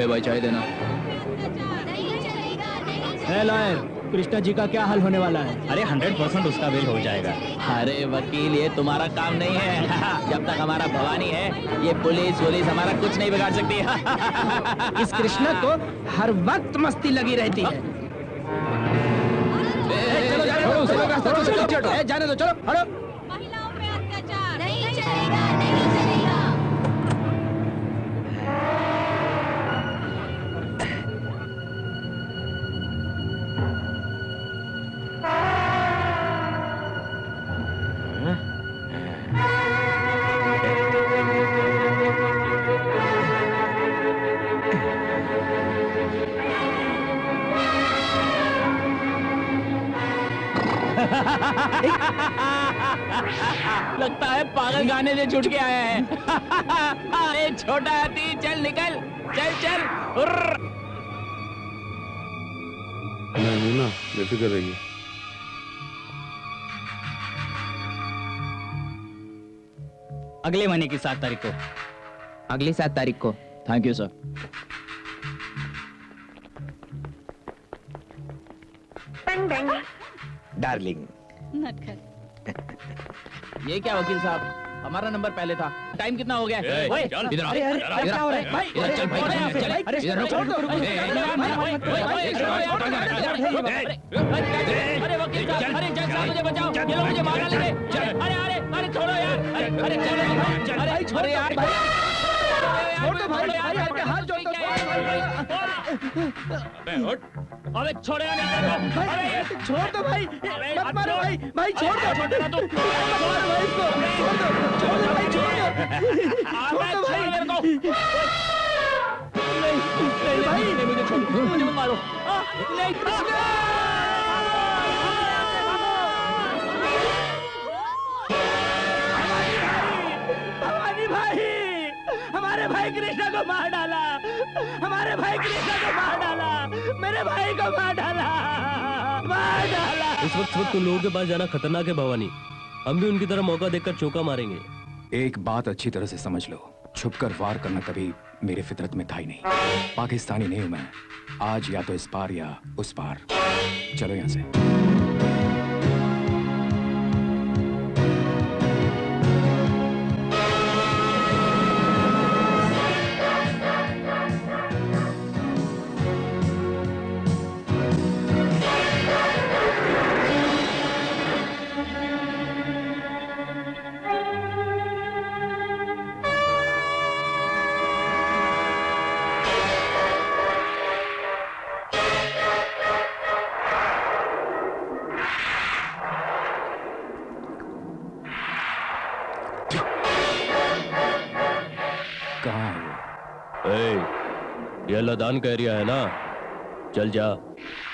Okay भाई, चाय देना। लॉयर, कृष्णा जी का क्या हाल होने वाला है? अरे 100% उसका बिल हो जाएगा। अरे वकील, ये तुम्हारा काम नहीं है। जब तक हमारा भवानी है, ये पुलिस हमारा कुछ नहीं बिगाड़ सकती। इस कृष्णा को हर वक्त मस्ती लगी रहती है। चलो जाने दो, चलो हटो। महिलाओं पे अत्याचार नहीं चलेगा, नहीं चलेगा। लगता है पागल गाने से छूट के आया है। अरे छोटा हाथी, चल निकल, चल चल। मैं हूं ना, बेफिक्र रहिए। अगले महीने की 7 तारीख को। अगली 7 तारीख को। Thank you sir. डार्लिंग, ये क्या वकील साहब, हमारा नंबर पहले था। टाइम कितना हो गया? इधर आओ। क्या हो रहा है भाई? इधर चल भाई, चल। इधर रुक। अरे वकील साहब, अरे जज साहब मुझे बचाओ, ये लोग मुझे मारने लगे। अरे अरे अरे छोड़ो यार, अरे चलो अरे छोड़ो यार, छोड़ दो भाई, आपके हाथ जोड़ता हूं। अबे छोड़ो यार, छोड़ दो भाई, मत मारो भाई, भाई छोड़ दो, छोड़ दो भाई इसको, छोड़ दो भाई, छोड़ दो भाई। नहीं भाई, मुझे छोड़ दो, मुझे मत मारो। नहीं कृष्णा, भवानी भाई, हमारे भाई कृष्णा को मार डाला, हमारे भाई कृष्णा को मार डाला, मेरे भाई को मार डाला, मार डाला। इस वक्त तुम लोगों के पास जाना खतरनाक है भवानी। हम भी उनकी तरह मौका देखकर चौका मारेंगे। एक बात अच्छी तरह से समझ लो, छुपकर वार करना कभी मेरे फितरत में था ही नहीं। पाकिस्तानी नहीं हूं मैं, आज या तो इस पार या उस पार। चलो यहां से। ये लदान का एरिया है ना, चल जा।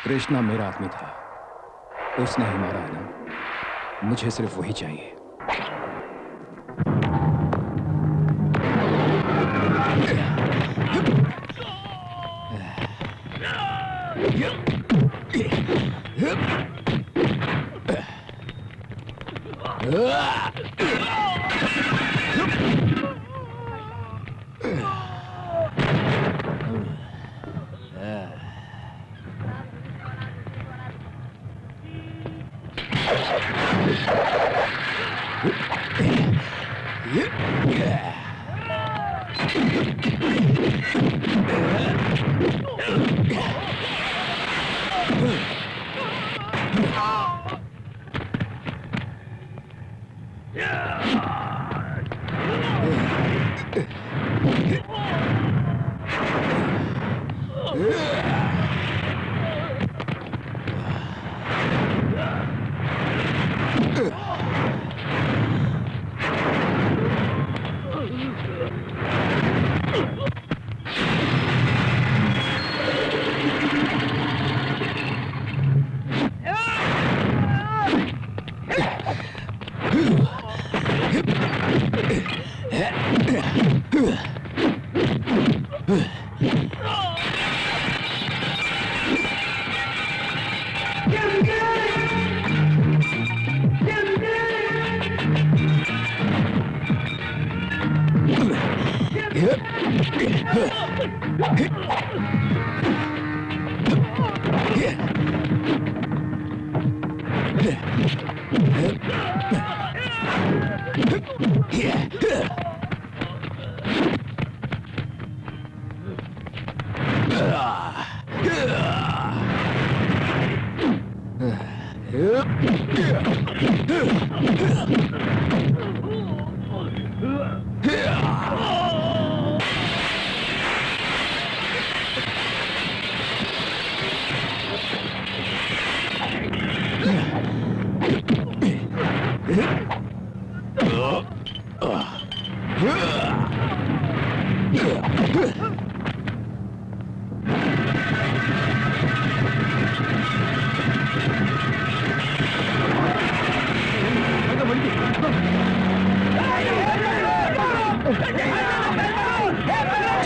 कृष्णा मेरा आदमी था, उसने ही मारा है ना, मुझे सिर्फ वही चाहिए।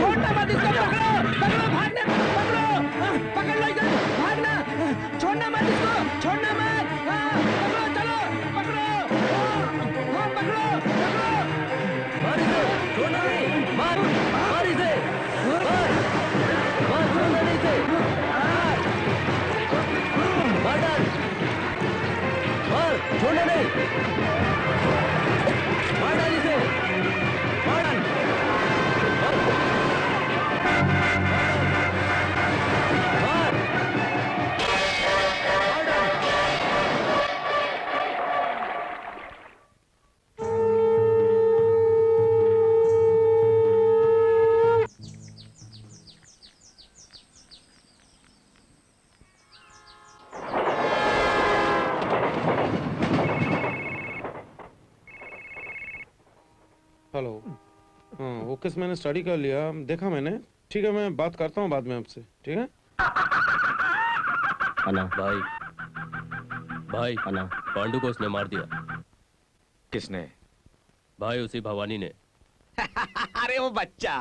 छोड़ना मत इसको, पकड़ो पकड़ो, भागना, पकड़ो, पकड़ लो इसे, भागना, छोड़ना मत इसको, छोड़ना मत, पकड़ो, चलो, पकड़ो, हाँ, पकड़ो, पकड़ो, मार इसे, छोड़ना नहीं, मार इसे, मार छोड़ना नहीं इसे, मार डाल, मार छोड़ना नहीं, मार डाल इसे, मार डाल, हेलो। हाँ, वो केस मैंने स्टडी कर लिया, देखा मैंने। ठीक है, मैं बात करता हूँ बाद में आपसे, ठीक है? अन्ना भाई, भाई अन्ना, पांडु को उसने मार दिया। किसने? भाई उसी भवानी ने। अरे वो बच्चा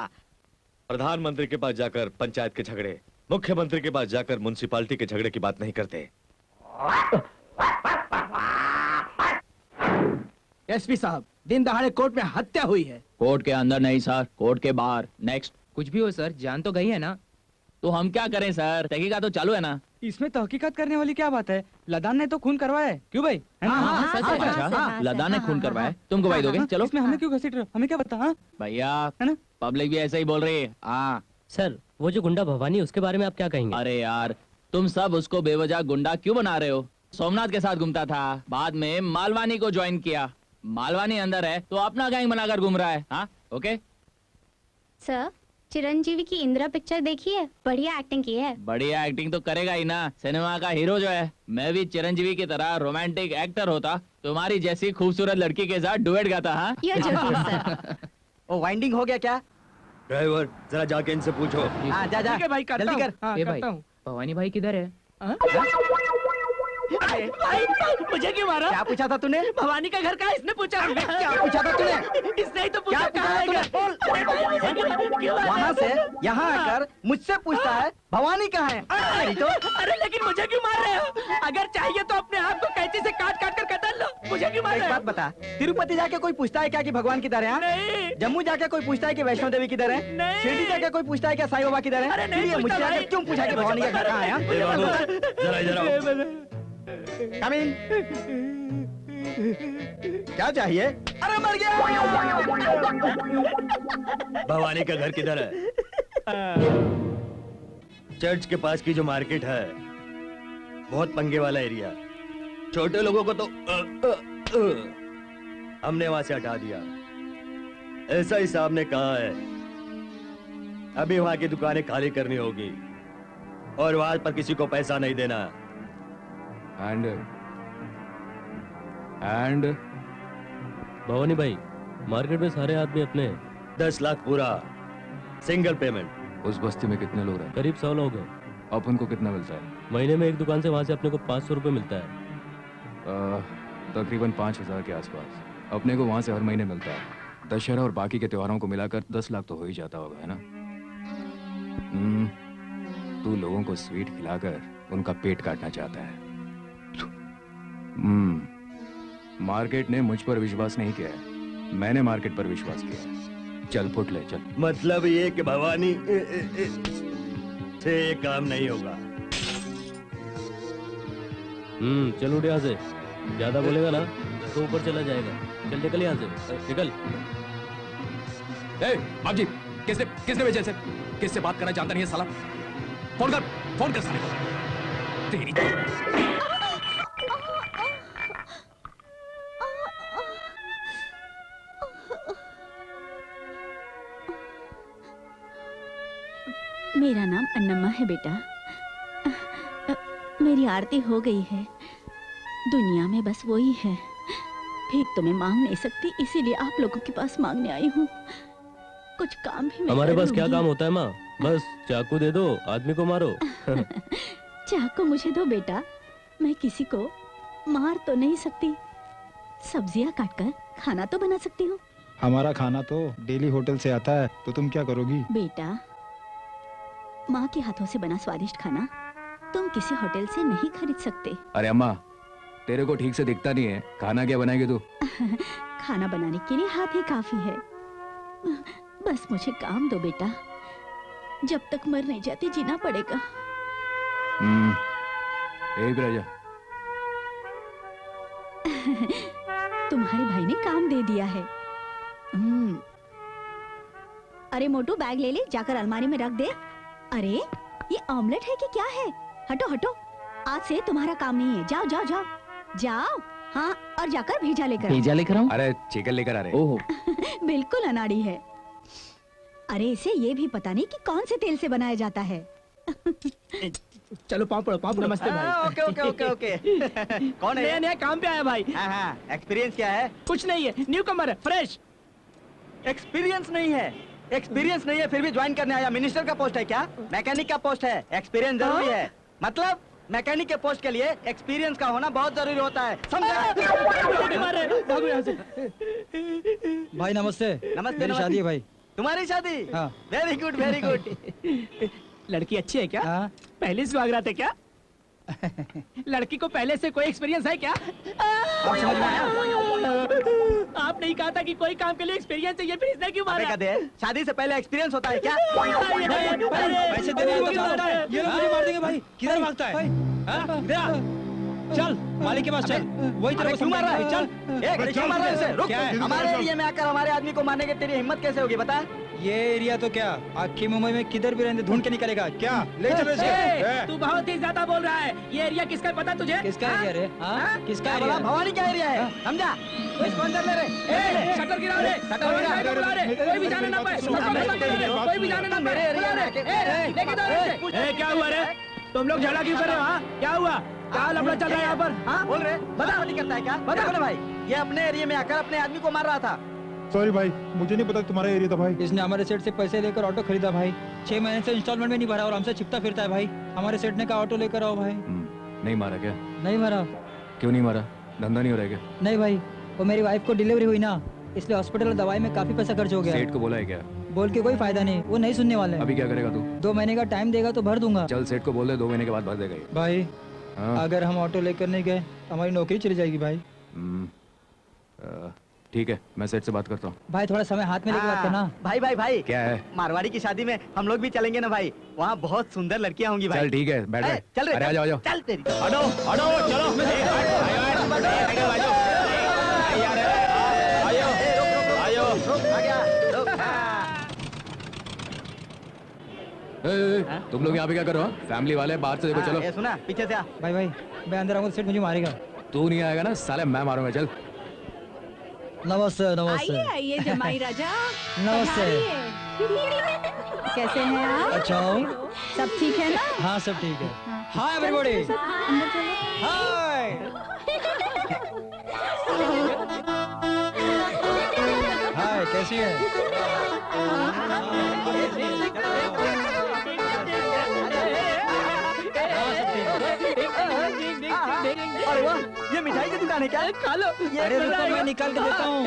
प्रधानमंत्री के पास जाकर पंचायत के झगड़े, मुख्यमंत्री के पास जाकर म्युनिसिपालिटी के झगड़े की बात नहीं करते। एसपी साहब, दिन दहाड़े कोर्ट में हत्या हुई है। कोर्ट के अंदर नहीं सर, कोर्ट के बाहर। नेक्स्ट। कुछ भी हो सर, जान तो गई है ना। तो हम क्या करें सर, तहकीकात तो चालू है ना। इसमें तहकीकात करने वाली क्या बात है, लदान ने तो खून करवाया है, क्यों भाई? है ना? अच्छा, लदान ने खून करवाया, तुम गवाही दोगे? चलो। इसमें हमें क्यों घसीट रहे हो, हमें क्या पता? हाँ भैया, है ना? पब्लिक भी ऐसे ही बोल रही है। हाँ सर, वो जो गुंडा भवानी, उसके बारे में आप क्या कहेंगे? अरे यार, तुम सब उसको बेवजह गुंडा क्यों बना रहे हो? सोमनाथ के साथ घूमता था, बाद में मालवानी को ज्वाइन किया। मालवानी अंदर है तो अपना गैंग बनाकर घूम रहा है। हाँ ओके सर, चिरंजीवी की इंदिरा पिक्चर देखी है? बढ़िया एक्टिंग की है। बढ़िया एक्टिंग तो करेगा ही ना, सिनेमा का हीरो जो है। मैं भी चिरंजीवी की तरह रोमांटिक एक्टर होता, तुम्हारी जैसी खूबसूरत लड़की के साथ डुएट गाता। हाँ You're joking, sir. O winding हो गया क्या? ड्राइवर जरा जाके इनसे पूछो। हाँ जा जा, भाई करता हूँ। हाँ, ए भाई, करता हूँ। भवानी भाई किधर है? भाई मुझे क्यों मारा? क्या पूछा था तूने? भवानी का घर कहाँ है? इसने पूछा। क्या पूछा था तूने? इसने ही तो पूछा क्या कहाँ है पूछा घर? बोल। अरे भाई, मुझे क्यों मारा? वहाँ से यहाँ आकर मुझसे पूछता है भवानी कहाँ है? अरे तो अरे लेकिन मुझे क्यों मार रहे हो? अगर चाहिए तो अपने आप को कैंची से काट काट कर कतर लो, मुझे क्यों मार एक रहे हो? बात बता, तिरुपति जाके कोई पूछता है क्या कि भगवान किधर है? हाँ? नहीं। जम्मू जाके कोई पूछता है कि वैष्णो देवी किधर है? नहीं। शिरडी जाके कोई पूछता है क्या साईं बाबा किधर है? अरे नहीं फिर ये पूछता मुझसे आके भाई। क्यों पूछा कि भवानी का घर कहाँ है? हाँ? ए बाबू, जरा इधर आओ। Come in. क्या चाहिए? अरे मर गया। भवानी का घर किधर है? चर्च के पास की जो मार्केट है, बहुत पंगे वाला एरिया। छोटे लोगों को तो हमने वहां से हटा दिया। ऐसा ही साहब ने कहा है। अभी वहां की दुकानें खाली करनी होगी और वहां पर किसी को पैसा नहीं देना। एंड भवानी भाई, मार्केट में सारे आदमी अपने हैं। 10 लाख पूरा सिंगल पेमेंट। उस बस्ती में कितने लोग रहते करीब 100 लोग हैं। हैं? अपन को कितना मिलता है? महीने में एक दुकान से वहां से अपने को 500 रुपए मिलता है। तकरीबन 5,000 के आसपास अपने को वहां से हर महीने मिलता है। दशहरा और बाकी के त्योहारों को मिलाकर 10 लाख तो हो ही जाता होगा, है ना? तू लोगों को स्वीट खिलाकर उनका पेट काटना चाहता है। मार्केट ने मुझ पर विश्वास नहीं किया है, मैंने मार्केट पर विश्वास किया। चल फुट ले चल। मतलब ये कि भवानी से ये काम नहीं होगा। चल उठ यहाँ से। ज्यादा बोलेगा ना तो ऊपर चला जाएगा। चल निकल यहाँ से, निकल। ए, बाबूजी, किसने भेजा इसे? किससे बात करना जानता नहीं है साला? फोन कर साले को। तेरी है बेटा। मेरी आरती हो गई है। दुनिया में बस वही है। भीख तो मैं मांग नहीं सकती, इसीलिए आप लोगों के पास मांगने आई हूँ। कुछ काम भी मैं हमारे कर पास क्या लूंगी। काम होता है माँ? बस चाकू दे दो, आदमी को मारो। चाकू मुझे दो बेटा, मैं किसी को मार तो नहीं सकती, सब्जियां काटकर खाना तो बना सकती हूँ। हमारा खाना तो डेली होटल से आता है, तो तुम क्या करोगी? बेटा, माँ के हाथों से बना स्वादिष्ट खाना तुम किसी होटल से नहीं खरीद सकते। अरे अम्मा, तेरे को ठीक से दिखता नहीं है, खाना क्या बनाएगी तू? खाना बनाने के लिए हाथ ही काफी है। बस मुझे काम दो बेटा, जब तक मर नहीं जाती जीना पड़ेगा। एक रह जा। तुम्हारे भाई ने काम दे दिया है। अरे मोटू, बैग ले ले, जाकर अलमारी में रख दे। अरे ये ऑमलेट है कि क्या है? हटो हटो, आज से तुम्हारा काम नहीं है। जाओ जाओ जाओ जाओ। हाँ, और जाकर भेजा लेकर आओ। भेजा लेकर आऊं? अरे चिकन लेकर आ रहे। ओह, बिल्कुल अनाड़ी है। अरे इसे ये भी पता नहीं कि कौन से तेल से बनाया जाता है। चलो पापड़ पापड़। नमस्ते भाई। Okay okay okay okay. कौन है? नया नया काम पे आया भाई। हाँ, एक्सपीरियंस क्या है? कुछ नहीं है, न्यू कमर है, फ्रेश। एक्सपीरियंस नहीं है, एक्सपीरियंस नहीं है फिर भी ज्वाइन करने आया। मिनिस्टर का पोस्ट है क्या? मैकेनिक का पोस्ट है, एक्सपीरियंस जरूरी है। मतलब मैकेनिक के पोस्ट के लिए एक्सपीरियंस का होना बहुत जरूरी होता है, समझा? भागो यहाँ से। भाई नमस्ते। नमस्ते, मेरी शादी है भाई। तुम्हारी शादी? हाँ। Very good very good. लड़की अच्छी है क्या? हाँ। पहले से भाग रहा था क्या? लड़की को पहले से कोई एक्सपीरियंस है क्या? आप समझ में आया? आप नहीं कहा था कि कोई काम के लिए एक्सपीरियंस चाहिए, फिर इसने क्यों मारा? दे, शादी से पहले एक्सपीरियंस होता है क्या? पैसे दे दो तो चलता है। ये लोग मुझे मार देंगे भाई। किधर भागता है? हाँ? इधर आ। चल मालिक के पास चल, वही तेरे को क्यों मार रहा है? चल। क्यों मार रहा है इसे? रुक। क्या है? हमारे एरिया में आकर हमारे आदमी को मारने की तेरी हिम्मत कैसे होगी बता? ये एरिया तो क्या, आखी मुंबई में किधर भी रहने ढूंढ के निकलेगा क्या? ले चलो इसे। तू बहुत ही ज्यादा बोल रहा है। ये एरिया किसका है पता तुझे? किसका एरिया रे? हाँ? किसका बोला एरिया? भवानी का एरिया है, समझा? इसको अंदर ले रे। शटर गिरा रे, शटर गिरा। कोई भी जाने ना पाए, कोई भी जाने ना मेरे एरिया में पाए। लेके दो रे। क्या हुआ रे? तुम लोग झगड़ा क्यों कर रहे हो? हाँ, क्या हुआ? क्या लफड़ा चल रहा है यहाँ पर? हाँ बोल रहे, बता नहीं करता है क्या? बता भाई, ये अपने एरिया में आकर अपने आदमी को मार रहा था। सॉरी भाई, मुझे नहीं पता तुम्हारा एरिया था भाई। इसने हमारे सेठ से पैसे लेकर ऑटो खरीदा भाई। 6 महीने से इंस्टॉलमेंट में नहीं भरा और हमसे छिपता फिरता है भाई। हमारे सेठ ने कहा ऑटो लेकर आओ भाई। नहीं मारा क्या? नहीं मारा। क्यों नहीं मारा? धंधा नहीं हो रहा है क्या? नहीं भाई, वो मेरी वाइफ को डिलीवरी हुई ना, इसलिए हॉस्पिटल और दवाई में काफी पैसा खर्च हो गया। सेठ को बोला है क्या? बोल के कोई फायदा नहीं, वो नहीं सुनने वाले। अभी क्या करेगा तू? 2 महीने का टाइम देगा तो भर दूंगा। चल सेठ को बोल दे, 2 महीने के बाद भर देगा ये। भाई हाँ? अगर हम ऑटो लेकर नहीं गए तो हमारी नौकरी चली जाएगी भाई। ठीक है, मैं सेठ से बात करता हूँ। भाई थोड़ा समय हाथ में लेके बात करना। भाई भाई भाई, क्या है? मारवाड़ी की शादी में हम लोग भी चलेंगे ना भाई, वहाँ बहुत सुंदर लड़कियाँ होंगी भाई। चल ठीक है, बैठ बैठ। चल रे, अरे आ जाओ, आ जाओ। चल तेरी। हटो हटो, चलो। तुम लोग यहाँ पे क्या करो? फैमिली वाले बाहर से देखो, चलो। ये सुना, पीछे से आ। भाई भाई मैं अंदर आऊंगा तो सेठ मुझे मारेगा। तू नहीं आएगा ना साले, मैं मारूंगा। चल। नमस्ते नमस्ते। आइए आइए जमाई राजा। नमस्ते। कैसे हैं आप? अच्छा हूँ। सब ठीक है ना? हाँ सब ठीक है। Hi everybody. अंदर चलो। हाय। हाय कैसी है? अरे वाह, ये मिठाई की दुकान है क्या? खा लो। अरे रुको, मैं निकाल के देता हूँ।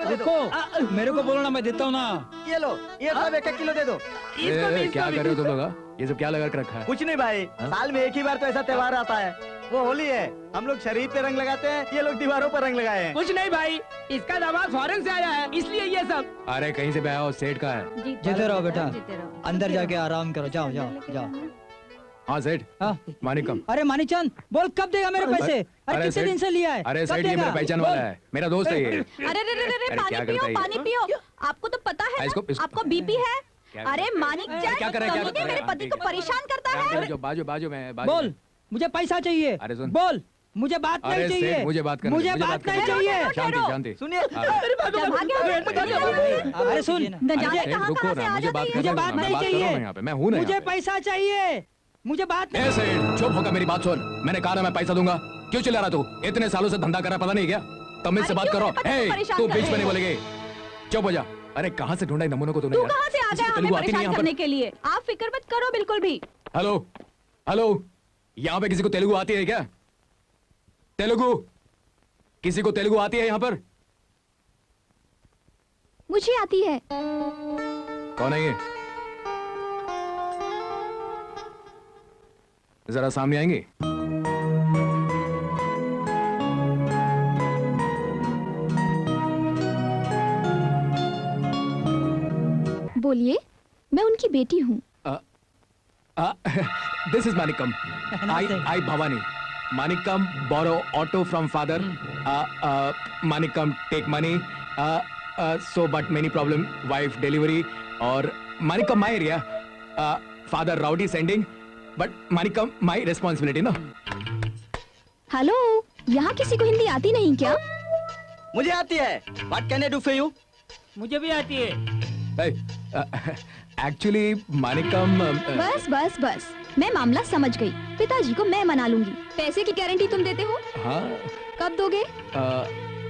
रुको, मेरे को बोलो ना, मैं देता हूँ ना। ये लो, ये सब 1-1 किलो दे दो। क्या कर रहे हो तुम लोग? ये सब क्या लगा के रखा है? कुछ नहीं भाई, साल में एक ही बार तो ऐसा त्योहार आता है, वो होली है। हम लोग शरीर पे रंग लगाते हैं, ये लोग दीवारों पर रंग लगाए हैं। कुछ नहीं भाई, इसका दामाद फॉरेन से आया है, इसलिए ये सब। अरे कहीं से भी आया हो, सेठ का है। जीते रहो बेटा, अंदर जाके आराम करो। जाओ जाओ जाओ। हाँ सेठ। हाँ मानिकम। अरे मानीचंद बोल, कब देगा मेरे पैसे? अरे कितने दिन से लिया है? अरे कब सेठ ये देगा? मेरा पहचान वाला है, मेरा दोस्त है ये। अरे रे रे रे अरे पानी क्या पियो, करता है ये? पानी पियो। आपको तो पता है इसको- ना, आपको बीपी है। क्या अरे कर- मानिक क्या कर रहा है, क्या जान, कर रहा है? मेरे पति को परेशान करता है। बाजू बाजू में बाजू बोल, मुझे पैसा चाहिए। अरे सुन। बोल, मुझे बात अरे नहीं चाहिए, सेठ, मुझे बात करने दे, मुझे बात नहीं चाहिए। शांति शांति। सुनिए अरे सुन, न जाने सेठ, कहाँ रुको कहाँ से ना, आ मुझे जाता बात है। करने मुझे दो बात ना, मैं नहीं बात कर रहा हूँ चाहिए। यहाँ पे, मैं हूँ ना मुझे यहाँ पे। पैसा चाहिए, मुझे बात ए सेठ, चुप होकर मेरी बात सुन। मैंने कहा ना मैं पैसा दूंगा। क्यों चिल्ला रहा तू? इतने सालों से धंधा कर रहा, पता नहीं क्या? तमिल से बात करो। तू बीच में नहीं बोलेगी। चुप हो जा। अरे कहाँ से ढूंढा इन नमूनों को तूने? तू यार? कहाँ से आ किसी गया को हमें तेलुगु आती नहीं परेशान यहाँ करने पर? के लिए? आप फिक्र मत करो बिल्कुल भी। हेलो हेलो, यहाँ पे किसी को तेलुगु आती है क्या? तेलुगु? किसी को तेलुगु आती है यहाँ पर? मुझे आती है। कौन है ये? जरा सामने आएंगे? बोलिए, मैं उनकी बेटी हूँ। This is Manikam. I Bhavani. Manikam borrow auto from father. Manikam take money. So but many problem. Wife delivery or Manikam my area. Father rowdy sending. But Manikam my responsibility no. Hello, यहाँ किसी को हिंदी आती नहीं क्या? मुझे आती है। What can I do for you? मुझे भी आती है। Actually Manikam. बस बस बस, मैं मामला समझ गई। पिताजी को मैं मना लूंगी। पैसे की गारंटी तुम देते हो? हाँ, कब दोगे?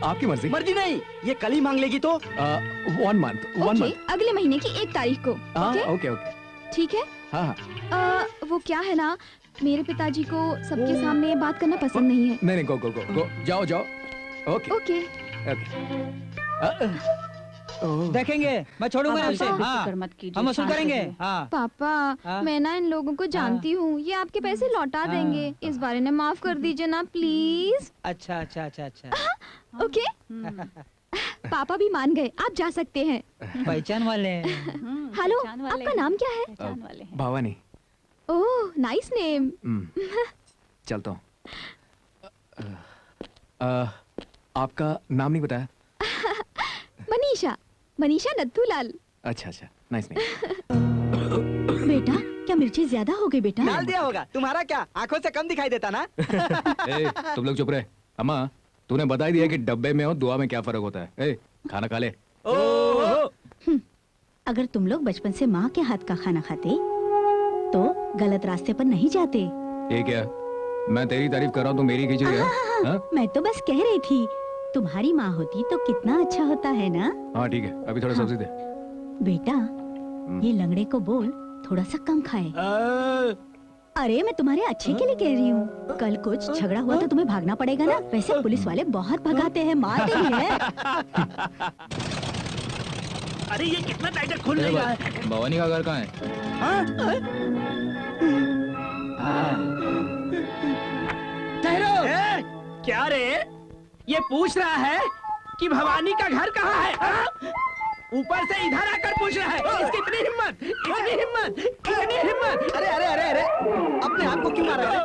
आपकी मर्जी। मर्जी नहीं, ये कल ही मांग लेगी तो। 1 month. 1 okay, month. अगले महीने की 1 तारीख को। हाँ, ओके? Okay okay. ठीक है। हाँ हाँ। वो क्या है ना, मेरे पिताजी को सबके सामने बात करना पसंद नहीं है। नहीं गो गो गो गो, जाओ जाओ। Okay okay. देखेंगे, मैं छोड़ूंगा पापा, उसे। हाँ, फिक्र मत कीजिए, हम वसूल शांत करेंगे। रहिए। हाँ, पापा, हाँ? मैं ना इन लोगों को जानती हूँ। ये आपके पैसे लौटा देंगे। इस बारे में माफ कर दीजिए ना प्लीज। अच्छा अच्छा अच्छा अच्छा। ओके। पापा भी मान गए, आप जा सकते हैं। पहचान वाले हैं। हेलो, पहचान वाले आपका हैं। नाम क्या है? पहचान वाले हैं। भवानी। ओह, नाइस नेम। चलता हूँ। आपका नाम नहीं बताया? मनीषा, मनीषा नथुलाल। अच्छा अच्छा, नाइस नेम। बेटा, क्या मिर्ची ज्यादा हो गई बेटा? डाल दिया होगा। तुम्हारा क्या, आंखों से कम दिखाई देता ना? तुम लोग चुप रहे। अम्मा, तूने बता ही दिया कि डब्बे में और दुआ में क्या फर्क होता है। खाना खा ले। अगर तुम लोग बचपन से माँ के हाथ का खाना खाते तो गलत रास्ते पर नहीं जाते। ये क्या? मैं तेरी तारीफ कर रहा हूँ तो मेरी खिचड़ी है? हाँ? मैं तो बस कह रही थी, तुम्हारी माँ होती तो कितना अच्छा होता है ना? हाँ ठीक है, अभी थोड़ा सब्जी दे। बेटा, ये लंगड़े को बोल थोड़ा सा कम खाए। अरे मैं तुम्हारे अच्छे के लिए कह रही हूँ। कल कुछ झगड़ा हुआ तो तुम्हें भागना पड़ेगा ना। वैसे पुलिस वाले बहुत भगाते हैं, मारते भी हैं। अरे ये कितना टाइटर खुल नहीं रहा है। भवानी का घर कहाँ है? ठहरो। क्या रे, ये पूछ रहा है कि भवानी का घर कहाँ है? हाँ? ऊपर से इधर आकर पूछ रहा है। इसकी इतनी हिम्मत, इतनी हिम्मत, इतनी हिम्मत। अरे अरे अरे अरे, अपने आप को क्यों मारा है?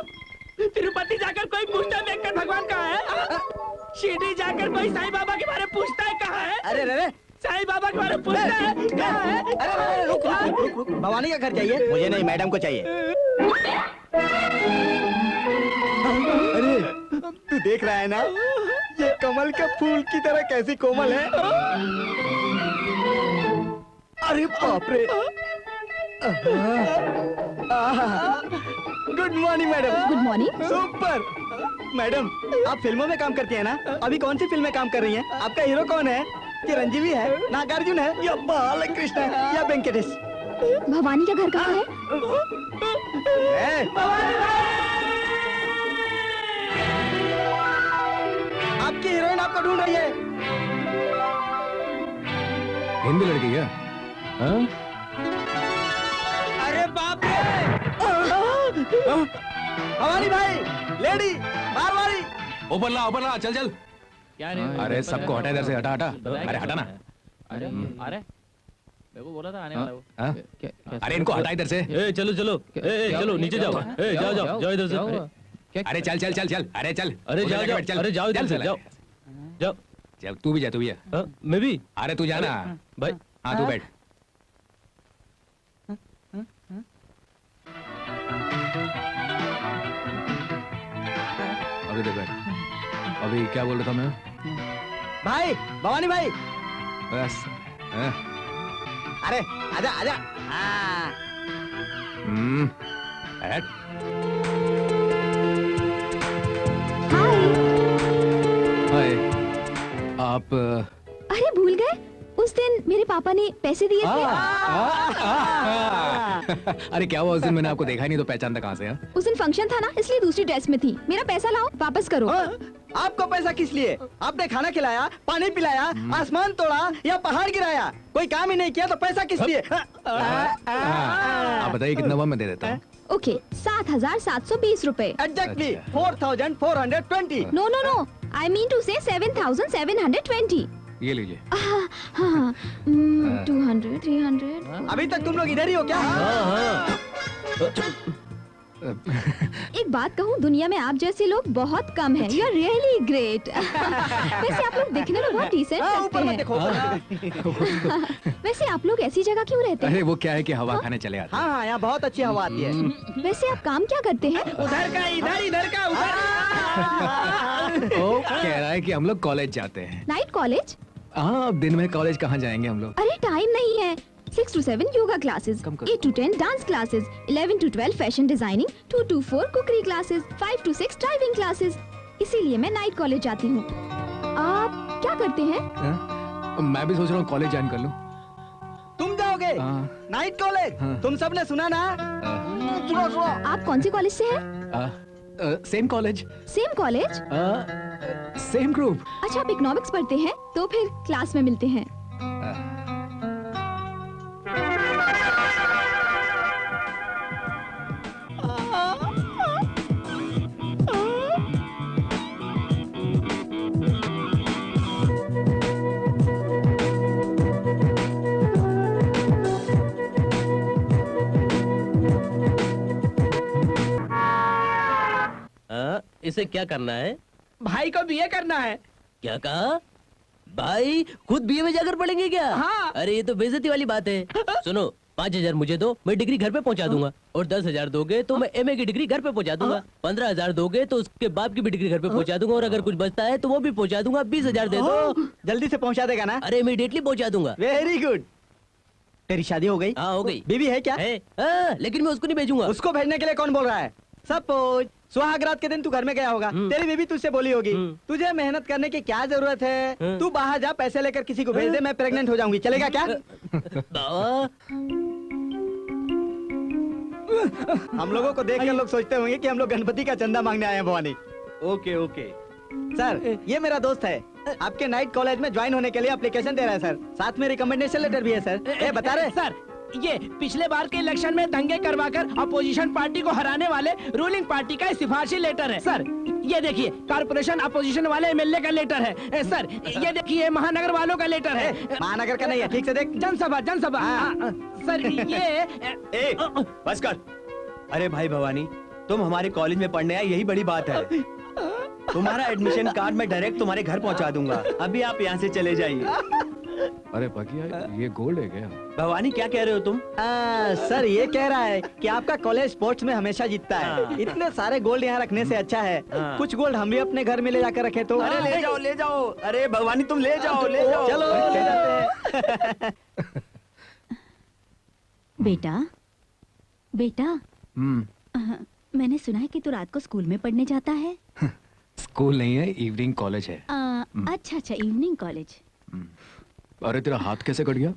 तिरुपति जाकर कोई पूछता है वेंकट भगवान कहाँ है? शिरडी जाकर कोई साईं बाबा के बारे में पूछता है कहाँ है? अरे अरे साईं बाबा के बारे में पूछता है कहाँ है? अरे अरे, रुक रुक रुक रुक। भवानी का घर चाहिए? मुझे नहीं, मैडम को चाहिए। अरे तू देख रहा है ना, ये कमल के फूल की तरह कैसी कोमल है। अरे बाप रे। Good morning madam. Good morning. Super. Madam, आप फिल्मों में काम करती हैं ना? अभी कौन सी फिल्म में काम कर रही हैं? आपका हीरो कौन है? चिरंजीवी है, नागार्जुन है, या बालकृष्ण है, या वेंकटेश? भवानी का घर कहाँ है? आपकी हीरोइन आपको ढूंढ रही है। हिंदी लड़की है? हाँ? अरे बाप रे! भवानी भाई, लेडी, मारवाड़ी। ऊपर ला, चल चल। क्या रे? अरे सबको हटा इधर से, हटा हटा। अरे हटा ना। अरे अरे, मेरे को बोला था आने वाला वो। हाँ? अरे इनको हटा इधर से। चलो चलो, चलो नीचे जाओ। जाओ जाओ जाओ इधर से। अरे चल चल चल चल। अरे चल। अरे जाओ जाओ, चल। अरे जाओ इधर से, जाओ जाओ। चल तू भी जा, तू भी जा। मैं भी। अरे तू जाना भाई। हाँ तू बैठ। अभी देख बैठ। अभी क्या बोल रहा था मैं? भाई भवानी भाई, बस हाँ? अरे आजा आजा। हाँ। बैठ। हाय। आप अरे भूल गए, उस दिन मेरे पापा ने पैसे दिए थे। अरे क्या हुआ उस दिन? मैंने आपको देखा ही नहीं तो पहचानता कहाँ से? उस दिन फंक्शन था ना, इसलिए दूसरी ड्रेस में थी। मेरा पैसा लाओ, वापस करो। आपको पैसा किस लिए? आपने खाना खिलाया, पानी पिलाया, आसमान तोड़ा या पहाड़ गिराया, कोई काम ही नहीं किया तो पैसा किस लिए? आप बताइए कितना हुआ, मैं दे देता हूँ। ओके, 7,720 रुपए। Exactly 4,420। No no no, I mean to say 7,720। ये लीजिए। हाँ, 200, 300। अभी तक तुम लोग इधर ही हो क्या? एक बात कहूँ, दुनिया में आप जैसे लोग बहुत कम हैं। You are really great. वैसे आप लोग दिखने में बहुत डिसेंट लगते हैं। वैसे आप लोग ऐसी जगह क्यों रहते हैं? अरे वो क्या है कि हवा खाने चले आते हैं। हाँ, यहाँ बहुत अच्छी हवा आती है। वैसे आप काम क्या करते हैं? उधर का इधर, इधर का उधर। वो कह रहा है कि हम लोग कॉलेज जाते हैं। Night college? हाँ, अब दिन में कॉलेज कहाँ जाएंगे हम लोग? अरे टाइम नहीं है। 6 to 7 yoga classes, 8 to 10 dance classes, 11 to 12 fashion designing, 2 to 4 cookery classes, 5 to 6 driving classes. इसीलिए मैं नाइट कॉलेज जाती हूँ। आप क्या करते हैं? मैं भी सोच रहा हूँ कॉलेज ज्वाइन कर लूँ। तुम जाओगे नाइट कॉलेज? तुम सब ने सुना ना? आप कौन से कॉलेज से हैं? Same college. Same college? Same group. अच्छा, आप इकोनॉमिक्स पढ़ते हैं, तो फिर क्लास में मिलते हैं। इसे क्या करना है? भाई को बीए करना है। क्या कहा? भाई खुद बीए में जाकर पढ़ेंगे क्या? हाँ। अरे ये तो बेइज्जती वाली बात है। सुनो, 5,000 मुझे दो, मैं डिग्री घर पे पहुंचा दूंगा। और 10,000 दोगे तो मैं एमए की डिग्री घर पे पहुंचा दूंगा। 15,000 दोगे तो उसके बाप की भी डिग्री घर पे पहुंचा दूंगा। और अगर कुछ बचता है तो वो भी पहुंचा दूंगा। 20,000 दे दो। जल्दी से पहुंचा देगा ना? अरे इमीडिएटली पहुंचा दूंगा। Very good. तेरी शादी हो गई? हाँ हो गई। बीवी है क्या? है, लेकिन मैं उसको नहीं भेजूंगा। उसको भेजने के लिए कौन बोल रहा है? सपोज सुहागरात के दिन तू घर में गया होगा, तेरी बीवी तुझसे बोली होगी, तुझे मेहनत करने की क्या जरूरत है, तू बाहर जा, पैसे लेकर किसी को भेज दे, मैं प्रेग्नेंट हो जाऊंगी, चलेगा क्या? हम लोगों को देखकर लोग सोचते होंगे कि हम लोग गणपति का चंदा मांगने आए हैं भवानी। ओके ओके सर, ये मेरा दोस्त है, आपके नाइट कॉलेज में ज्वाइन होने के लिए एप्लीकेशन दे रहा है सर, साथ में रिकमेंडेशन लेटर भी है सर। बता रहे सर, ये पिछले बार के इलेक्शन में दंगे करवाकर अपोजिशन पार्टी को हराने वाले रूलिंग पार्टी का सिफारिशी लेटर है सर। ये देखिए, कारपोरेशन अपोजिशन वाले एमएलए का लेटर है सर। ये देखिए, महानगर वालों का लेटर है। महानगर का नहीं है, ठीक से देख। जनसभा जनसभा सर। ये बस कर। अरे भाई भवानी, तुम हमारे कॉलेज में पढ़ने आए, यही बड़ी बात है। तुम्हारा एडमिशन कार्ड मैं डायरेक्ट तुम्हारे घर पहुंचा दूंगा। अभी आप यहाँ से चले जाइए। अरे बकिया, ये गोल्ड है क्या? भवानी क्या कह रहे हो तुम? सर ये कह रहा है कि आपका कॉलेज स्पोर्ट्स में हमेशा जीतता है। इतने सारे गोल्ड यहाँ रखने से अच्छा है कुछ गोल्ड हम भी अपने घर में ले जाकर रखे तो। अरे ले जाओ ले जाओ। अरे भवानी तुम ले जाओ ले जाओ। चलो ले जाते हैं। बेटा बेटा, मैंने सुना है कि तू रात को स्कूल में पढ़ने जाता है। स्कूल नहीं है, इवनिंग कॉलेज है। अच्छा अच्छा, इवनिंग कॉलेज। अरे तेरा हाथ कैसे कट गया?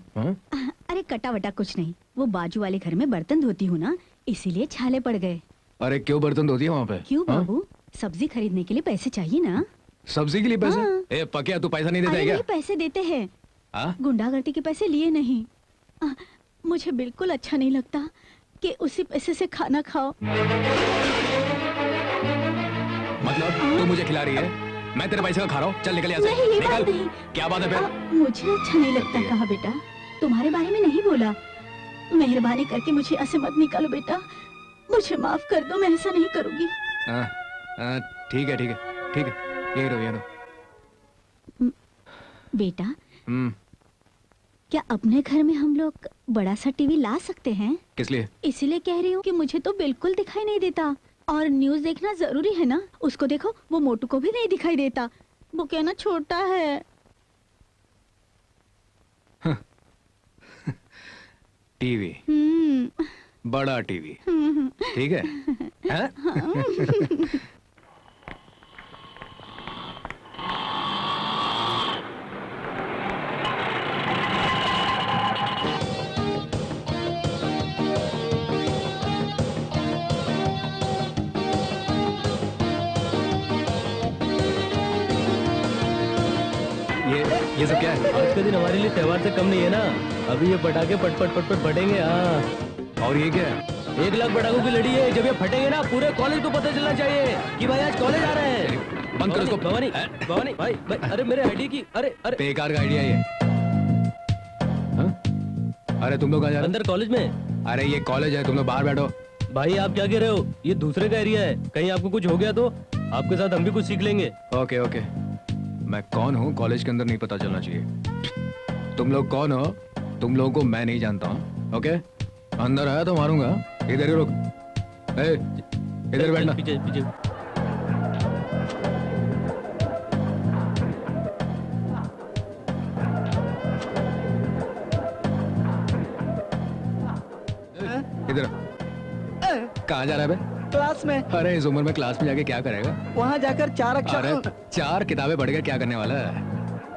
अरे कटा वटा कुछ नहीं, वो बाजू वाले घर में बर्तन धोती हूँ ना, इसीलिए छाले पड़ गए। अरे क्यों बर्तन धोती है वहाँ पे? क्यों बाबू, सब्जी खरीदने के लिए पैसे चाहिए ना। सब्जी के लिए पैसे? ए पकिया, तू पैसा नहीं देता है क्या? पैसे देते हैं, गुंडागर्दी के पैसे लिए नहीं। मुझे बिल्कुल अच्छा नहीं लगता कि उसी पैसे से खाना खाओ। मतलब तू मुझे खिला रही है, मैं तेरे पैसे का खा रहा हूँ? चल निकल यहाँ से। नहीं, ये निकल। बात नहीं। क्या बात है फिर? मुझे अच्छा नहीं लगता। कहा बेटा, तुम्हारे बारे में नहीं बोला। मेहरबानी करके मुझे ऐसे मत निकालो बेटा, मुझे माफ कर दो, मैं ऐसा नहीं करूंगी। ठीक है ठीक है ठीक है, यही रहो यही रहो। बेटा क्या अपने घर में हम लोग बड़ा सा टीवी ला सकते हैं? किस लिए? इसीलिए कह रही हूँ कि मुझे तो बिल्कुल दिखाई नहीं देता। और न्यूज देखना जरूरी है ना। उसको देखो, वो मोटू को भी नहीं दिखाई देता, वो कहना छोटा है। टीवी, बड़ा टीवी, ठीक है? हैं? ये सब क्या है? आज का दिन हमारे लिए त्योहार से कम नहीं है ना। अभी ये पटाखे पट पट पट पट फटेंगे। हाँ, और ये क्या है? 1 लाख पटाखों की लड़ी है। जब ये फटेंगे ना, पूरे कॉलेज को पता चलना चाहिए कि भाई आज कॉलेज आ रहे हैं। बंद करो इसको। भवानी, भवानी भाई, भाई, अरे मेरे आईडी की, अरे अरे बेकार का आइडिया ये। हाँ? अरे तुम लोग कहाँ जा रहे हो? अंदर कॉलेज में। अरे ये कॉलेज है, तुम लोग बाहर बैठो। भाई आप क्या कह रहे हो? ये दूसरे का एरिया है, कहीं आपको कुछ हो गया तो आपके साथ हम भी कुछ सीख लेंगे। ओके ओके, मैं कौन हूँ कॉलेज के अंदर नहीं पता चलना चाहिए। तुम लोग कौन हो? तुम लोगों को मैं नहीं जानता हूँ। ओके, अंदर आया तो मारूंगा। इधर ही रुक, इधर बैठना। पीछे पीछे। इधर कहाँ जा रहा है बे? क्लास में। अरे इस उम्र में क्लास में जाके क्या करेगा? वहाँ जाकर 4 अक्षर। अरे 4 किताबें पढ़ के क्या करने वाला है?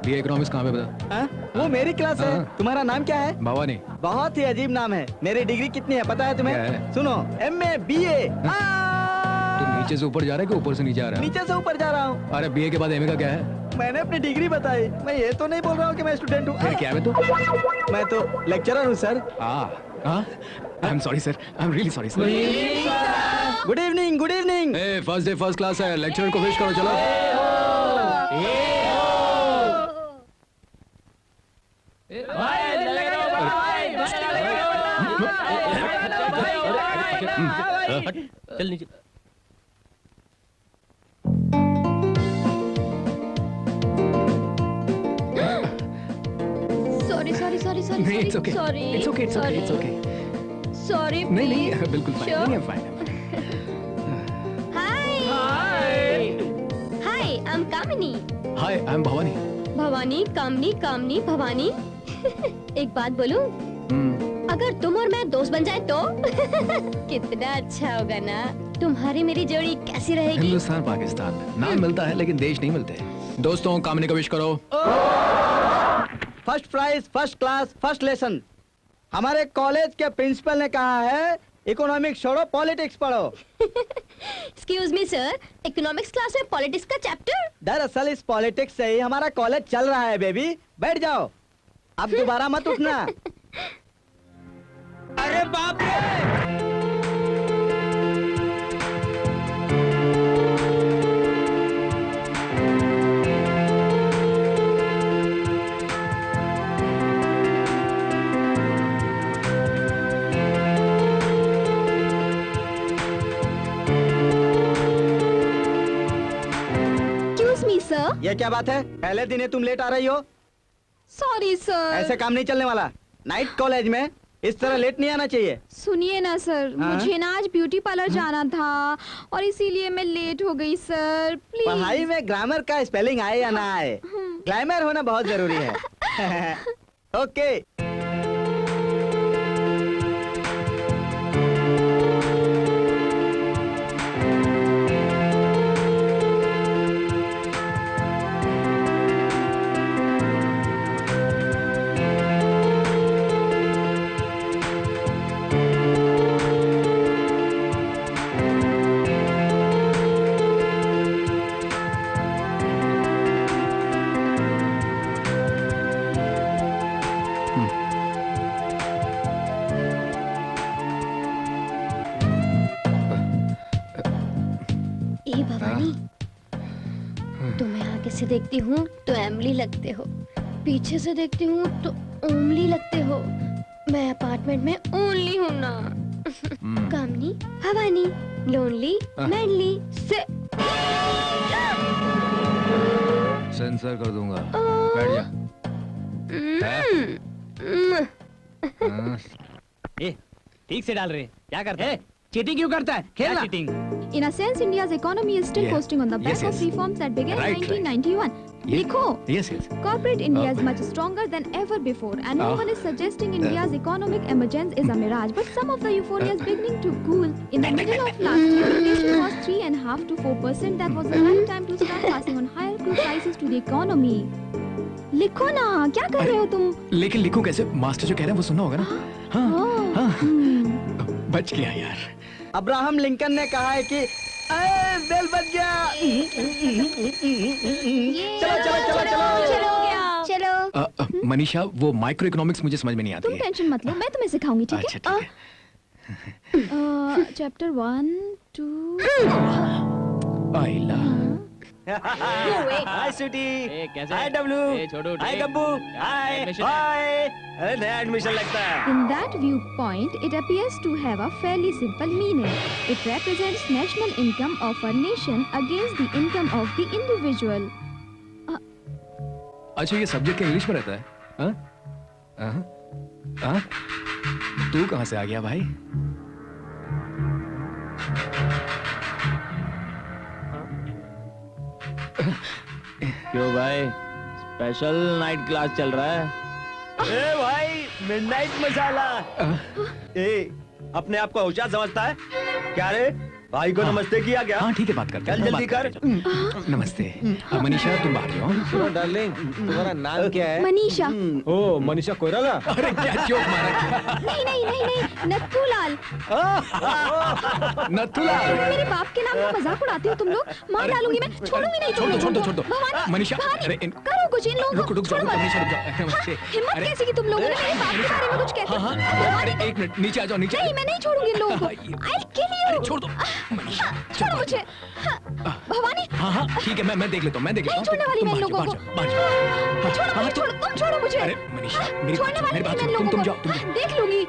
बीए इकोनॉमिक्स कहाँ पे बता? वो मेरी क्लास है। तुम्हारा नाम क्या है? भवानी। बहुत ही अजीब नाम है। मेरी डिग्री कितनी है पता है तुम्हें? क्या है? सुनो, MA BA। तू नीचे से ऊपर जा रहा है कि ऊपर से नीचे आ रहा है? नीचे से ऊपर जा रहा हूँ। अरे बीए के बाद एमए का क्या है? मैंने अपनी डिग्री बताई। मैं ये तो नहीं बोल रहा हूँ कि मैं स्टूडेंट हूँ। फिर क्या है तू? मैं तो लेक्चरर हूँ sir. I am sorry sir, I am really sorry sir. Good evening, good evening. First day first class है, लेक्चरर को विश करो। चलो चल नीचे। सॉरी सॉरी सॉरी सॉरी नहीं, it's okay. Sorry It's okay, it's okay, it's okay. Sorry नहीं नहीं, बिल्कुल फाइन, नहीं I'm fine. Hi hi, I am Kamini. Hi, I'm Bhavani. Bhavani, Kamini, Kamini, Bhavani. एक बात बोलूं? अगर तुम और मैं दोस्त बन जाए तो कितना अच्छा होगा ना। तुम्हारी मेरी जोड़ी कैसी रहेगी? हिंदुस्तान पाकिस्तान, नाम मिलता है लेकिन देश नहीं मिलते। दोस्तों, कामनी को विश करो। First prize, first class, first lesson. हमारे कॉलेज के प्रिंसिपल ने कहा है इकोनॉमिक्स छोड़ो, पॉलिटिक्स पढ़ो। Excuse me sir, economics class में पॉलिटिक्स का चैप्टर? दरअसल इस पॉलिटिक्स से ही हमारा कॉलेज चल रहा है बेबी। बैठ जाओ, अब दोबारा मत उठना। अरे बाप रे! सर, ये क्या बात है? पहले दिन ही तुम लेट आ रही हो। Sorry sir. ऐसे काम नहीं चलने वाला। नाइट कॉलेज में इस तरह लेट नहीं आना चाहिए। सुनिए ना सर, मुझे ना आज ब्यूटी पार्लर जाना था और इसीलिए मैं लेट हो गई सर। प्लीज। पढ़ाई में ग्रामर का स्पेलिंग आए या ना आए, ग्लैमर होना बहुत जरूरी है। ओके। से देखती हूँ तो एमली लगते हो, पीछे से देखती हूँ तो ओमली लगते हो। मैं अपार्टमेंट में ओनली हूँ ना। कामनी, भवानी, लोनली, मैनली से सेंसर कर दूंगा। बैठ जा। ठीक से डाल रहे, क्या करते हैं? चीटिंग क्यों करता है? खेलना। Cheating? In a sense, India's economy is still Yeah. coasting on the back Yes, of yes. reforms that began Right, in right. 1991. Likho, Yes, yes. corporate India is much stronger than ever before, and no one is suggesting India's economic emergence is a mirage. But some of the euphoria is beginning to cool. In the middle of last year, inflation was 3.5 to 4%. That was the right time to start passing on higher crude prices to the economy. लिखो ना, क्या कर रहे हो तुम? लेकिन लिखूं कैसे? मास्टर जो कह रहे हैं वो सुनना होगा ना? हाँ, बच गया यार। अब्राहम लिंकन ने कहा है कि बेल बज गया। चलो मनीषा, वो माइक्रो इकोनॉमिक्स मुझे समझ में नहीं आती तुम है। टेंशन मत लो, मैं तुम्हें सिखाऊंगी, ठीक अच्छा, है? ठीक है। चैप्टर 1, 2 आइला। हाय स्वीटी। ए, कैसे? हाय डब्लू। ए, छोटू, हाय ठीक। गब्बू। हाय एडमिशन हाय। अरे नया एडमिशन लगता है। In that viewpoint, it appears to have a fairly simple meaning. It represents national income of a nation against the income of the individual. अच्छा, ये सब्जेक्ट इंग्लिश में रहता है? हाँ? हाँ? तू कहाँ से आ गया भाई? क्यों भाई? स्पेशल नाइट क्लास चल रहा है? ए भाई, मिडनाइट मसाला। ए, अपने आप को होशियार समझता है क्या रे? भाई को नमस्ते किया क्या? हाँ ठीक है, बात करते हैं। चल जल्दी बात कर। करते हैं। नमस्ते। अब मनीषा तुम बाहर जाओ। सुनो डार्लिंग, तुम्हारा नाम क्या है? मनीषा। ओ मनीषा कोइराला। अरे क्या जोक मारा? नहीं नहीं नहीं नहीं, नथुलाल। नथुलाल। मेरे बाप के नाम का मजाक उड़ाते हो तुम लोग। मार डालूंगी मैं, छोड़ूंगी नहीं छोड़ तुम दो, लोगों छोड़ दो, को। छोड़ दो। भवानी, मनीषा, भवानी, अरे करो कुछ इन लोगों को। रुक जाओ, छोड़ो मत। मनीषा, रुक जाओ। नमस्ते। हिम्मत अरे, कैसी की तुम लोगों ने मेरे बाप के बारे में कुछ कहते हाँ, हो? हाँ। अरे एक मिनट, नीचे आ जाओ, नीचे। नहीं, मैं नहीं छोड़ूंगी इन लोगों को। I'll kill you। अरे छोड़ दो। मनीषा, छोड़ो मुझे। भवानी। हाँ हाँ ठीक है, मैं देख लेता हूँ, मैं देख लेता नहीं हूँ। छोड़ने वाली तुम मैं इन बाहर लोगों जाओ, को। बाहर जाओ। छोड़ो हाँ, मुझे, छोड़ो, तुम छोड़ो मुझे। अरे मनीषा, मेरी छोड़ने वाली मेरी नहीं बात मैं इन सुनो, लोगों तुम को। जाओ, तुम देख लूंगी।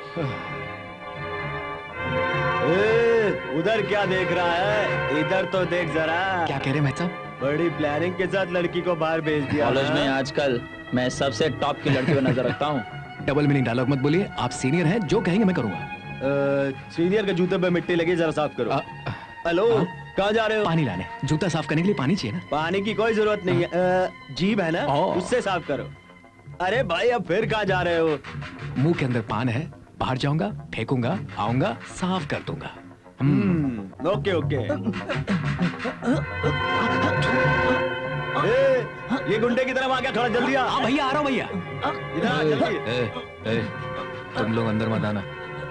ए, उधर क्या देख रहा है? इधर तो देख जरा। क्या कह रहे हैं महत साहब? बड़ी प्लानिंग के साथ लड़की को बाहर भेज दिया। कॉलेज में आजकल मैं सबसे टॉप की लड़की पर नजर रखता हूँ। डबल मीनिंग डायलॉग मत बोलिए, आप सीनियर हैं, जो कहेंगे मैं करूंगा। सीनियर के जूते पे मिट्टी लगी, जरा साफ करो। हेलो, कहाँ जा रहे हो? पानी लाने। जूता साफ करने के लिए पानी चाहिए ना? पानी की कोई जरूरत नहीं है। जीभ है ना, उससे साफ करो। अरे भाई, अब फिर कहाँ जा रहे हो? मुंह के अंदर पान है, बाहर जाऊंगा, फेंकूंगा, आऊंगा, साफ कर दूंगा। Okay okay. ए, ये गुंडे की तरफ आ गया, थोड़ा जल्दी आ। भैया आ रहा हूँ भैया। इधर आ, जल्दी। तुम लोग अंदर मत आना,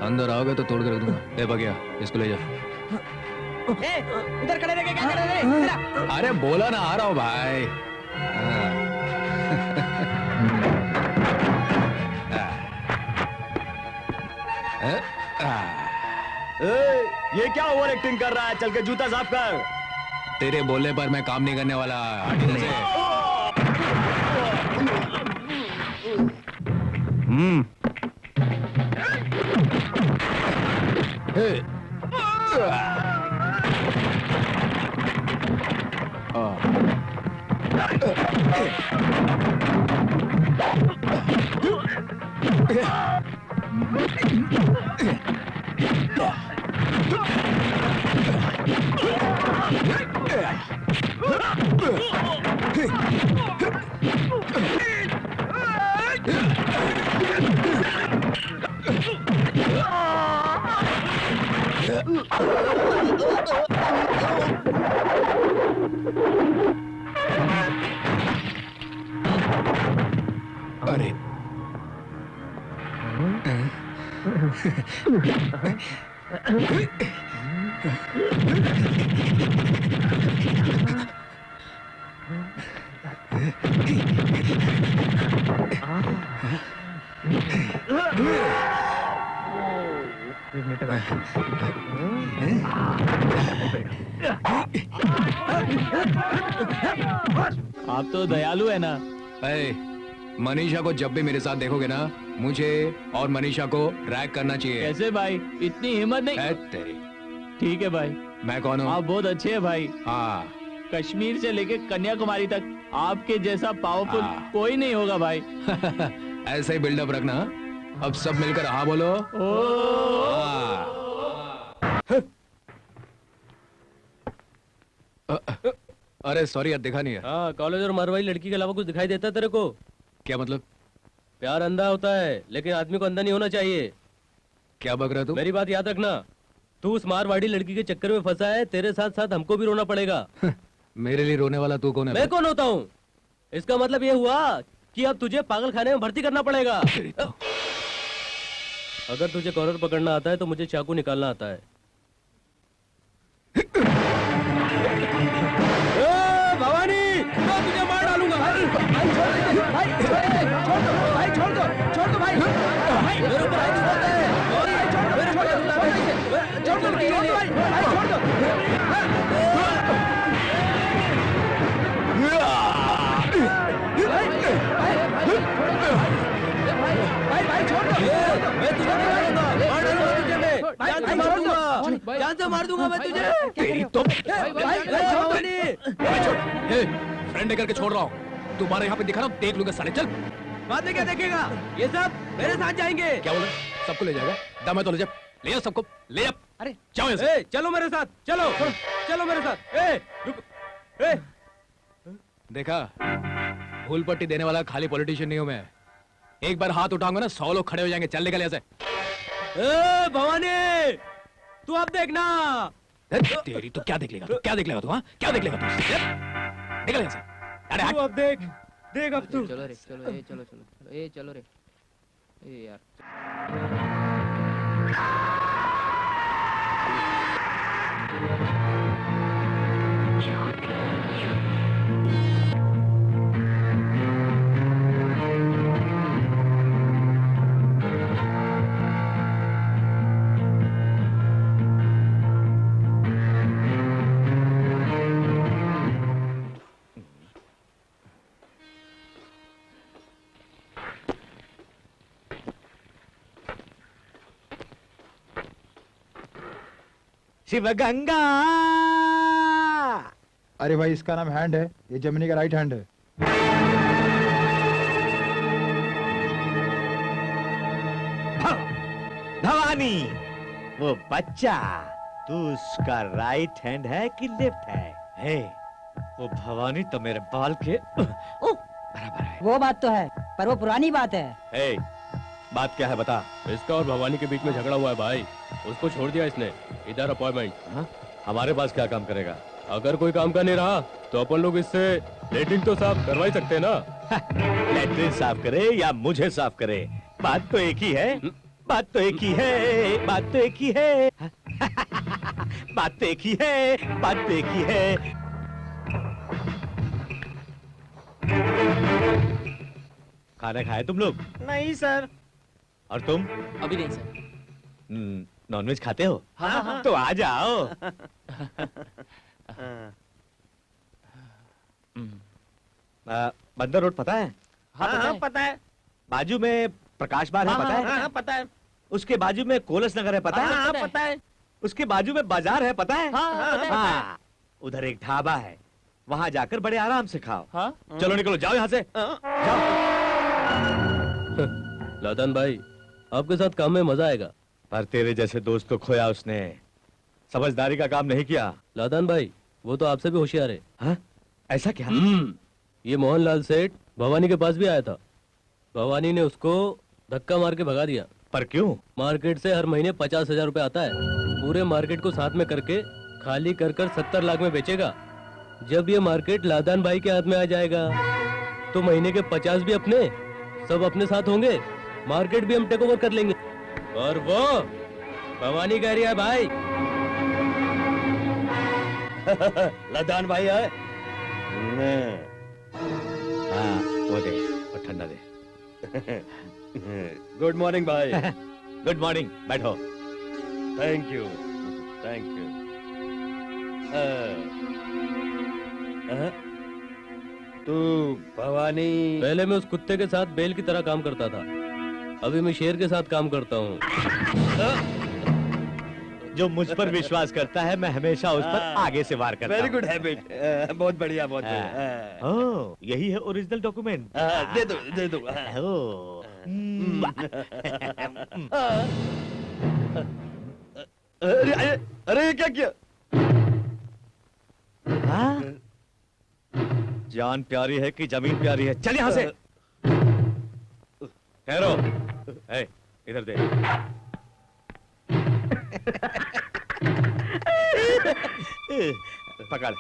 अंदर आओगे तो तोड़ कर रख दूंगा। ए बगिया, इसको ले जा। उधर खड़े रह के क्या कर रहे हो? इधर आ। अरे बोला ना, आ रहा हूँ भाई। ये क्या ओवर एक्टिंग कर रहा है? चल के जूता साफ कर। तेरे बोलने पर मैं काम नहीं करने वाला। अरे आप तो दयालु है ना। मनीषा को जब भी मेरे साथ देखोगे ना, मुझे और मनीषा को ड्रैग करना चाहिए। कैसे भाई, इतनी हिम्मत नहीं? तेरी। ठीक है भाई। मैं कौन हूँ? आप बहुत अच्छे हैं भाई। हाँ, कश्मीर से लेके कन्याकुमारी तक आपके जैसा पावरफुल कोई नहीं होगा भाई। ऐसा ही बिल्डअप रखना। अब सब मिलकर हाँ बोलो। अरे सॉरी यार, देखा नहीं है। हाँ, कॉलेज और मारवाड़ी लड़की के अलावा कुछ दिखाई देता है तेरे को? क्या मतलब? प्यार अंधा होता है, लेकिन आदमी को अंधा नहीं होना चाहिए। क्या बक रहा तू? मेरी बात याद रखना, तू उस मारवाड़ी लड़की के चक्कर में फंसा है, तेरे साथ साथ हमको भी रोना पड़ेगा। मेरे लिए रोने वाला तू कौन है? मैं कौन होता हूँ? इसका मतलब ये हुआ कि अब तुझे पागल खाने में भर्ती करना पड़ेगा। अगर तुझे कॉलर पकड़ना आता है तो मुझे चाकू निकालना आता है। भवानी, मैं तुझे मार डालूंगा। भाई छोड़ दो भाई। मेरे ऊपर हाथ छोड़ दे। छोड़ दो मैं तुझे मार डालूंगा तुझे, मैं जान से मार दूंगा मैं तुझे। तेरी तो भवानी, फ्रेंड लेकर के छोड़ रहा हूँ, तुम्हारे यहाँ पे दिखा रहा हूँ, देख लूंगा साले। चल। बाद में क्या देखेगा? ये सब मेरे साथ जाएंगे। क्या बोले? सबको ले जाएगा? दम तो ले जा, ले जा सबको, ले जा। अरे जाओ यहाँ से। चलो मेरे साथ, चलो मेरे साथ। रुको। देखा, फूल पट्टी देने वाला खाली पॉलिटिशियन नहीं हूं मैं। एक बार हाथ उठाऊंगा ना, 100 लोग खड़े हो जाएंगे। चल निकल यहाँ से। भवानी, तू अब देखना। तेरी तो क्या देख लेगा तू? क्या देख लेगा तू? हाँ, क्या देख लेगा तू? निकल यहाँ से। अरे तू अब देख अब तू। चलो रे, चलो रे। ए यार, शिवगंगा। अरे भाई, इसका नाम हैंड है, ये जमिनी का राइट हैंड है। भवानी, वो बच्चा, तू उसका राइट हैंड है कि लेफ्ट है? हे, वो भवानी तो मेरे बाल के बराबर है। वो बात तो है, पर वो पुरानी बात है। हे, बात क्या है बता। इसका और भवानी के बीच में झगड़ा हुआ है भाई, उसको छोड़ दिया इसने। इधर अपॉइंटमेंट। हमारे पास क्या काम करेगा? अगर कोई काम का नहीं रहा तो अपन लोग इससे लेटरिन तो साफ करवा ही सकते हैं ना। लेटरिन साफ करे या मुझे साफ करे, बात तो एक ही है। बात तो एक ही है। बात तो एक ही है। बात तो एक ही है। बात तो एक ही है। खाना खाए तुम लोग? नहीं सर। और तुम? अभी नहीं सर। नॉनवेज खाते हो? हाँ। तो आ जाओ। बंदर रोड पता है? हाँ, पता है। बाजू में प्रकाश बार है, पता है? हाँ, पता है। उसके बाजू में कोलस नगर है, पता है? हाँ, पता है। उसके बाजू में बाजार है, पता है? हाँ, हाँ। उधर एक ढाबा है, वहाँ जाकर बड़े आराम से खाओ। हाँ? चलो निकलो, जाओ यहाँ से। जाओ। लादन भाई, आपके साथ काम में मजा आएगा। पर तेरे जैसे दोस्त को खोया उसने, समझदारी का काम नहीं किया। लादन भाई, वो तो आपसे भी होशियार है। हाँ? ऐसा क्या? ये मोहनलाल सेठ भवानी के पास भी आया था। भवानी ने उसको धक्का मार के भगा दिया। पर क्यों? मार्केट से हर महीने 50,000 रुपए आता है। पूरे मार्केट को साथ में करके खाली कर 70 लाख में बेचेगा। जब ये मार्केट लादान भाई के हाथ में आ जाएगा तो महीने के 50 भी अपने, सब अपने साथ होंगे। मार्केट भी हम टेक ओवर कर लेंगे। और वो भवानी कह रही है भाई। लादान भाई है? हाँ, वो दे, वो ठंडा दे। गुड मॉर्निंग भाई। गुड मॉर्निंग, बैठो। Thank you, thank you. तू भवानी? पहले मैं उस कुत्ते के साथ बेल की तरह काम करता था, अभी मैं शेर के साथ काम करता हूँ। जो मुझ पर विश्वास करता है, मैं हमेशा उस पर आगे से वार करता हूँ। Very good habit. बहुत बढ़िया, बहुत बढ़िया। ओह, यही है ओरिजिनल डॉक्यूमेंट। दे दो, दे दो। अरे क्या किया? हाँ? जान प्यारी है कि जमीन प्यारी है? चल यहां से। ठहरो। ए, इधर दे। पकड़।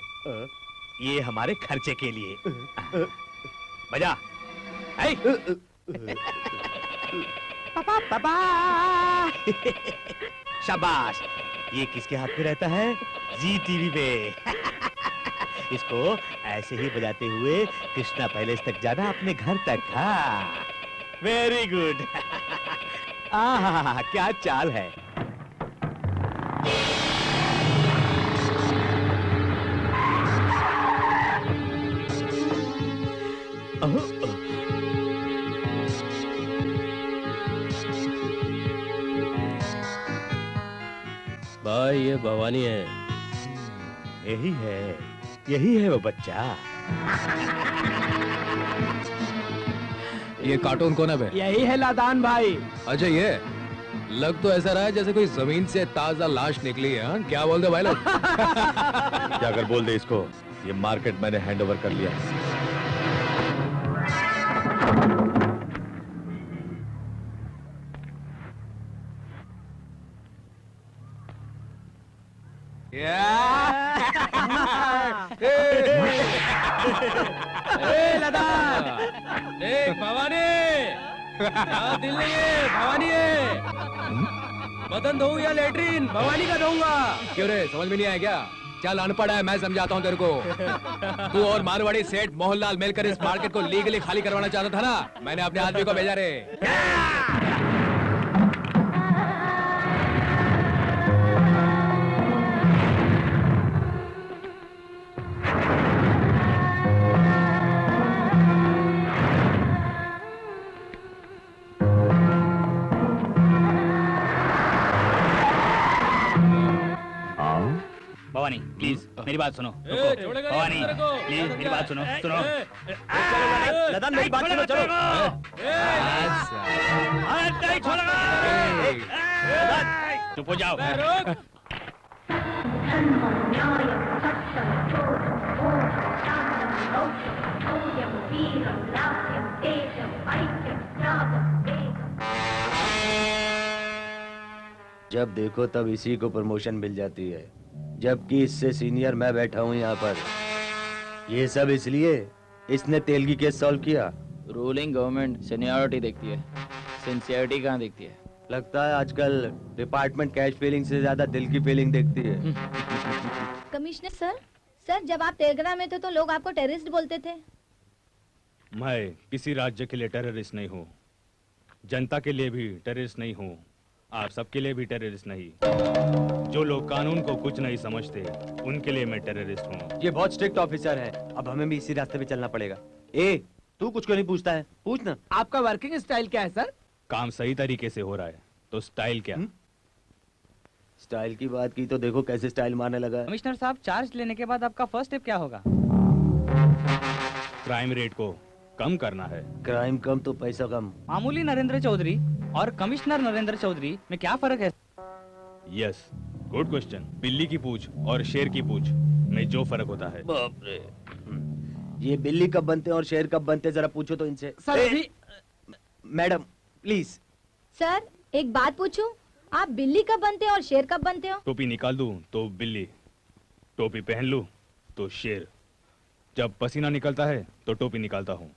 ये हमारे खर्चे के लिए। बजा। पापा पापा। शाबाश। ये किसके हाथ में रहता है? जी टीवी पे। इसको ऐसे ही बजाते हुए कृष्णा पैलेस तक जाना, अपने घर तक। हाँ, वेरी गुड। क्या चाल है। भाई ये भवानी है। यही है वो बच्चा। ये कार्टून कौन है बे? यही है लादान भाई। अच्छा, ये लग तो ऐसा रहा है जैसे कोई जमीन से ताजा लाश निकली है। हाँ? क्या बोल दे भाई लोग? क्या कर बोल दे इसको। ये मार्केट मैंने हैंड ओवर कर लिया। भवानी, दिल नहीं है, भवानी है। बदन धोऊं या लेटरिन? भवानी का धोऊंगा। क्यों रे, समझ में नहीं आया क्या? चल अनपढ़ है, मैं समझाता हूँ तेरे को। तू और मारवाड़ी सेठ मोहनलाल मिलकर इस मार्केट को लीगली खाली करवाना चाहता था ना? मैंने अपने आदमी को भेजा रे। भवानी प्लीज मेरी बात सुनो। भवानी प्लीज मेरी बात सुनो। लदन मेरी बात सुनो। चलो। चुप हो जाओ। जब देखो तब इसी को प्रमोशन मिल जाती है, जबकि इससे सीनियर मैं बैठा हूँ यहाँ पर। ये सब इसलिए इसने तेलगी केस सॉल्व किया। रूलिंग गवर्नमेंट सीनियरिटी देखती है, सिंसियरिटी कहाँ देखती है? लगता है आजकल डिपार्टमेंट कैश फीलिंग से ज्यादा दिल की फीलिंग देखती है। कमिश्नर सर, जब आप तेलंगाना में थे तो लोग आपको टेररिस्ट बोलते थे। मैं किसी राज्य के लिए टेररिस्ट नहीं हूँ, जनता के लिए भी टेररिस्ट नहीं हूँ, आप सबके लिए भी टेररिस्ट नहीं। जो लोग कानून को कुछ नहीं समझते उनके लिए मैं टेररिस्ट हूँ। ये बहुत स्ट्रिक्ट ऑफिसर है, अब हमें भी इसी रास्ते पे चलना पड़ेगा। ए, तू कुछ क्यों नहीं पूछता है? पूछना। आपका वर्किंग स्टाइल क्या है सर? काम सही तरीके से हो रहा है तो स्टाइल क्या? स्टाइल की बात की तो देखो कैसे स्टाइल मारने लगा। कमिश्नर साहब, चार्ज लेने के बाद आपका फर्स्ट स्टेप क्या होगा? क्राइम रेट को कम करना है। क्राइम कम तो पैसा कम। मामूली नरेंद्र चौधरी और कमिश्नर नरेंद्र चौधरी में क्या फर्क है? Yes, good question. बिल्ली की पूंछ और शेर की पूंछ में जो फर्क होता है। बाप रे, ये बिल्ली कब बनते हैं और शेर कब बनते हैं जरा पूछो तो इनसे। Sir madam please. सर एक बात पूछूं, आप बिल्ली कब बनते हो और शेर कब बनते हो? टोपी निकाल दूं तो बिल्ली, टोपी पहन लूं तो शेर। जब पसीना निकलता है तो टोपी निकालता हूँ।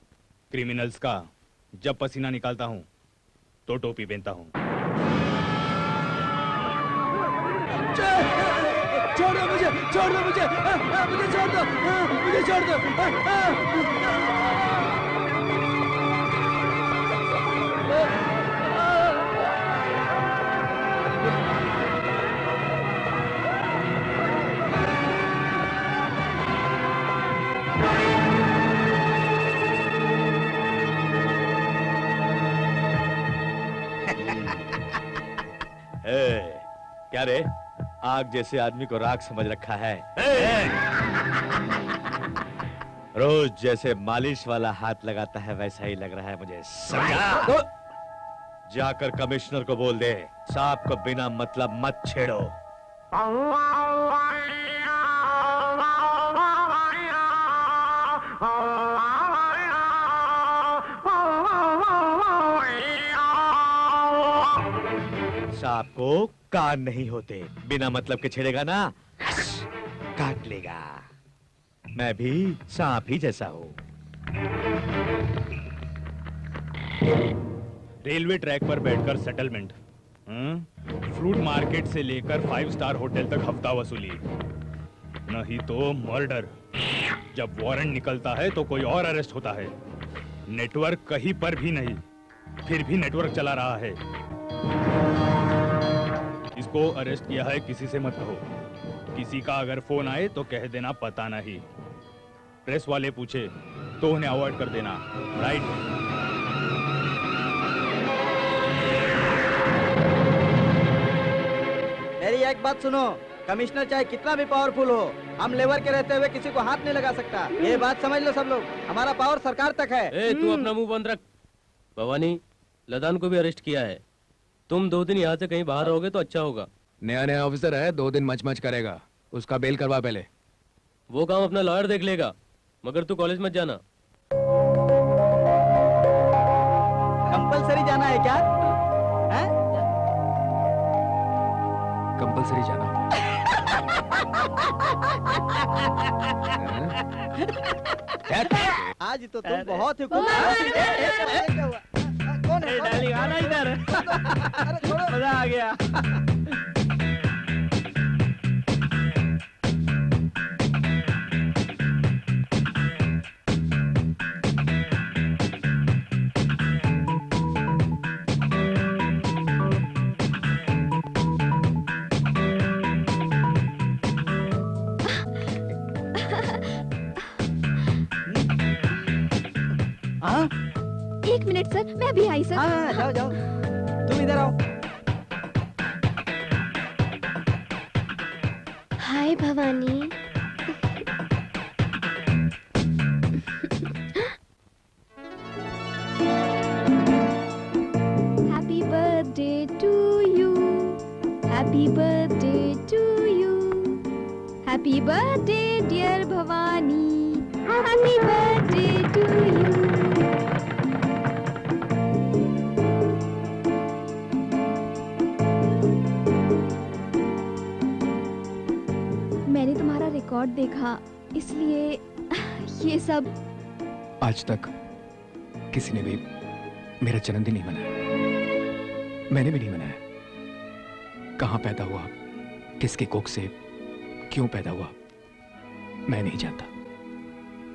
क्रिमिनल्स का जब पसीना निकालता हूँ तो टोपी पहनता हूँ। छोड़ दो मुझे, छोड़ दो मुझे, मुझे छोड़ दो, मुझे छोड़ दो। क्या रे, आग जैसे आदमी को राख समझ रखा है? रोज जैसे मालिश वाला हाथ लगाता है वैसा ही लग रहा है मुझे। समझा? जाकर कमिश्नर को बोल दे, सांप को बिना मतलब मत छेड़ो। सांप को कान नहीं होते, बिना मतलब के छेड़ेगा ना काट लेगा। मैं भी सांप ही जैसा हूँ। रेलवे ट्रैक पर बैठकर सेटलमेंट, फ्रूट मार्केट से लेकर 5 स्टार होटल तक हफ्ता वसूली, नहीं तो मर्डर। जब वारंट निकलता है तो कोई और अरेस्ट होता है। नेटवर्क कहीं पर भी नहीं, फिर भी नेटवर्क चला रहा है। इसको अरेस्ट किया है, किसी से मत कहो। किसी का अगर फोन आए तो कह देना पता नहीं। प्रेस वाले पूछे तो उन्हें अवॉइड कर देना, राइट? मेरी एक बात सुनो, कमिश्नर चाहे कितना भी पावरफुल हो, हम लेबर के रहते हुए किसी को हाथ नहीं लगा सकता। ये बात समझ लो सब लोग, हमारा पावर सरकार तक है। ए, तू अपना मुंह बंद रख। भवानी, लदान को भी अरेस्ट किया है। तुम 2 दिन यहाँ से कहीं बाहर रहोगे तो अच्छा होगा। नया नया ऑफिसर है, 2 दिन मच मच करेगा। उसका बेल करवा पहले। वो काम अपना लॉयर देख लेगा, मगर तू कॉलेज मत जाना। कंपलसरी जाना है क्या? हैं? कंपलसरी जाना। आज तो तुम बहुत ही कौन है? डार्लिंग आना इधर। मजा आ गया। एक मिनट सर, मैं अभी आई सर। हाँ, जाओ जाओ, तुम इधर आओ। Hi Bhavani. Happy birthday to you, happy birthday to you, happy birthday dear Bhavani, happy birthday to you. मैंने तुम्हारा रिकॉर्ड देखा, इसलिए ये सब। आज तक किसी ने भी मेरा जन्मदिन नहीं मनाया, मैंने भी नहीं मनाया। कहां पैदा हुआ, किसके कोख से, क्यों पैदा हुआ, मैं नहीं जानता।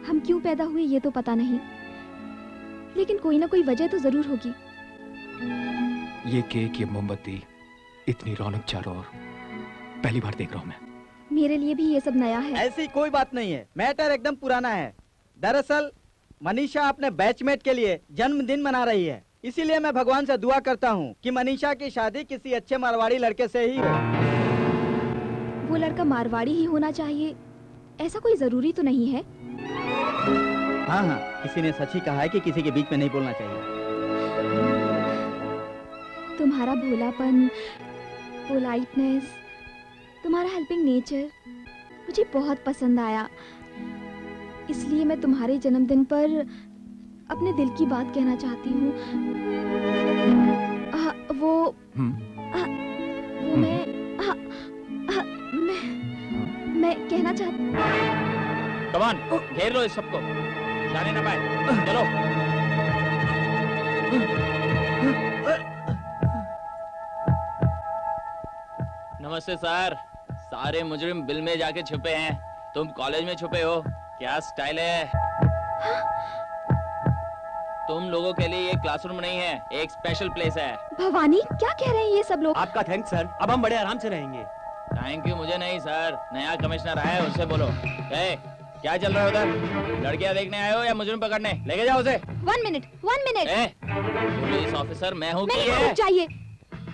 हम क्यों पैदा हुए ये तो पता नहीं, लेकिन कोई ना कोई वजह तो जरूर होगी। ये केक, ये मोमबत्ती, इतनी रौनक चारों ओर, पहली बार देख रहा हूं मैं। मेरे लिए भी ये सब नया है। ऐसी कोई बात नहीं है, मैटर एकदम पुराना है। दरअसल मनीषा अपने बैचमेट के लिए जन्मदिन मना रही है, इसीलिए मैं भगवान से दुआ करता हूँ कि मनीषा की शादी किसी अच्छे मारवाड़ी लड़के से ही हो। वो लड़का मारवाड़ी ही होना चाहिए, ऐसा कोई जरूरी तो नहीं है। हाँ हाँ, किसी ने सच ही कहा है कि किसी के बीच में नहीं बोलना चाहिए। तुम्हारा भोलापन, पोलाइटनेस, तुम्हारा हेल्पिंग नेचर मुझे बहुत पसंद आया, इसलिए मैं तुम्हारे जन्मदिन पर अपने दिल की बात कहना चाहती हूँ। वो मैं कहना चाहती। कमान, घेर लो इस सबको, जाने ना पाए। चलो। नमस्ते सर। सारे मुजरिम बिल में जाके छुपे हैं, तुम कॉलेज में छुपे हो। क्या स्टाइल है? तुम लोगों के लिए ये क्लासरूम नहीं है, एक स्पेशल प्लेस है। भवानी, क्या कह रहे हैं ये सब लोग? आपका थैंक्स सर, अब हम बड़े आराम से रहेंगे। थैंक यू मुझे नहीं सर, नया कमिश्नर आया है, उससे बोलो। क्या चल रहा है उधर? लड़कियां देखने आए हो या मुजरिम पकड़ने? लेके जाओ उसे। 1 मिनट, 1 मिनट। पुलिस ऑफिसर मैं हूँ। चाहिए,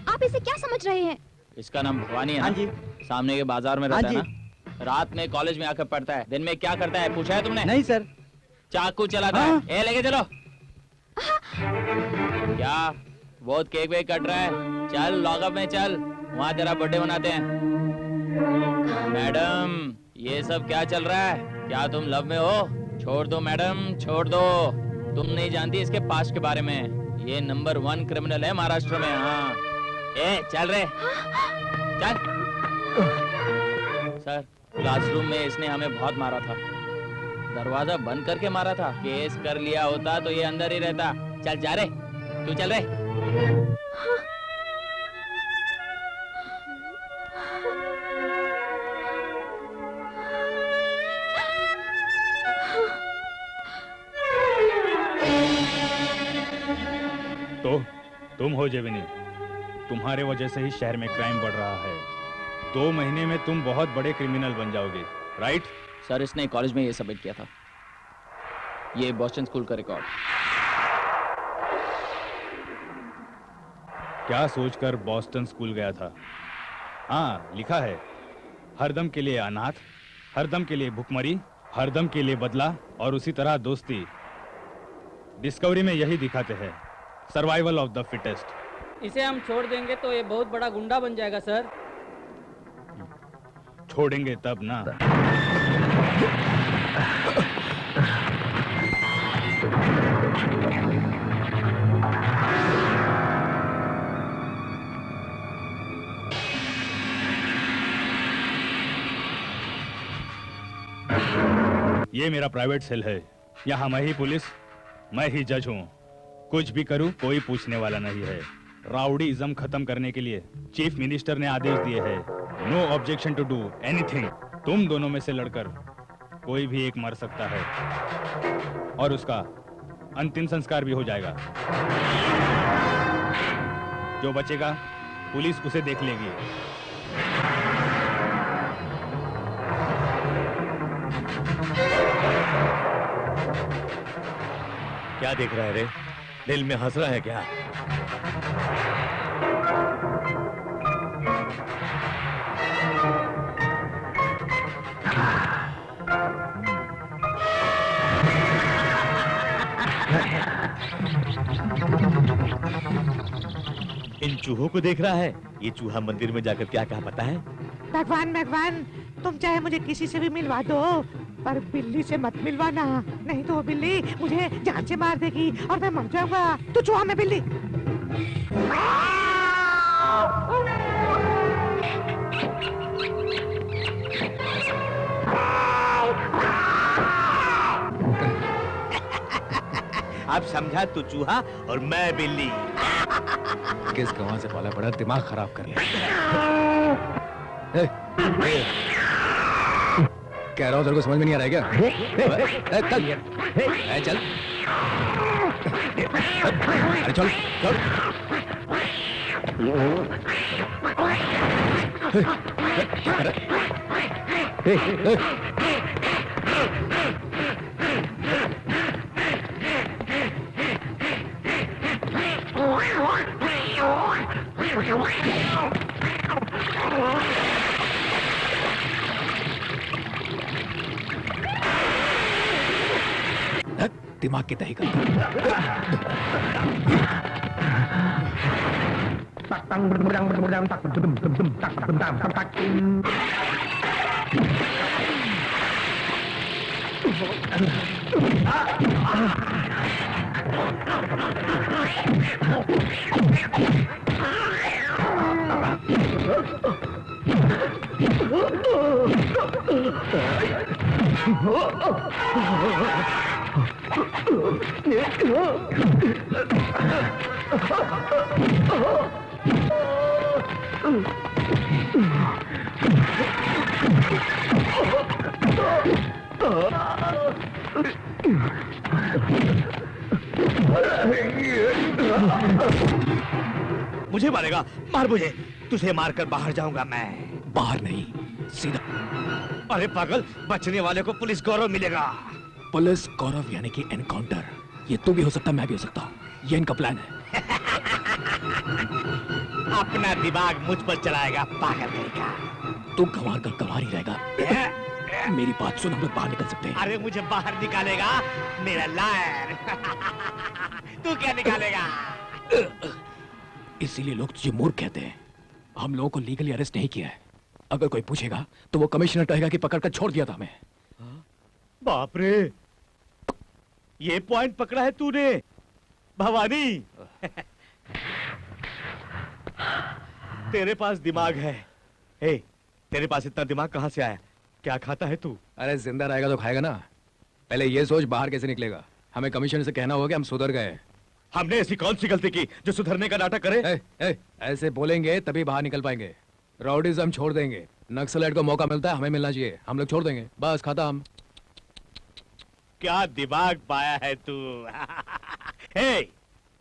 आप इसे क्या समझ रहे हैं? इसका नाम भवानी है ना? हाँ जी। सामने के बाजार में रहता है ना? रात में कॉलेज में आकर पढ़ता है, दिन में क्या करता है पूछा है तुमने? नहीं सर। चाकू चलाता है। ए लेके चलो। क्या बहुत केक वेक कट रहा है? चल लॉकअप में चल, वहाँ तेरा बर्थडे मनाते हैं। मैडम, ये सब क्या चल रहा है? क्या तुम लव में हो? छोड़ दो मैडम, छोड़ दो। तुम नहीं जानती इसके पास्ट के बारे में। ये नंबर 1 क्रिमिनल है महाराष्ट्र में। हाँ, ए चल रे, चल। सर, क्लासरूम में इसने हमें बहुत मारा था। दरवाजा बंद करके मारा था। केस कर लिया होता तो ये अंदर ही रहता। चल जा रे, तू चल रे। तो तुम हो जेविनी। तुम्हारे वजह से ही शहर में क्राइम बढ़ रहा है। 2 महीने में तुम बहुत बड़े क्रिमिनल बन जाओगे, राइट? सर, इसने कॉलेज में ये सबमिट किया था। ये बॉस्टन स्कूल का रिकॉर्ड। क्या सोचकर बॉस्टन स्कूल गया था? हाँ, लिखा है, हरदम के लिए अनाथ, हरदम के लिए भुखमरी, हरदम के लिए बदला और उसी तरह दोस्ती। डिस्कवरी में यही दिखाते हैं, सर्वाइवल ऑफ द फिटेस्ट। इसे हम छोड़ देंगे तो ये बहुत बड़ा गुंडा बन जाएगा सर। छोड़ेंगे तब ना। ये मेरा प्राइवेट सेल है। यहाँ मैं ही पुलिस, मैं ही जज हूँ। कुछ भी करूँ कोई पूछने वाला नहीं है। राउडीइज्म खत्म करने के लिए चीफ मिनिस्टर ने आदेश दिए हैं, no objection to do anything. तुम दोनों में से लड़कर कोई भी एक मर सकता है और उसका अंतिम संस्कार भी हो जाएगा। जो बचेगा पुलिस उसे देख लेगी। क्या देख रहा है रे? दिल में हंस रहा है क्या? इन चूहों को देख रहा है? ये चूहा मंदिर में जाकर क्या कहा पता है? भगवान भगवान, तुम चाहे मुझे किसी से भी मिलवा दो, पर बिल्ली से मत मिलवाना, नहीं तो वो बिल्ली मुझे जान से मार देगी और मैं मर जाऊंगा। तू चूहा, मैं बिल्ली। अब समझा, तू चूहा और मैं बिल्ली। किस गवां से पाला पड़ा, दिमाग खराब कर लिया। कह रहा हूं तेरे को समझ में नहीं आ रहा है क्या? चल, अरे चल चल। दिमाग की दही का मुझे मारेगा? मार मुझे, तुझे मारकर बाहर जाऊंगा मैं। बाहर नहीं, सीधा। अरे पागल, बचने वाले को पुलिस गौरव मिलेगा। पुलिस गौरव यानी कि एनकाउंटर। ये तू भी हो सकता, मैं भी हो सकता हूँ। ये इनका प्लान है। अपना दिमाग मुझ पर चलाएगा पागल का। तू गंवार कर गंवार ही रहेगा। मेरी बात सुन, हम लोग बाहर निकल सकते हैं। अरे मुझे बाहर निकालेगा मेरा लायर। तू क्या निकालेगा? इसीलिए लोग तुझे मूर्ख कहते हैं। हम लोगों को लीगली अरेस्ट नहीं किया है, अगर कोई पूछेगा तो वो कमिश्नर कहेगा कि पकड़कर छोड़ दिया था हमें। बाप रे, ये पॉइंट पकड़ा है तूने भवानी। तेरे पास दिमाग है। ए, तेरे पास इतना दिमाग कहां से आया? क्या खाता है तू? अरे जिंदा रहेगा तो खाएगा ना। पहले ये सोच बाहर कैसे निकलेगा। हमें कमिश्नर से कहना होगा कि हम सुधर गए। हमने ऐसी कौन सी गलती की जो सुधरने का नाटक करे? ऐसे बोलेंगे तभी बाहर निकल पाएंगे। राउडीज़म छोड़ देंगे। नक्सलाइट को मौका मिलता है, हमें मिलना चाहिए। हम लोग छोड़ देंगे, बस खाता हम। क्या दिमाग पाया है तू? हे,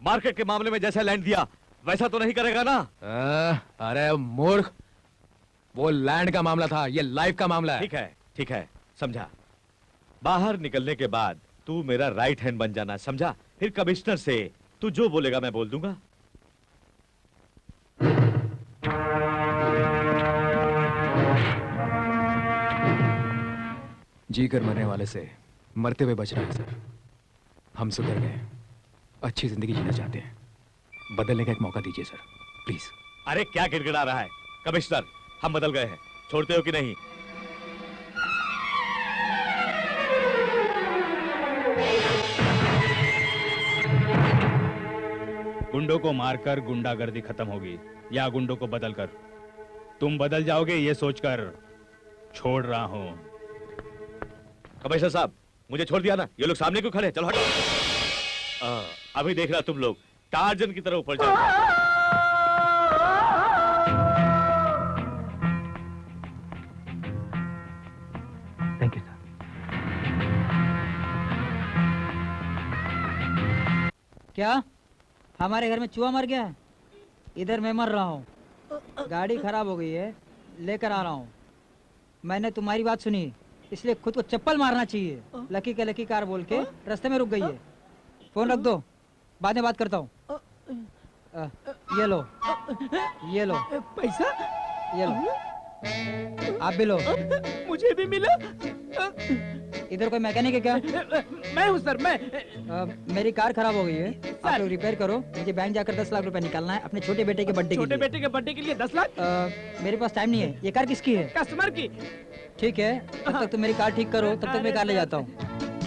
मार्केट के मामले में जैसा लैंड दिया वैसा तो नहीं करेगा ना? अरे मूर्ख, वो लैंड का मामला था, ये लाइफ का मामला है। ठीक है, समझा। बाहर निकलने के बाद तू मेरा राइट हैंड बन जाना, समझा? फिर कमिश्नर से तू जो बोलेगा मैं बोल दूंगा। जी कर मरने वाले से मरते हुए बच रहा है सर। हम सुधर गए, अच्छी जिंदगी जीना चाहते हैं। बदलने का एक मौका दीजिए सर, प्लीज। अरे क्या गिड़गिड़ा रहा है कमिश्नर? हम बदल गए हैं, छोड़ते हो कि नहीं? गुंडों को मारकर गुंडागर्दी खत्म होगी या गुंडों को बदलकर? तुम बदल जाओगे ये सोचकर छोड़ रहा हूं। कमिश्नर साहब, मुझे छोड़ दिया ना। ये लोग सामने क्यों खड़े? चलो हटो। अभी देख रहा तुम लोग टार्जन की तरह ऊपर जाओ। Thank you sir. क्या हमारे घर में चूहा मर गया है? इधर मैं मर रहा हूँ। गाड़ी खराब हो गई है, लेकर आ रहा हूँ। मैंने तुम्हारी बात सुनी, इसलिए खुद को चप्पल मारना चाहिए। लकी के लकी कार बोल के रास्ते में रुक गई है। फोन रख दो, बाद में बात करता हूँ। ये लो, ये लो पैसा, ये लो। आप भी लो। मुझे भी मिला। इधर कोई मैकेनिक है क्या? मैं हूँ सर, मैं। मेरी कार खराब हो गई है, आप लोग रिपेयर करो। मुझे बैंक जाकर 10 लाख रुपए निकालना है अपने छोटे बेटे के बर्थडे के लिए। छोटे बेटे के बर्थडे के लिए 10 लाख? मेरे पास टाइम नहीं है। ये कार किसकी है? कस्टमर की। ठीक है, तब तक तुम मेरी कार ठीक करो, तब तक मैं कार ले जाता हूँ।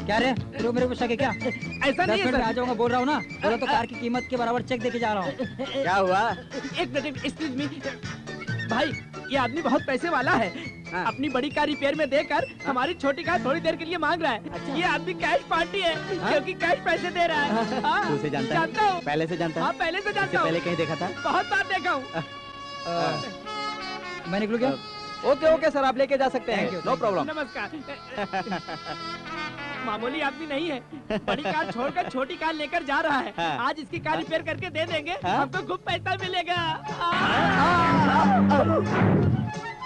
क्या रे, तुम मेरे को शक है क्या? ऐसा नहीं है सर। आ जाऊंगा, बोल रहा हूँ ना। बोला तो कार की कीमत के बराबर चेक देके जा रहा हूँ। क्या हुआ? एक मिनट, एक्सक्यूज मी भाई, ये आदमी बहुत पैसे वाला है। अपनी बड़ी कार रिपेयर में देकर हमारी छोटी कार थोड़ी देर के लिए मांग रहा है। ये आदमी कैश पार्टी है, क्योंकि कैश पैसे दे रहा है। तू उसे जानता है? जानता हूँ। पहले से जानता है? हाँ, पहले से जानता हूँ। पहले कहीं देखा था? बहुत बार देखा हूँ। मैं निकलूँ क्या? ओके ओके सर, आप लेके जा सकते हैं, नो प्रॉब्लम। नमस्कार। मामूली आदमी नहीं है, बड़ी कार छोड़कर छोटी कार लेकर जा रहा है। आज इसकी कार रिपेयर करके दे देंगे, हमको खूब पैसा मिलेगा।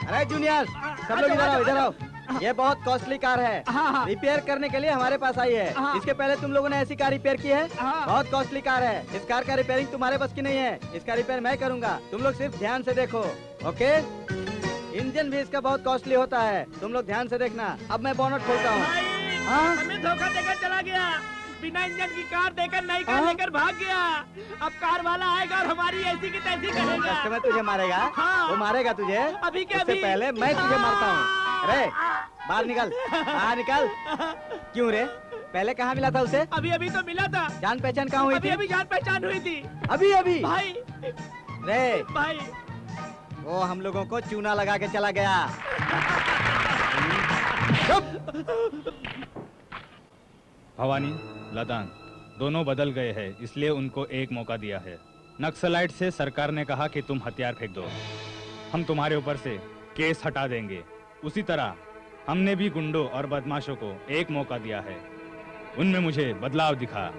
अरे जूनियर, सब लोग इधर आओ, इधर आओ। ये बहुत कॉस्टली कार है, रिपेयर करने के लिए हमारे पास आई है। इसके पहले तुम लोगों ने ऐसी कार रिपेयर की है? बहुत कॉस्टली कार है। इस कार का रिपेयरिंग तुम्हारे बस की नहीं है, इसका रिपेयर मैं करूंगा। तुम लोग सिर्फ ध्यान से देखो, ओके? इंजन भी इसका बहुत कॉस्टली होता है, तुम लोग ध्यान से देखना। अब मैं बोनट खोलता हूँ। हमें धोखा देकर चला गया, बिना इंजन की कार देकर नई कार लेकर भाग गया। अब कार वाला आएगा और हमारी ऐसी की तैसी करेगा। कस्टमर तुझे मारेगा? वो मारेगा तुझे? अभी क्या? उससे पहले मैं तुझे मारता हूँ। अरे बाहर निकल, बाहर निकल। क्यों रे, पहले कहाँ मिला था उसे? अभी अभी तो मिला था। जान पहचान कहाँ हुई थी? अभी जान पहचान हुई थी। अभी अभी? भाई रे भाई, वो हम लोगों को चूना लगा के चला गया। भवानी, लदान दोनों बदल गए हैं, इसलिए उनको एक मौका दिया है। नक्सलाइट से सरकार ने कहा कि तुम हथियार फेंक दो, हम तुम्हारे ऊपर से केस हटा देंगे। उसी तरह हमने भी गुंडों और बदमाशों को एक मौका दिया है, उनमें मुझे बदलाव दिखा।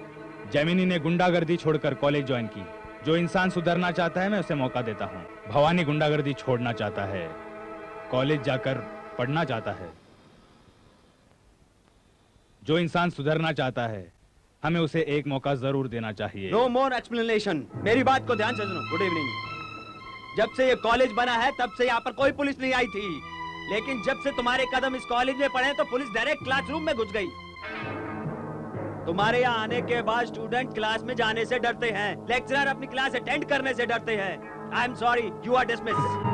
जैमिनी ने गुंडागर्दी छोड़कर कॉलेज ज्वाइन की। जो इंसान सुधरना चाहता है मैं उसे मौका देता हूँ। भवानी गुंडागर्दी छोड़ना चाहता है, कॉलेज जाकर पढ़ना चाहता है। जो इंसान सुधरना चाहता है हमें उसे एक मौका जरूर देना चाहिए। नो मोर एक्सप्लेनेशन, मेरी बात को ध्यान से सुनो। Good evening. जब से ये कॉलेज बना है तब से यहाँ पर कोई पुलिस नहीं आई थी, लेकिन जब से तुम्हारे कदम इस कॉलेज में पड़े तो पुलिस डायरेक्ट क्लासरूम में घुस गई। तुम्हारे यहाँ आने के बाद स्टूडेंट क्लास में जाने से डरते हैं, लेक्चरर अपनी क्लास अटेंड करने से डरते हैं। I am sorry, you are dismissed.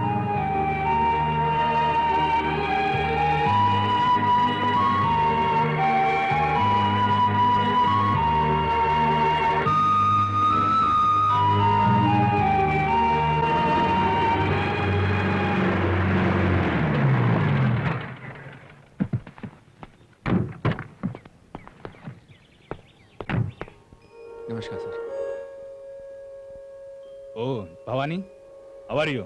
नमस्कार sir. Oh Bhavani, how are you?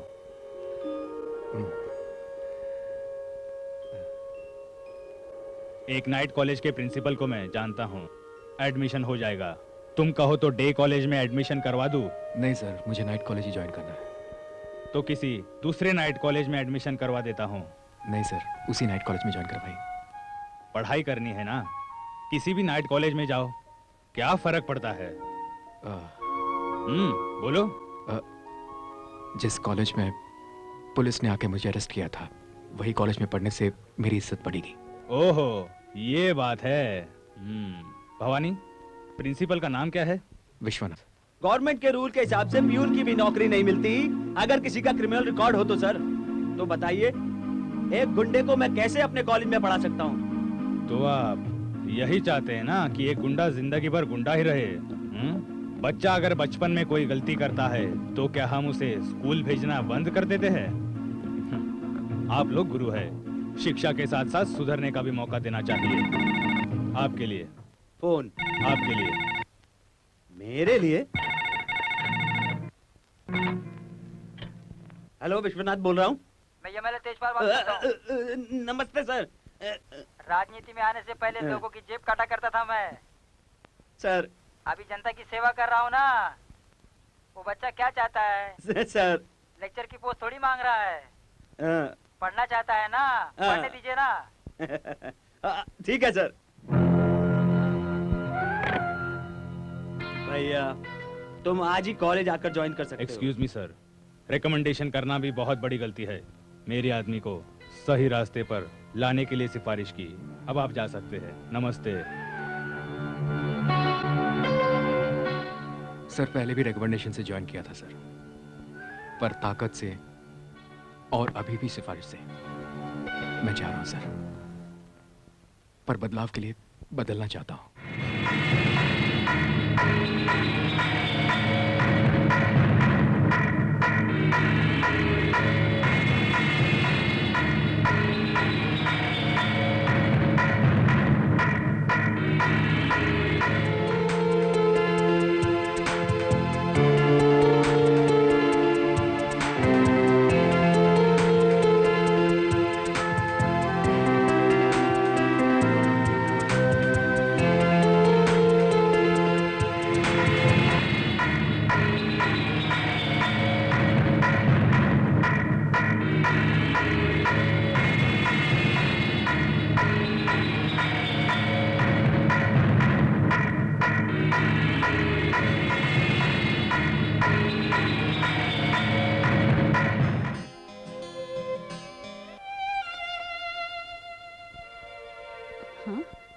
एक नाइट कॉलेज के प्रिंसिपल को मैं जानता हूँ, एडमिशन हो जाएगा। तुम कहो तो डे कॉलेज में एडमिशन करवा दूँ? नहीं सर, मुझे नाइट कॉलेज ही ज्वाइन करना है। तो किसी दूसरे नाइट कॉलेज में एडमिशन करवा देता हूँ। नहीं सर, उसी नाइट कॉलेज में ज्वाइन करवाइए। पढ़ाई करनी है ना, किसी भी नाइट कॉलेज में जाओ, क्या फर्क पड़ता है? बोलो। जिस कॉलेज में पुलिस ने आके मुझे अरेस्ट किया था, वही कॉलेज में पढ़ने से मेरी इज्जत बढ़ेगी। ओहो, ये बात है। भवानी, प्रिंसिपल का नाम क्या है? विश्वनाथ। गवर्नमेंट के रूल के हिसाब से प्यून की भी नौकरी नहीं मिलती अगर किसी का क्रिमिनल रिकॉर्ड हो तो सर। तो बताइए, एक गुंडे को मैं कैसे अपने कॉलेज में पढ़ा सकता हूँ? तो आप यही चाहते हैं ना कि एक गुंडा जिंदगी भर गुंडा ही रहे? बच्चा अगर बचपन में कोई गलती करता है तो क्या हम उसे स्कूल भेजना बंद कर देते हैं? आप लोग गुरु है, शिक्षा के साथ साथ सुधरने का भी मौका देना चाहिए। आपके लिए फोन। आपके लिए। मेरे लिए? हेलो, विश्वनाथ बोल रहा हूँ। मैं यमला तेजपाल बात करता हूँ। नमस्ते सर। राजनीति में आने से पहले लोगों की जेब काटा करता था मैं। सर। अभी जनता की सेवा कर रहा हूँ ना। वो बच्चा क्या चाहता है? सर। लेक्चर की पोस्ट थोड़ी मांग रहा है। पढ़ना चाहता है ना, पढ़ने दीजिए ना। ठीक है सर। भैया, तुम आज ही कॉलेज आकर ज्वाइन कर सकते हो। एक्सक्यूज मी सर, रिकमेंडेशन करना भी बहुत बड़ी गलती है। मेरे आदमी को सही रास्ते पर लाने के लिए सिफारिश की। अब आप जा सकते हैं। नमस्ते। सर, पहले भी रिकमेंडेशन से ज्वाइन किया था सर, पर ताकत से और अभी भी सिफारिश से। मैं जा रहा हूं सर, पर बदलाव के लिए बदलना चाहता हूं।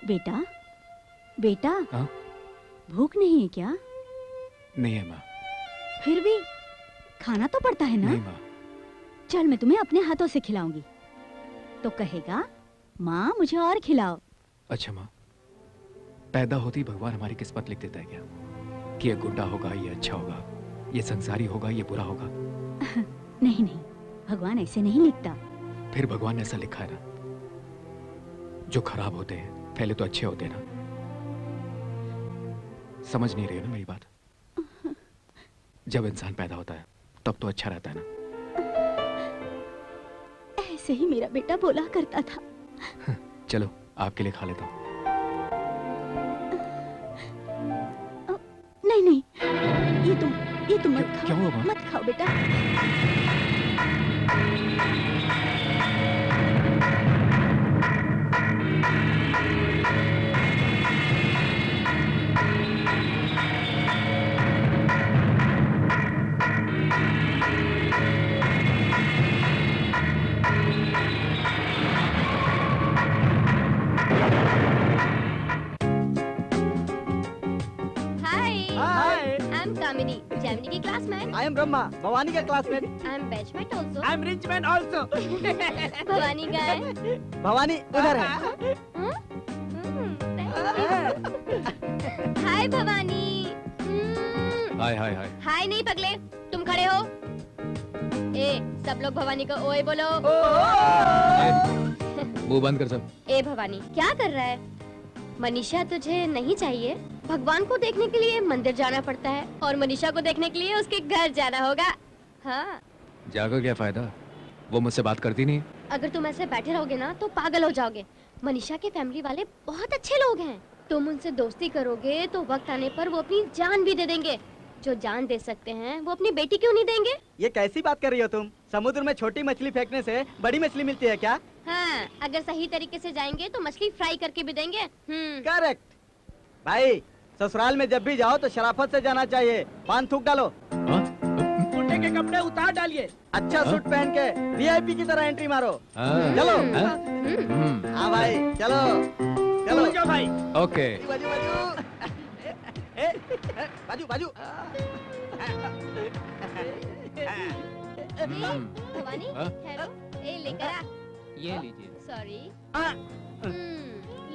बेटा, बेटा, हाँ? भूख नहीं है क्या? नहीं है माँ। फिर भी खाना तो पड़ता है ना? नहीं माँ। चल, मैं तुम्हें अपने हाथों से खिलाऊंगी तो कहेगा माँ मुझे और खिलाओ। अच्छा माँ, पैदा होती भगवान हमारी किस्मत लिख देता है क्या कि ये गुंडा होगा, ये अच्छा होगा, ये संसारी होगा, ये बुरा होगा? नहीं नहीं, भगवान ऐसे नहीं लिखता। फिर भगवान ने ऐसा लिखा है ना, जो खराब होते हैं पहले तो अच्छे होते हैं ना। समझ नहीं रहे हो ना मेरी बात? जब इंसान पैदा होता है तब तो अच्छा रहता है ना। ऐसे ही मेरा बेटा बोला करता था। चलो, आपके लिए खा लेता हूँ। नहीं नहीं, ये तुम मत खाओ। क्या हुआ माँ? मत खाओ बेटा। Kamini, Gemini की classmate. I am Brahma, Bhavani का classmate. I am batchmate also. I am rich man also. Bhavani का है? भवानी उधर है। हाय भवानी। हाय हाय हाय। हाय नहीं पगले, तुम खड़े हो। ए, सब लोग भवानी को ओए बोलो। मुंह बंद कर सब। ए भवानी, क्या कर रहा है? मनीषा तुझे नहीं चाहिए? भगवान को देखने के लिए मंदिर जाना पड़ता है और मनीषा को देखने के लिए उसके घर जाना होगा। हाँ, जाकर क्या फायदा, वो मुझसे बात करती नहीं। अगर तुम ऐसे बैठे रहोगे ना तो पागल हो जाओगे। मनीषा के फैमिली वाले बहुत अच्छे लोग हैं। तुम उनसे दोस्ती करोगे तो वक्त आने पर वो अपनी जान भी दे देंगे। जो जान दे सकते हैं वो अपनी बेटी क्यों नहीं देंगे? ये कैसी बात कर रही हो तुम? समुद्र में छोटी मछली फेंकने से बड़ी मछली मिलती है क्या? हाँ, अगर सही तरीके से जाएंगे तो मछली फ्राई करके भी देंगे। करेक्ट। भाई, ससुराल में जब भी जाओ तो शराफत से जाना चाहिए। पान थूक डालो। मुंडे के कपड़े उतार डालिए। अच्छा सूट पहन के वीआईपी की तरह एंट्री मारो। चलो। हाँ भाई, चलो चलो जाओ भाई। ओके। बाजू बाजू बाजू। भवानी, ठहरो। ए, लेकर आ। ये लीजिए। सॉरी।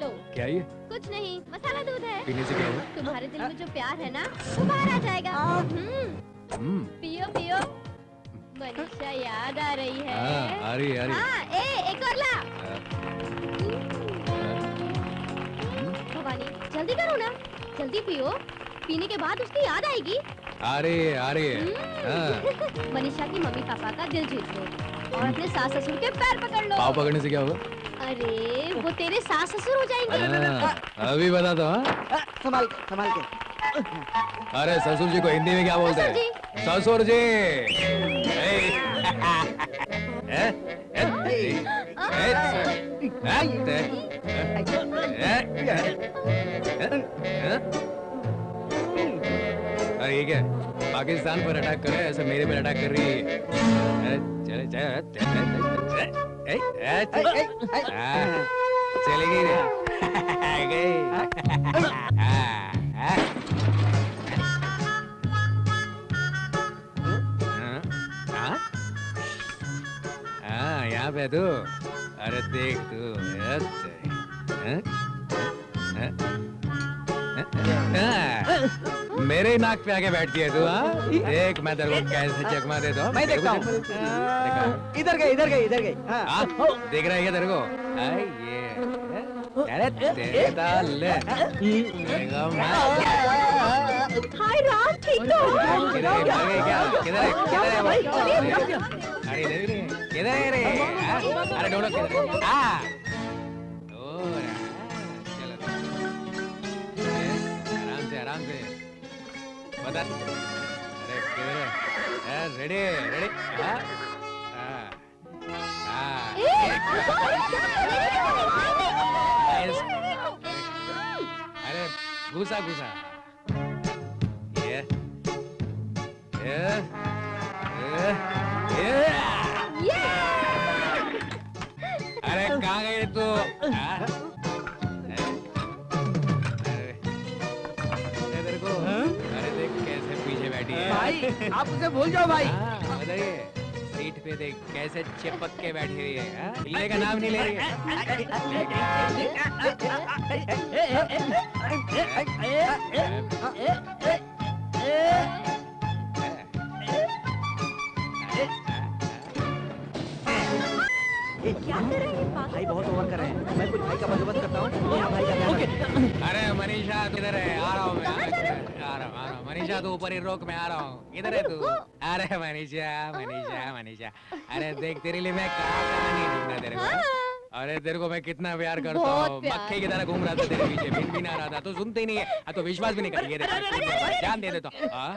लो। क्या ये? कुछ नहीं, मसाला दूध है। पीने से क्या होगा? तुम्हारे दिल में जो प्यार है ना, वो बाहर आ जाएगा। पियो पियो। मनीषा याद आ रही है। आ रही है, आ रही है। हाँ, एक और ला। भवानी, जल्दी करो ना, जल्दी पियो। पीने के बाद उसकी याद आएगी। आ रही है। मनीषा की मम्मी पापा का दिल जीत लो और अपने सास ससुर के पैर पकड़ लो। पाँव पकड़ने से क्या होगा? अरे, वो तेरे सास ससुर हो जाएंगे। अभी बता दो। संभाल के, संभाल के। अरे ससुर जी को हिंदी में क्या बोलते हैं? ससुर जी। अरे ये क्या, पाकिस्तान पर अटैक करे ऐसे मेरे पर अटैक कर रही है। चले चले गई। यहाँ पे तू, अरे देख तू। मेरे नाक पे आके बैठती है तू। देख मैं तेरे को कैसे चकमा देता हूँ। मैं देखता हूँ। इधर गई, इधर गई, इधर गई। देख रहा है क्या तेरे को? अरे तेरा ले। हाय राम, ठीक तो हो? किधर है रे? अरे ढोलक किधर? आराम से बता। अरे किधर है? Ready ready. अरे घुसा घुसा। अरे कहाँ गई तू? अरे देख कैसे पीछे बैठी है। भाई, आप उसे भूल जाओ भाई। बताइए, सीट पे देख कैसे चिपक के बैठी हुई है। हिलने का नाम नहीं ले रही क्या कर रहे हैं? भाई बहुत ओवर कर रहे हैं। मैं कुछ भाई का बंदोबस्त करता हूँ। भाई का अरे मनीषा किधर है? आ रहा हूँ मैं। आ रहा हूँ। मनीषा तू ऊपर ही रोक, मैं आ रहा हूँ। किधर है तू? अरे मनीषा। अरे देख तेरे लिए मैं कहाँ नहीं ढूंढा तेरे को। अरे तेरे को मैं कितना प्यार करता हूँ। मक्खे की तरह घूम रहा था तेरे पीछे, भी ना रहा था। तू सुनते ही नहीं है तो विश्वास भी नहीं करेंगे। जान दे देता हूँ।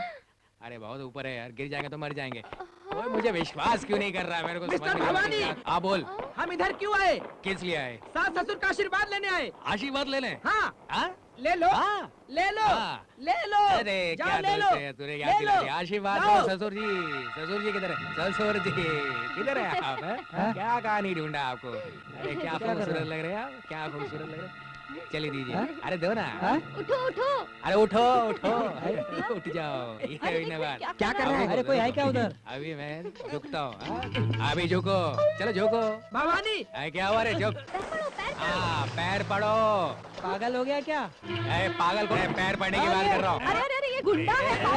अरे बहुत ऊपर है यार, गिर जाएंगे तो मर जाएंगे। ओए मुझे विश्वास क्यों नहीं कर रहा है? मेरे को मिस्टर भवानी, हाँ बोल। हम इधर क्यों आए? किस लिए आए? सास ससुर का आशीर्वाद लेने आए। आशीर्वाद लेने? हाँ। ले लो, ले लो, ले लो। अरे क्या ले लो, तूने क्या खिला दिया? आशीर्वाद दो। ससुर जी किधर है? ससुर जी किधर है आप? क्या कहानी ढूंढा आपको? अरे क्या खूबसूरत लग रहे हैं आप, क्या खूबसूरत लग रहे हैं। चलिए दीजिए। अरे दो ना। उठो उठो। अरे उठो उठो। उठ जाओ। क्या कर रहे हैं? अरे कोई है क्या उधर? अभी मैं झुकता हूँ। अभी झुको, चलो झुको। भवानी क्या हुआ रे? झुक। पैर पड़ो। पागल हो गया क्या? पागल को पैर पड़ने की बात कर रहा हूँ। अरे ये गुंडा है, तो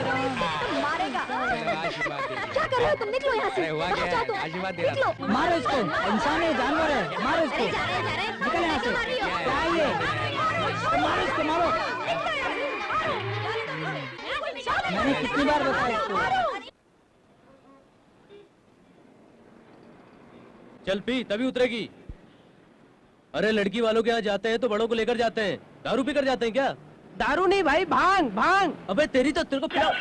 मारेगा। क्या कर रहे हो तुम? निकलो यहाँ से। हुआ क्या? आशीर्वाद दे रहा हूँ। मारो इसको, इंसान है, जानवर है। मारो इसको। निकल यहाँ से। क्या है ये? मारो इसको, मारो। मैंने कितनी बार बताया इसको। चल पी तभी उतरेगी। अरे लड़की वालों के यहाँ जाते हैं तो बड़ों को लेकर जाते हैं, दारू पी कर जाते हैं क्या? दारू नहीं भाई, भांग भांग। अबे तेरी तो तेरे को पिलाओ।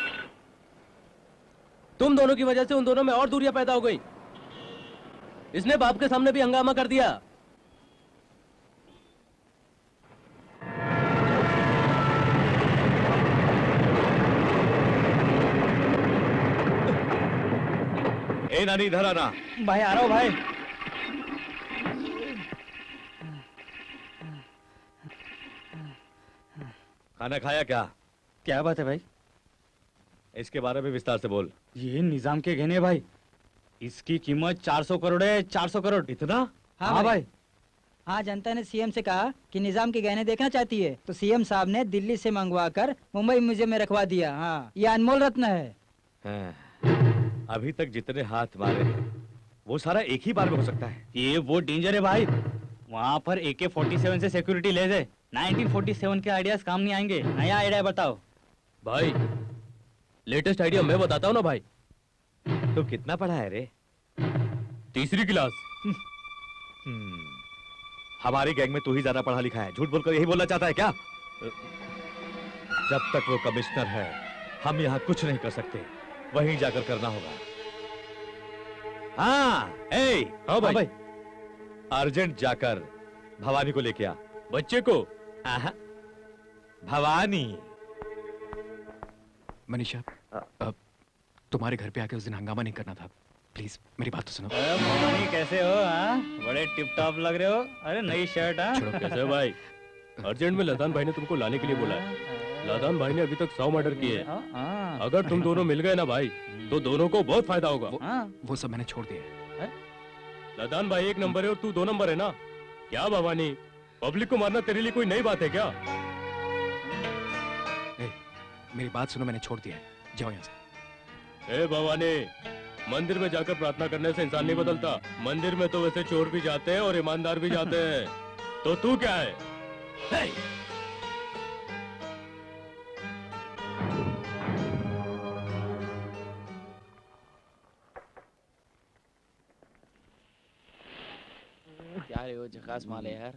तुम दोनों की वजह से उन दोनों में और दूरियां पैदा हो गई। इसने बाप के सामने भी हंगामा कर दिया। ए नानी इधर आना। भाई आ रहा हूँ भाई। खाना खाया क्या? क्या बात है भाई? इसके बारे में विस्तार से बोल। ये निजाम के गहने भाई, इसकी कीमत 400 करोड़ है। 400 करोड़। इतना? हाँ भाई। हाँ, जनता ने सीएम से कहा कि निजाम के गहने देखना चाहती है, तो सीएम साहब ने दिल्ली से मंगवा कर मुंबई म्यूजियम में रखवा दिया। हाँ, ये अनमोल रत्न है। हाँ। अभी तक जितने हाथ मारे हैं वो सारा एक ही बार में हो सकता है। ये वो डेंजर है भाई। वहाँ पर AK-47 से सिक्योरिटी ले जाए। 1947 के आइडियाज काम नहीं आएंगे। नया आइडिया बताओ भाई। लेटेस्ट आइडिया मैं बताता हूँ ना भाई। तो कितना पढ़ा है रे? 3री क्लास। हमारी गैंग में तू ही ज्यादा पढ़ा लिखा है। झूठ बोलकर यही बोलना चाहता है क्या? जब तक वो कमिश्नर है हम यहाँ कुछ नहीं कर सकते, वहीं जाकर करना होगा। हाँ भाई। अर्जेंट जाकर भवानी को लेके आ। बच्चे को? भवानी। मनीषा, तुम्हारे घर पे आके उस दिन हंगामा नहीं करना था। प्लीज मेरी बात तो सुनो। भवानी कैसे हो? हाँ, बड़े टिप टॉप लग रहे हो। अरे नई शर्ट। हाँ, कैसे भाई? अर्जेंट में लदान भाई ने तुमको लाने के लिए बोला है। लदान भाई ने अभी तक 100 मर्डर किए हैं। अगर तुम दोनों मिल गए ना भाई, तो दोनों को बहुत फायदा होगा। वो सब मैंने छोड़ दिया है। लदान भाई 1 नंबर है और तू 2 नंबर है ना। क्या भवानी, पब्लिक को मारना तेरे लिए कोई नई बात है क्या? मेरी बात सुनो, मैंने छोड़ दिया है। जाओ यहाँ से। ए भवानी, मंदिर में जाकर प्रार्थना करने से इंसान नहीं बदलता। मंदिर में तो वैसे चोर भी जाते हैं और ईमानदार भी जाते हैं। तो तू क्या है? क्या रे वो झकास माल है यार।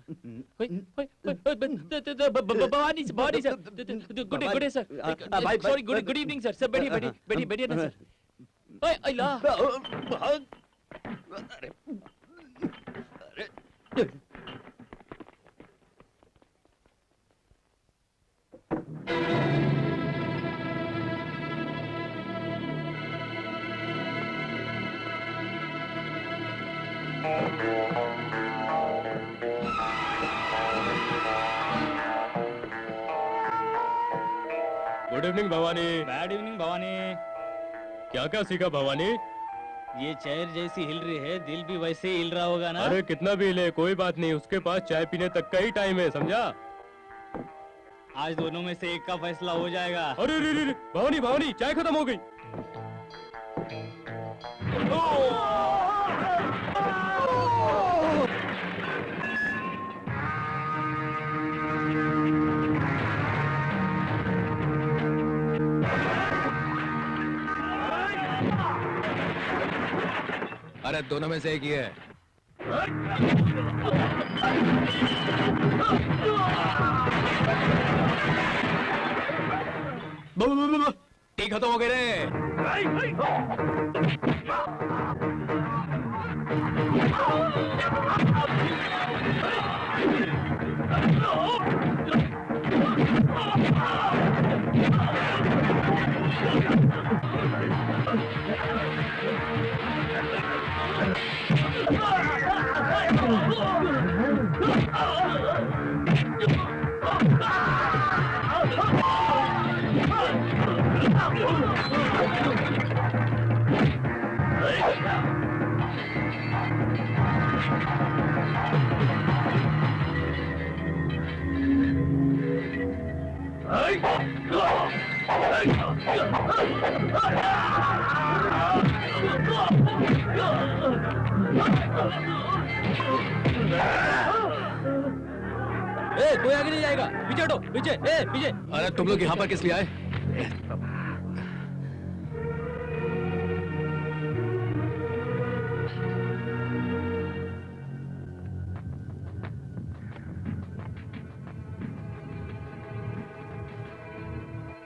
Bhavani sir, good sir. Sorry, good evening sir. सब बैठिए ना सर। ओए अल्लाह। Good evening Bhavani. Bad evening Bhavani. क्या क्या सीखा भवानी? ये चेयर जैसी हिल रही है, दिल भी वैसे ही हिल रहा होगा ना। अरे कितना भी हिले कोई बात नहीं, उसके पास चाय पीने तक का ही टाइम है, समझा? आज दोनों में से एक का फैसला हो जाएगा। अरे भवानी चाय खत्म हो गई। अरे दोनों में से एक ही है। ठीक खत्म हो गए रे। कोई आगे नहीं जाएगा। पीछे हटो, पीछे। पीछे। अरे तुम लोग यहाँ पर किस लिए आए?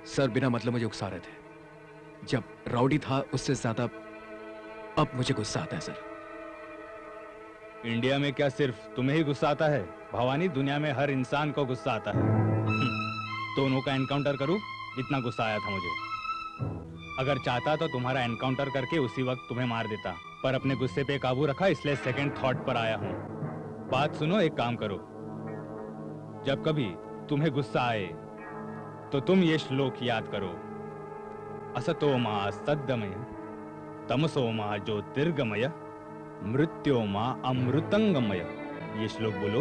सर बिना मतलब मुझे उकसा रहे थे। जब राउडी था उससे ज्यादा अब मुझे गुस्सा आता है सर। इंडिया में क्या सिर्फ तुम्हें ही गुस्सा आता है भवानी? दुनिया में हर इंसान को गुस्सा आता है। दोनों का एनकाउंटर करूं, इतना गुस्सा आया था मुझे। अगर चाहता तो तुम्हारा एनकाउंटर करके उसी वक्त तुम्हें मार देता, पर अपने गुस्से पे काबू रखा, इसलिए सेकंड थॉट पर आया हूं। बात सुनो, एक काम करो, जब कभी तुम्हें गुस्सा आए तो तुम ये श्लोक याद करो, असतो मा सद्गमय, तमसो मा ज्योतिर्गमय, मृत्यो मा अमृतंगमय। ये श्लोक बोलो,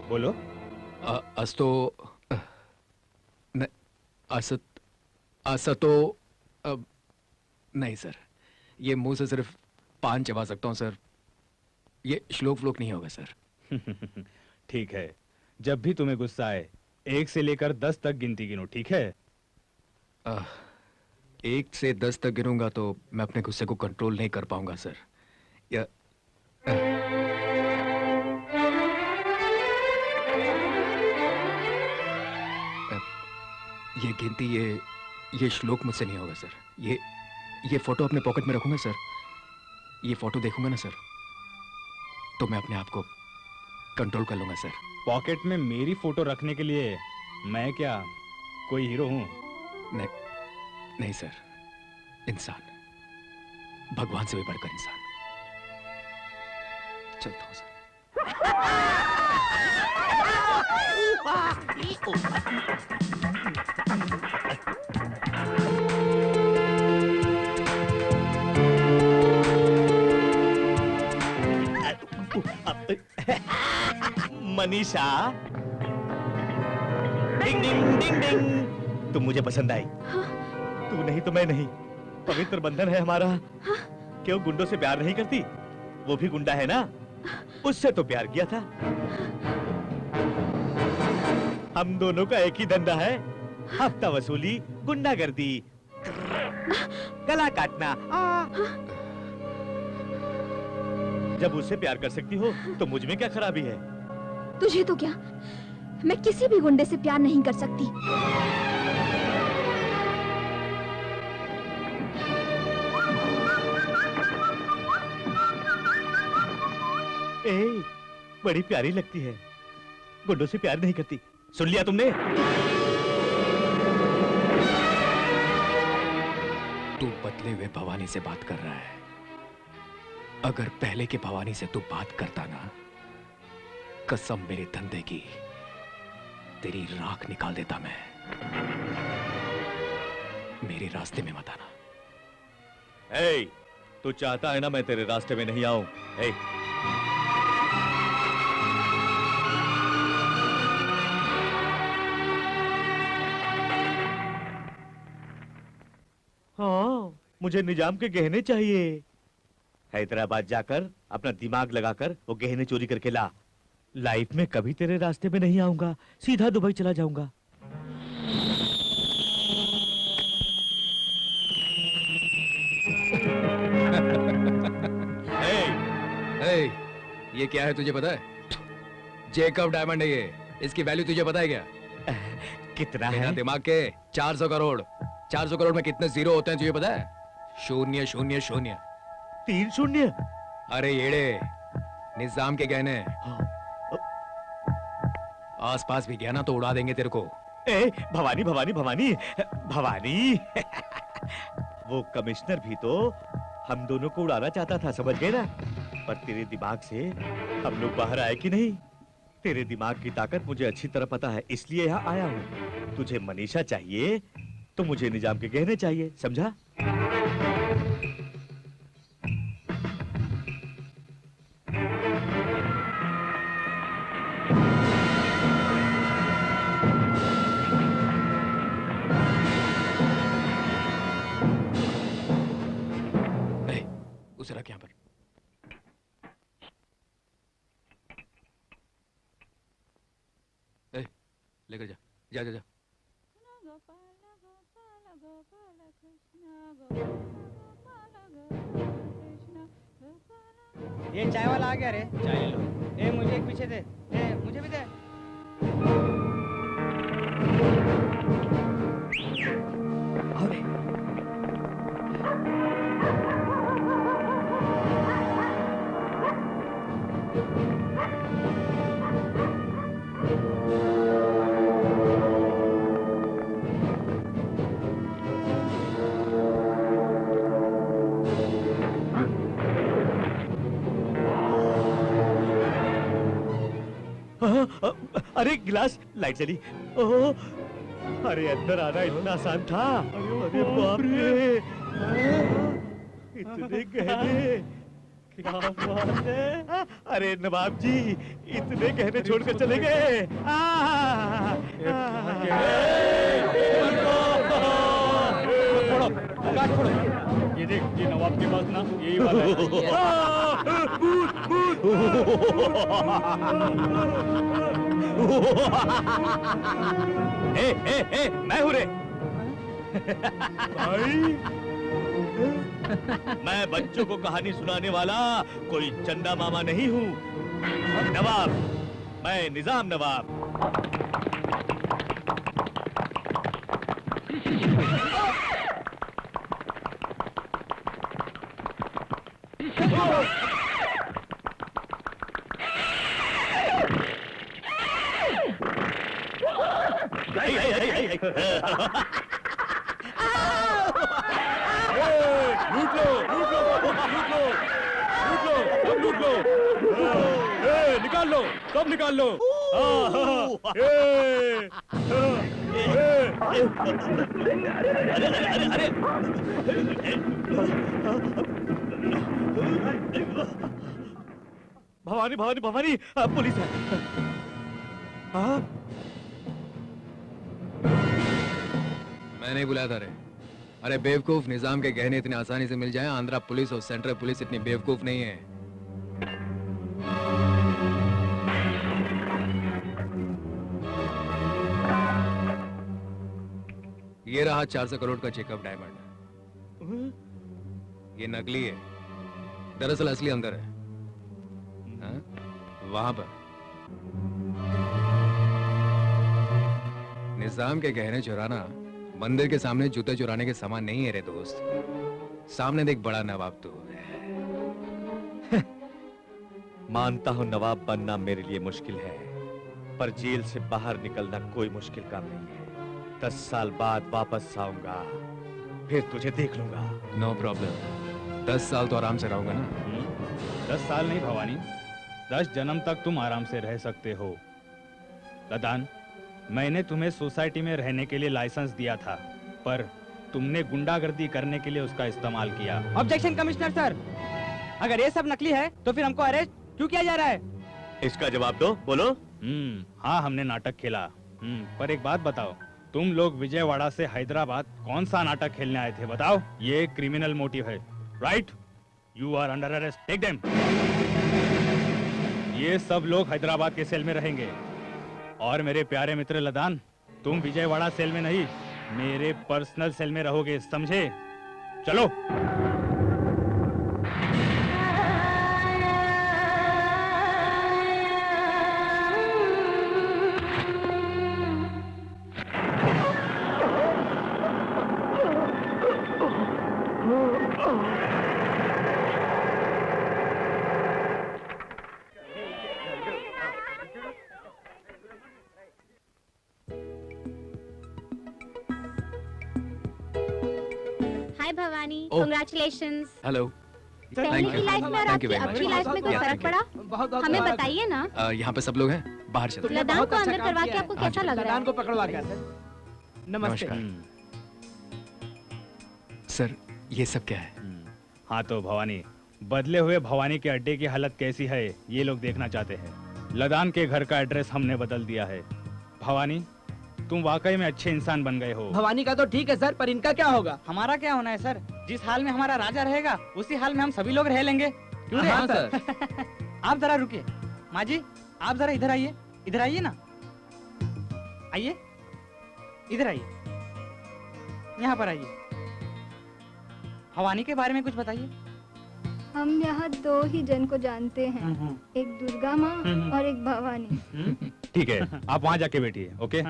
बोलो। अस्तो असतो नहीं सर, ये मुंह से सिर्फ 5 चबा सकता हूँ सर, ये श्लोक नहीं होगा सर। ठीक है, जब भी तुम्हें गुस्सा आए 1 से लेकर 10 तक गिनती गिनो, ठीक है? 1 से 10 तक गिनूंगा तो मैं अपने गुस्से को कंट्रोल नहीं कर पाऊंगा सर। या ये गिनती, ये श्लोक मुझसे नहीं होगा सर। ये फोटो अपने पॉकेट में रखूंगा सर, ये फोटो देखूंगा ना सर तो मैं अपने आप को कंट्रोल कर लूंगा सर। पॉकेट में मेरी फोटो रखने के लिए मैं क्या कोई हीरो हूं? नहीं सर, इंसान, भगवान से भी बढ़कर इंसान। चलता हूं सर। मनीषा, डिंग डिंग डिंग डिंग, तुम मुझे पसंद आई। तू नहीं तो मैं नहीं, पवित्र बंधन है हमारा। क्यों गुंडों से प्यार नहीं करती? वो भी गुंडा है ना, उससे तो प्यार किया था। हम दोनों का एक ही धंधा है, हफ्ता वसूली, गुंडागर्दी, गला काटना। जब उससे प्यार कर सकती हो तो मुझ में क्या खराबी है? तुझे तो क्या, मैं किसी भी गुंडे से प्यार नहीं कर सकती। ए, बड़ी प्यारी लगती है, गुंडों से प्यार नहीं करती। सुन लिया तुमने? तू बदले हुए भवानी से बात कर रहा है। अगर पहले के भवानी से तू बात करता ना, कसम मेरे धंधे की, तेरी राख निकाल देता मैं। मेरे रास्ते में मत आना। ए, तू चाहता है ना मैं तेरे रास्ते में नहीं आऊं? ए, हाँ, मुझे निजाम के गहने चाहिए। हैदराबाद जाकर अपना दिमाग लगाकर वो गहने चोरी करके ला। लाइफ में कभी तेरे रास्ते में नहीं आऊंगा, सीधा दुबई चला जाऊंगा। ये क्या है तुझे पता है? जेकब डायमंड है ये। इसकी वैल्यू तुझे पता है क्या? कितना है? दिमाग के 400 करोड़। 400 करोड़ में कितने जीरो होते हैं तुझे पता है? 0 0 0। 3 शून्य? अरे येड़े, निजाम के गहने। आसपास भी गया ना तो उड़ा देंगे तेरे को। ए, भवानी भवानी भवानी भवानी वो कमिश्नर भी तो हम दोनों को उड़ाना चाहता था, समझ गए ना? पर तेरे दिमाग से हम लोग बाहर आए कि नहीं? तेरे दिमाग की ताकत मुझे अच्छी तरह पता है, इसलिए यहाँ आया हूँ। तुझे मनीषा चाहिए तो मुझे निजाम के गहने चाहिए, समझा? उसे रख यहाँ पर। लेकर जा, जा जा जा। ये चाय वाला आ गया रे। चाय लो। ए, मुझे एक पीछे दे। ए, मुझे भी दे। अरे गिलास, लाइट चली। ओह, अरे अंदर आना इतना आसान था। अरे बाप रे, इतने गहने, क्या बात है। अरे नवाब जी, इतने गहने छोड़कर चले गए। ये देख, ये नवाब के पास ना यही वाला है। भूत, ए, मैं हूँ रे। भाई, मैं बच्चों को कहानी सुनाने वाला कोई चंदा मामा नहीं हूँ। नवाब, मैं निजाम नवाब। लूट लो, निकाल लो, सब निकाल लो। भवानी, भवानी, भवानी, पुलिस है। मैं नहीं बुलाया था रे। अरे बेवकूफ, निजाम के गहने इतने आसानी से मिल जाएं, आंध्रा पुलिस और सेंट्रल पुलिस इतनी बेवकूफ नहीं है। ये रहा 400 करोड़ का चेकअप डायमंड। ये नकली है, दरअसल असली अंदर है। हाँ? वहां पर निजाम के गहने चुराना मंदिर के सामने जूते चुराने के समान नहीं है रे दोस्त। सामने देख, बड़ा नवाब तो है। मानता हूं नवाब बनना मेरे लिए मुश्किल है, पर जेल से बाहर निकलना कोई मुश्किल काम नहीं है। 10 साल बाद वापस आऊंगा, फिर तुझे देख लूंगा। नो प्रॉब्लम, 10 साल तो आराम से रहूंगा ना। 10 साल नहीं भवानी, 10 जन्म तक तुम आराम से रह सकते हो। लदान, मैंने तुम्हें सोसाइटी में रहने के लिए लाइसेंस दिया था, पर तुमने गुंडागर्दी करने के लिए उसका इस्तेमाल किया। ऑब्जेक्शन कमिश्नर सर, अगर ये सब नकली है तो फिर हमको अरेस्ट क्यों किया जा रहा है? इसका जवाब दो, बोलो। हाँ, हमने नाटक खेला। पर एक बात बताओ, तुम लोग विजयवाड़ा से हैदराबाद कौन सा नाटक खेलने आए थे? बताओ। ये क्रिमिनल मोटिव है, right? You are under arrest, take them. ये सब लोग हैदराबाद के सेल में रहेंगे, और मेरे प्यारे मित्र लदान, तुम विजयवाड़ा सेल में नहीं, मेरे पर्सनल सेल में रहोगे, समझे? चलो। हाय भवानी, Oh. कांग्रेचुलेशंस। हेलो। पहले की लाइफ में और आपकी अब की लाइफ में कोई फर्क पड़ा? हमें बताइए ना। यहाँ पे सब लोग हैं, बाहर चलते हैं। लदान को अंदर करवा के आपको कैसा लग रहा लदान है? को पकड़वा के नमस्ते। सर, ये सब क्या है? हाँ तो भवानी, बदले हुए भवानी के अड्डे की हालत कैसी है ये लोग देखना चाहते हैं। लदान के घर का एड्रेस हमने बदल दिया है। भवानी, तुम वाकई में अच्छे इंसान बन गए हो। भवानी का तो ठीक है सर, पर इनका क्या होगा? हमारा क्या होना है सर? जिस हाल में हमारा राजा रहेगा उसी हाल में हम सभी लोग रह लेंगे। क्यों रे? हाँ सर। आप जरा रुकिए। माँ जी, आप जरा इधर आइए, इधर आइए ना, आइए, इधर आइए, यहाँ पर आइए। भवानी के बारे में कुछ बताइए। हम यहाँ 2 ही जन को जानते हैं, एक दुर्गा माँ और एक भवानी। ठीक है, आप वहाँ जाके बैठिए, ओके?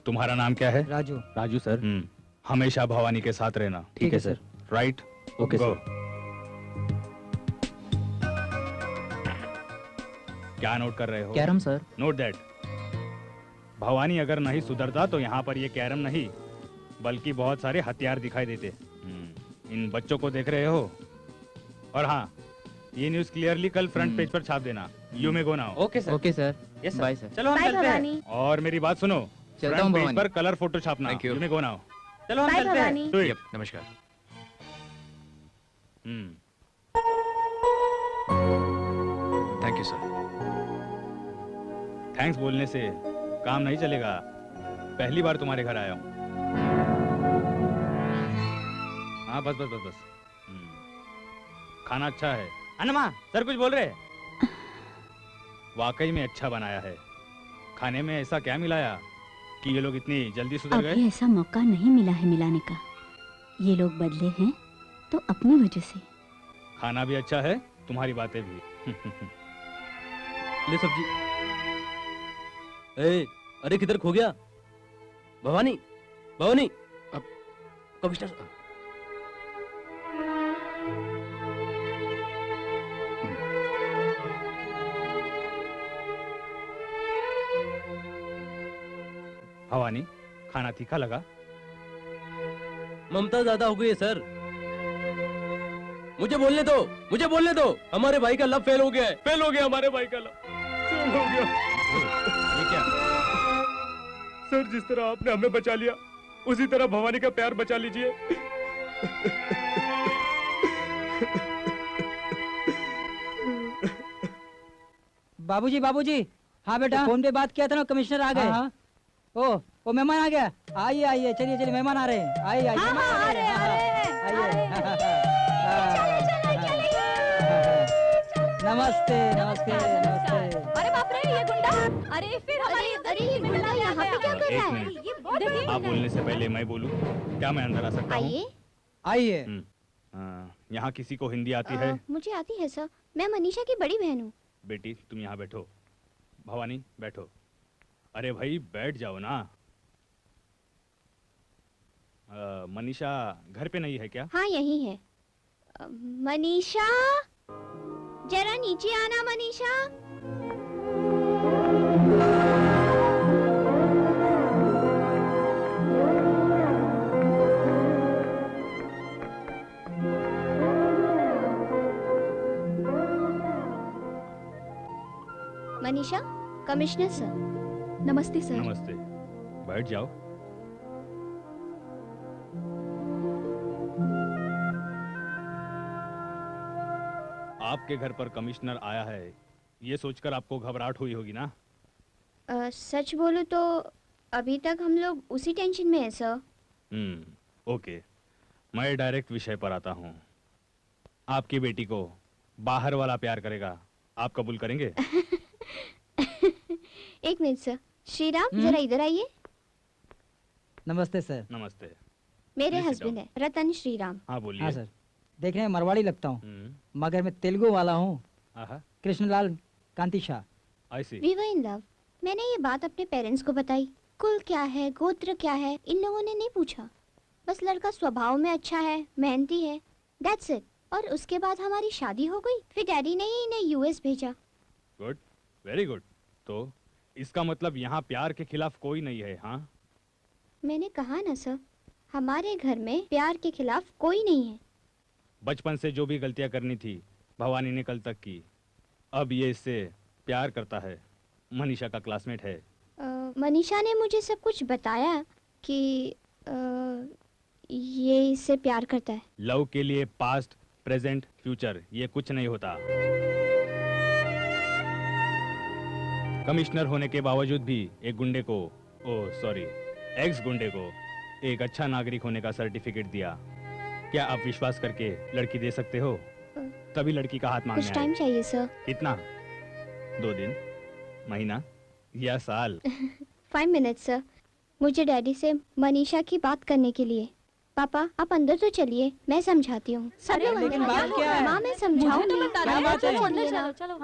तुम्हारा नाम क्या है? राजू। राजू सर। हमेशा भवानी के साथ रहना। ठीक है सर। राइट? Okay sir. क्या नोट कर रहे हो? Carrom sir. Note that. Bhavani अगर नहीं सुधरता तो यहाँ पर ये कैरम नहीं बल्कि बहुत सारे हथियार दिखाई देते। इन बच्चों को देख रहे हो? और हाँ, ये न्यूज़ क्लियरली कल फ्रंट पेज पर छाप देना। You may go now. Okay sir. Okay sir, yes sir. Bye sir. चलो हम बाय चलते हैं। भवानी। और मेरी बात सुनो, चलता फ्रंट हूँ पेज भवानी। पर कलर फोटो छापना। Thank you. You may go now. चलो हम बाय चलते हैं। भवानी। Do it. यप, नमस्कार। Thank you sir. थैंक्स बोलने से काम नहीं चलेगा। पहली बार तुम्हारे घर आया हूँ। हाँ बस बस बस बस। खाना अच्छा है। अन्नमा सर कुछ बोल रहे हैं? वाकई में अच्छा बनाया है। खाने में ऐसा क्या मिलाया कि ये लोग इतनी जल्दी सुधर गए? अभी ऐसा मौका नहीं मिला है मिलाने का। ये लोग बदले हैं तो अपनी वजह से। खाना भी अच्छा है, तुम्हारी बातें भी। ले सब्जी। ए, अरे किधर खो गया? भवानी, भवानी। अब कमिश्नर भवानी, खाना तीखा लगा? ममता ज्यादा हो गई है सर। मुझे बोलने दो, मुझे बोलने दो। हमारे भाई का लव फेल हो गया है। फेल हो गया हमारे भाई का लव। फेल हो गया। ये क्या? सर जिस तरह आपने हमें बचा लिया उसी तरह भवानी का प्यार बचा लीजिए। बाबूजी बाबूजी। हाँ बेटा, फोन पे बात किया था ना, कमिश्नर आ गए। हाँ। ओ मेहमान आ गया। आइए आइए, चलिए चलिए, मेहमान आ रहे हैं। आइए आइए, मेहमान आ रहे हैं। नमस्ते नमस्ते नमस्ते। अरे बाप रे, ये गुंडा। अरे फिर हमारी अरे ये गुंडा यहाँ पे क्या कर रहा है? आप बोलने से पहले मैं बोलूं? क्या मैं अंदर आ सकता हूँ? आइए। आइए। यहाँ किसी को हिंदी आती है? मुझे आती है सर, मैं मनीषा की बड़ी बहन हूँ। बेटी तुम यहाँ बैठो। भवानी बैठो। अरे भाई बैठ जाओ ना। मनीषा घर पे नहीं है क्या? हाँ यही है। मनीषा, जरा नीचे आना मनीषा। Manisha, commissioner sir. नमस्ते सर। नमस्ते, बैठ जाओ। आपके घर पर कमिश्नर आया है, ये सोचकर आपको घबराहट हुई होगी ना? सच बोलूं तो अभी तक हम लोग उसी टेंशन में हैं सर। ओके, मैं डायरेक्ट विषय पर आता हूँ। आपकी बेटी को बाहर वाला प्यार करेगा, आप कबूल करेंगे? एक मिनट सर। श्रीराम जरा इधर आइए। नमस्ते सर। नमस्ते। मेरे हस्बैंड है रतन श्रीराम। हाँ बोलिए। हाँ सर, देखने में मरवाड़ी लगता हूँ मगर मैं तेलुगु वाला हूँ। Krishnalal Kanti Shah. I see. We were in love. मैंने ये बात अपने पेरेंट्स को बताई। कुल क्या है, गोत्र क्या है, इन लोगों ने नहीं पूछा। बस लड़का स्वभाव में अच्छा है, मेहनती है, दैट्स इट। और उसके बाद हमारी शादी हो गई। फिर डैडी ने ही इन्हें यूएस भेजा। Good, very good. तो इसका मतलब यहाँ प्यार के खिलाफ कोई नहीं है? हाँ, मैंने कहा ना सर, हमारे घर में प्यार के खिलाफ कोई नहीं है। बचपन से जो भी गलतियाँ करनी थी भवानी ने कल तक की। अब ये इससे प्यार करता है। मनीषा का क्लासमेट है। मनीषा ने मुझे सब कुछ बताया कि ये इससे प्यार करता है। लव के लिए पास्ट, प्रेजेंट, फ्यूचर ये कुछ नहीं होता। कमिश्नर होने के बावजूद भी एक गुंडे को, एक्स गुंडे को एक अच्छा नागरिक होने का सर्टिफिकेट दिया। क्या आप विश्वास करके लड़की दे सकते हो? तभी लड़की का हाथ मांगने कुछ टाइम चाहिए सर। कितना? 2 दिन, महीना या साल? 5 मिनट सर, मुझे डैडी से मनीषा की बात करने के लिए। पापा आप अंदर तो चलिए, मैं समझाती हूँ। सब लोग लेकिन अंदर बात क्या है? माँ मैं समझाऊँ मुझे तो बता दो। क्या बात है?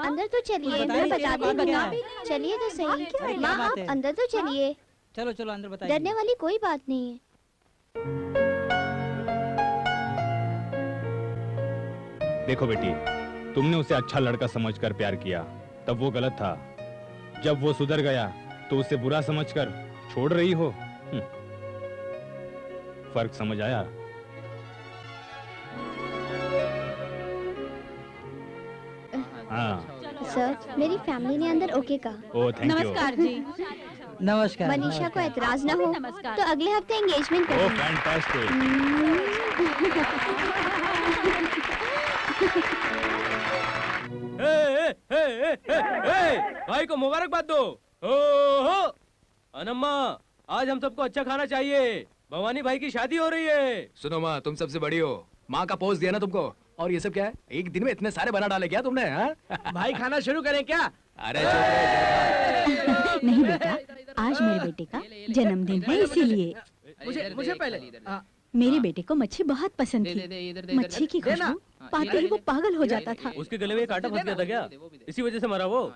अंदर तो चलिए, मैं बताती हूँ। चलिए तो सही। माँ आप अंदर तो चलिए। चलो चलो अंदर बताइए। डरने वाली कोई बात नहीं है। देखो बेटी, तुमने उसे अच्छा लड़का समझकर प्यार किया, तब वो गलत था। जब वो सुधर गया तो उसे बुरा समझकर छोड़ रही हो। फर्क समझ आया? सर, मेरी फैमिली ने अंदर ओके कहा। Oh thank you. नमस्कार जी। नमस्कार। मनीषा को एतराज ना हो तो अगले हफ्ते एंगेजमेंट ओह करेंगे। फैंटास्टिक। भाई को मुबारकबाद दो। हो अनम्मा, आज हम सबको अच्छा खाना चाहिए। भवानी भाई की शादी हो रही है। सुनो माँ, तुम सबसे बड़ी हो, माँ का पोस्ट दिया ना तुमको, और ये सब क्या है? एक दिन में इतने सारे बना डाले क्या तुमने? भाई खाना शुरू करें क्या? अरे नहीं बेटा, आज मेरे बेटे का जन्मदिन है, इसीलिए मुझे पहले मेरे बेटे को मच्छी बहुत पसंद थी। मच्छी की खुशबू पाते ही वो पागल हो जाता था। उसके गले में कांटा फंस गया था क्या? इसी वजह से मरा वो।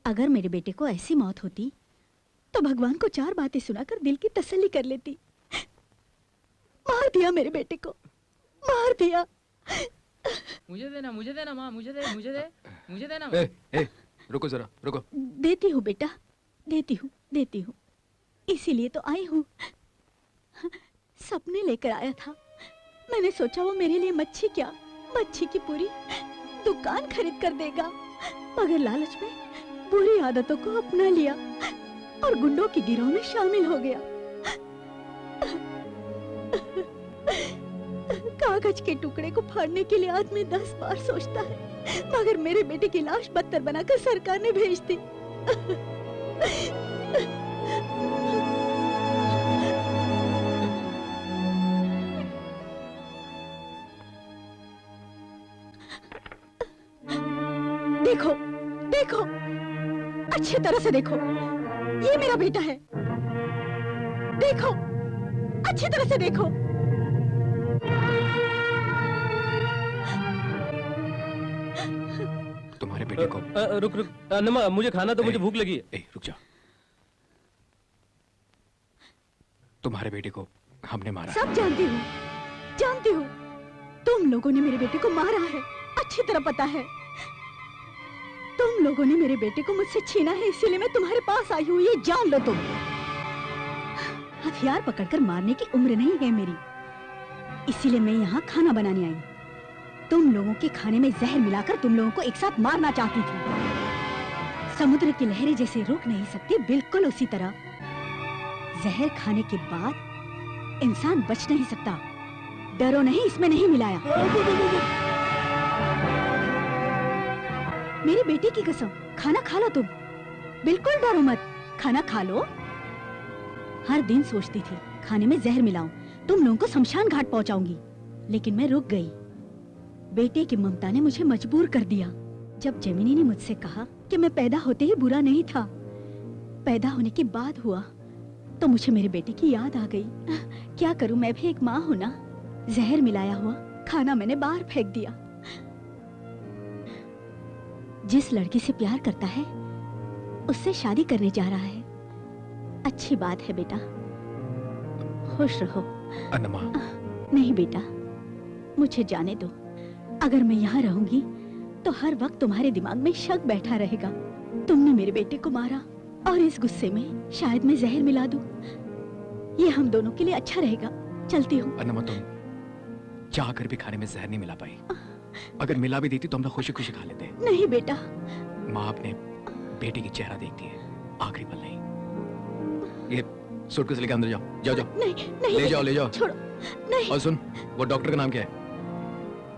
अगर मेरे बेटे को ऐसी मौत होती तो भगवान को 4 बातें सुनाकर दिल की तसल्ली कर लेती। मार दिया मेरे बेटे को, मार दिया। मुझे देना माँ, मुझे देना। रुको जरा, रुको। देती हूँ बेटा, देती हूँ। इसीलिए तो आई हूँ। सपने लेकर आया था। मैंने सोचा वो मेरे लिए मच्छी की पूरी दुकान खरीद कर देगा, मगर लालच में बुरी आदतों को अपना लिया और गुंडों की गिरोह में शामिल हो गया। कागज के टुकड़े को फाड़ने के लिए आदमी 10 बार सोचता है, मगर मेरे बेटे की लाश पत्थर बनाकर सरकार ने भेज दी। देखो, देखो, अच्छी तरह से देखो, ये मेरा बेटा है। देखो, अच्छी तरह से देखो। तुम्हारे बेटे को रुक अनम्मा, मुझे खाना तो, मुझे भूख लगी है। रुक जा। तुम्हारे बेटे को हमने मारा। सब जानती हूँ। तुम लोगों ने मेरे बेटे को मारा है, अच्छी तरह पता है। तुम लोगों ने मेरे बेटे को मुझसे छीना है, इसीलिए मैं तुम्हारे पास आई हूँ, ये जान लो तुम। हथियार पकड़कर मारने की उम्र नहीं है मेरी, इसीलिए मैं यहाँ खाना बनाने आई। तुम लोगों के खाने में जहर मिलाकर तुम लोगों को एक साथ मारना चाहती थी। समुद्र की लहरें जैसे रुक नहीं सकती, बिल्कुल उसी तरह जहर खाने के बाद इंसान बच नहीं सकता। डरो नहीं, इसमें नहीं मिलाया। मेरे बेटे की कसम, खाना खा लो तुम, बिल्कुल डरो मत, खाना खा लो। हर दिन सोचती थी खाने में जहर मिलाऊं, तुम लोगों को शमशान घाट पहुंचाऊंगी, लेकिन मैं रुक गई। बेटे की ममता ने मुझे मजबूर कर दिया। जब जमीनी ने मुझसे कहा कि मैं पैदा होते ही बुरा नहीं था, पैदा होने के बाद हुआ, तो मुझे मेरे बेटे की याद आ गई। क्या करूं, मैं भी एक माँ हूं ना। जहर मिलाया हुआ खाना मैंने बाहर फेंक दिया। जिस लड़की से प्यार करता है उससे शादी करने जा रहा है। अच्छी बात है बेटा, खुश रहो। अनमा। नहीं बेटा, मुझे जाने दो। अगर मैं यहाँ रहूंगी तो हर वक्त तुम्हारे दिमाग में शक बैठा रहेगा। तुमने मेरे बेटे को मारा और इस गुस्से में शायद मैं जहर मिला दूं। ये हम दोनों के लिए अच्छा रहेगा। चलती हूँ। अनमा, तुम चाह कर भी खाने में जहर नहीं मिला पाई। अगर मिला भी देती तो हम लोग खुशी खुशी खा लेते। नहीं बेटा। माँ अपने बेटे की चेहरा देखती है, आखिरी पल नहीं। ये सूटकेस लेकर अंदर जाओ, जाओ जाओ। नहीं, ले जाओ। छोड़ो। नहीं। और सुन, वो डॉक्टर का नाम क्या है?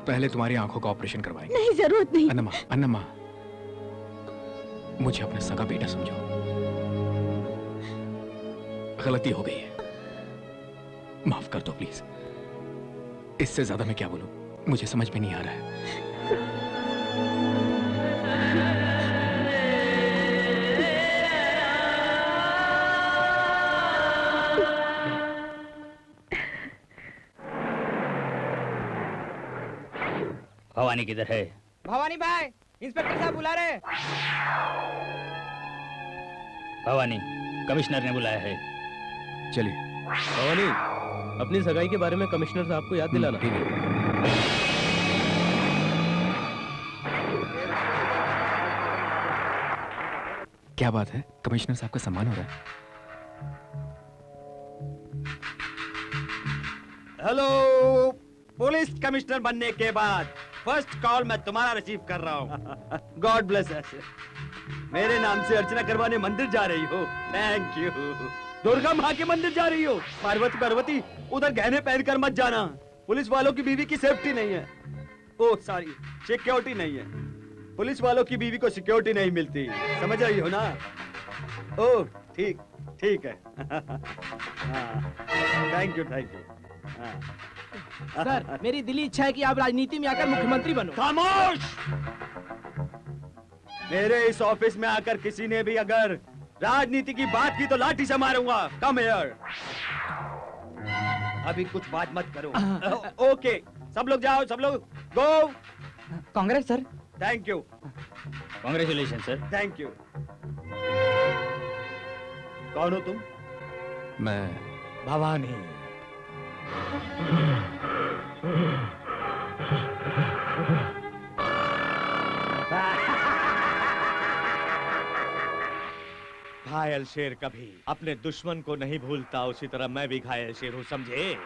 पहले तुम्हारी आंखों का ऑपरेशन करवाएंगे। नहीं, जरूरत नहीं। अनमा, मुझे अपना सगा बेटा समझो। गलती हो गई है, माफ कर दो प्लीज। इससे ज्यादा मैं क्या बोलूं, मुझे समझ में नहीं आ रहा है। भवानी किधर है? भवानी भाई, इंस्पेक्टर साहब बुला रहे। भवानी, कमिश्नर ने बुलाया है। चलिए। भवानी, अपनी सगाई के बारे में कमिश्नर साहब को याद दिलाना। ठीक है। क्या बात है, कमिश्नर साहब का सम्मान हो रहा है। हेलो, पुलिस कमिश्नर बनने के बाद फर्स्ट कॉल मैं तुम्हारा रिसीव कर रहा हूँ। गॉड ब्लेस ऐसे। मेरे नाम से अर्चना करवाने मंदिर जा रही हो? Thank you. दुर्गा माँ के मंदिर जा रही हो? पार्वती पार्वती उधर गहने पहनकर मत जाना, पुलिस वालों की बीवी की सेफ्टी नहीं है। ओह सॉरी, सिक्योरिटी नहीं है। पुलिस वालों की बीवी को सिक्योरिटी नहीं मिलती, समझ रही हो ना? ओह ठीक ठीक है। Thank you thank you. Sir, मेरी दिली इच्छा है कि आप राजनीति में आकर मुख्यमंत्री बनो। खामोश! मेरे इस ऑफिस में आकर किसी ने भी अगर राजनीति की बात की तो लाठी से मारूंगा। Come here. अभी कुछ बात मत करो। ओके, सब लोग जाओ, सब लोग go. Congrats sir. Thank you. Congratulation sir. Thank you. कौन हो तुम? मैं भवानी। घायल शेर कभी अपने दुश्मन को नहीं भूलता, उसी तरह मैं भी घायल शेर हूं, समझे?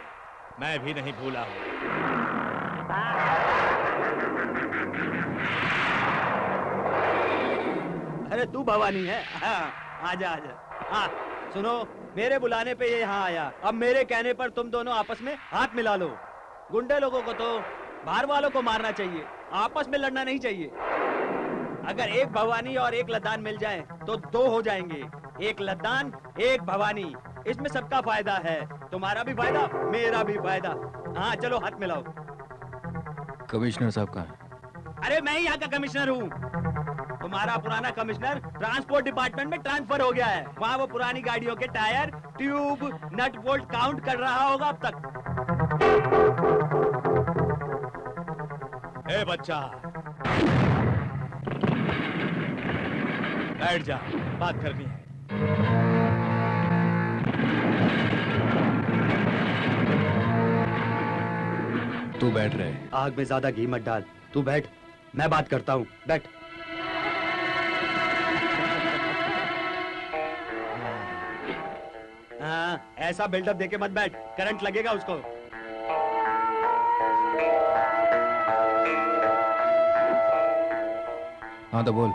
मैं भी नहीं भूला हूं। अरे तू भवानी है? हाँ, आजा आजा। हाँ सुनो, मेरे बुलाने पे ये यहाँ आया, अब मेरे कहने पर तुम दोनों आपस में हाथ मिला लो। गुंडे लोगों को तो बाहर वालों को मारना चाहिए, आपस में लड़ना नहीं चाहिए। अगर एक भवानी और एक लद्दान मिल जाए तो दो हो जाएंगे। एक लद्दान एक भवानी, इसमें सबका फायदा है, तुम्हारा भी फायदा मेरा भी फायदा। हाँ चलो हाथ मिलाओ। कमिश्नर साहब कहाँ हैं? अरे मैं ही यहाँ का कमिश्नर हूँ। तुम्हारा पुराना कमिश्नर ट्रांसपोर्ट डिपार्टमेंट में ट्रांसफर हो गया है, वहाँ वो पुरानी गाड़ियों के tyre, tube, nut bolt count कर रहा होगा अब तक। ए बच्चा, बैठ जा, बात करनी है। तू बैठ रहे। आग में ज्यादा घी मत डाल, तू बैठ, मैं बात करता हूँ, बैठ। हाँ, ऐसा बिल्डअप देके मत बैठ, करंट लगेगा उसको। हाँ तो बोल।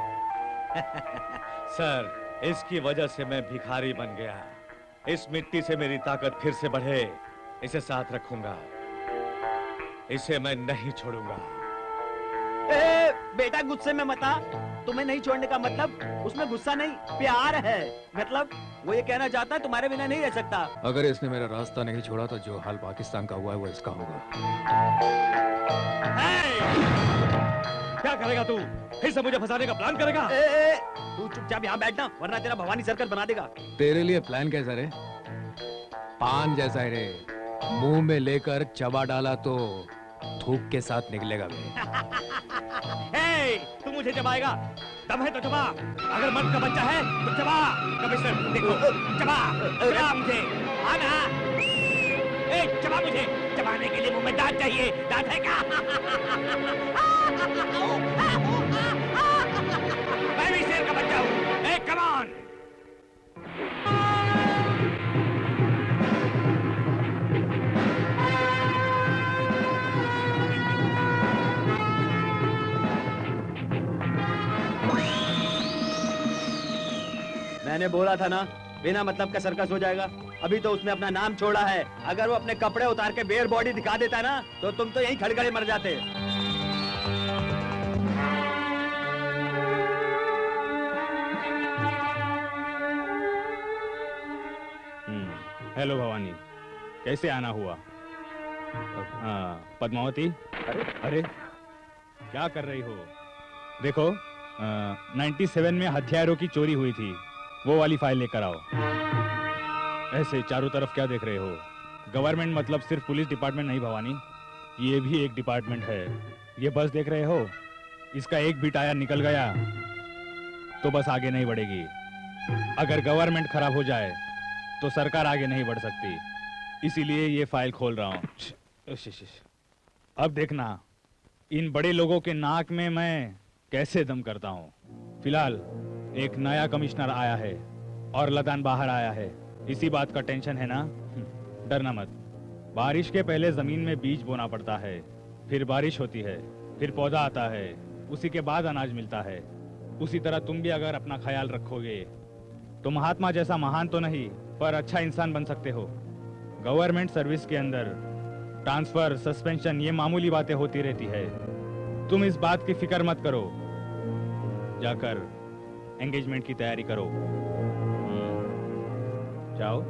सर, इसकी वजह से मैं भिखारी बन गया। इस मिट्टी से मेरी ताकत फिर से बढ़े, इसे साथ रखूंगा, इसे मैं नहीं छोड़ूंगा। ए, बेटा गुस्से में मत आ, तुम्हें नहीं छोड़ने का मतलब उसमें गुस्सा नहीं, प्यार है। मतलब वो ये कहना चाहता है तुम्हारे बिना नहीं रह सकता। अगर इसने मेरा रास्ता नहीं छोड़ा तो जो हाल पाकिस्तान का हुआ है वो इसका होगा। क्या करेगा तू? फिर से मुझे फंसाने का प्लान करेगा? तू चुपचाप यहाँ बैठना, वरना तेरा भवानी सर्कल बना देगा। तेरे लिए प्लान कैसा रे? पान जैसा है रे, मुंह में लेकर चबा डाला तो थूक के साथ निकलेगा बे। तू मुझे चबाएगा? दम है तो चबा, अगर मर्द का बच्चा है तो चबा। कमिश्नर देखो, चबा चबा मुझे, आना। चबा मुझे, चबाने के लिए मुंह में दांत चाहिए, दांत है क्या? मैं भी शेर का बच्चा हूँ, कम ऑन। मैंने बोला था ना, बिना मतलब का सर्कस हो जाएगा। अभी तो उसने अपना नाम छोड़ा है, अगर वो अपने कपड़े उतार के बेयर बॉडी दिखा देता ना तो तुम तो यहीं खड़खड़े मर जाते। हेलो भवानी, कैसे आना हुआ? पद्मावती, अरे क्या कर रही हो? देखो 97 में हथियारों की चोरी हुई थी, वो वाली फाइल लेकर आओ। ऐसे चारों तरफ क्या देख रहे हो? गवर्नमेंट मतलब सिर्फ पुलिस डिपार्टमेंट नहीं भवानी, ये भी एक डिपार्टमेंट है। ये बस देख रहे हो, इसका एक भी टायर निकल गया तो बस आगे नहीं बढ़ेगी। अगर गवर्नमेंट खराब हो जाए तो सरकार आगे नहीं बढ़ सकती, इसीलिए ये फाइल खोल रहा हूँ। अब देखना इन बड़े लोगों के नाक में मैं कैसे दम करता हूँ। फिलहाल एक नया कमिश्नर आया है और लदान बाहर आया है, इसी बात का टेंशन है ना? डरना मत। बारिश के पहले जमीन में बीज बोना पड़ता है, फिर बारिश होती है, फिर पौधा आता है, उसी के बाद अनाज मिलता है। उसी तरह तुम भी अगर अपना ख्याल रखोगे तो महात्मा जैसा महान तो नहीं पर अच्छा इंसान बन सकते हो। गवर्नमेंट सर्विस के अंदर ट्रांसफर, सस्पेंशन ये मामूली बातें होती रहती है। तुम इस बात की फिक्र मत करो, जाकर एंगेजमेंट की तैयारी करो। जाओ।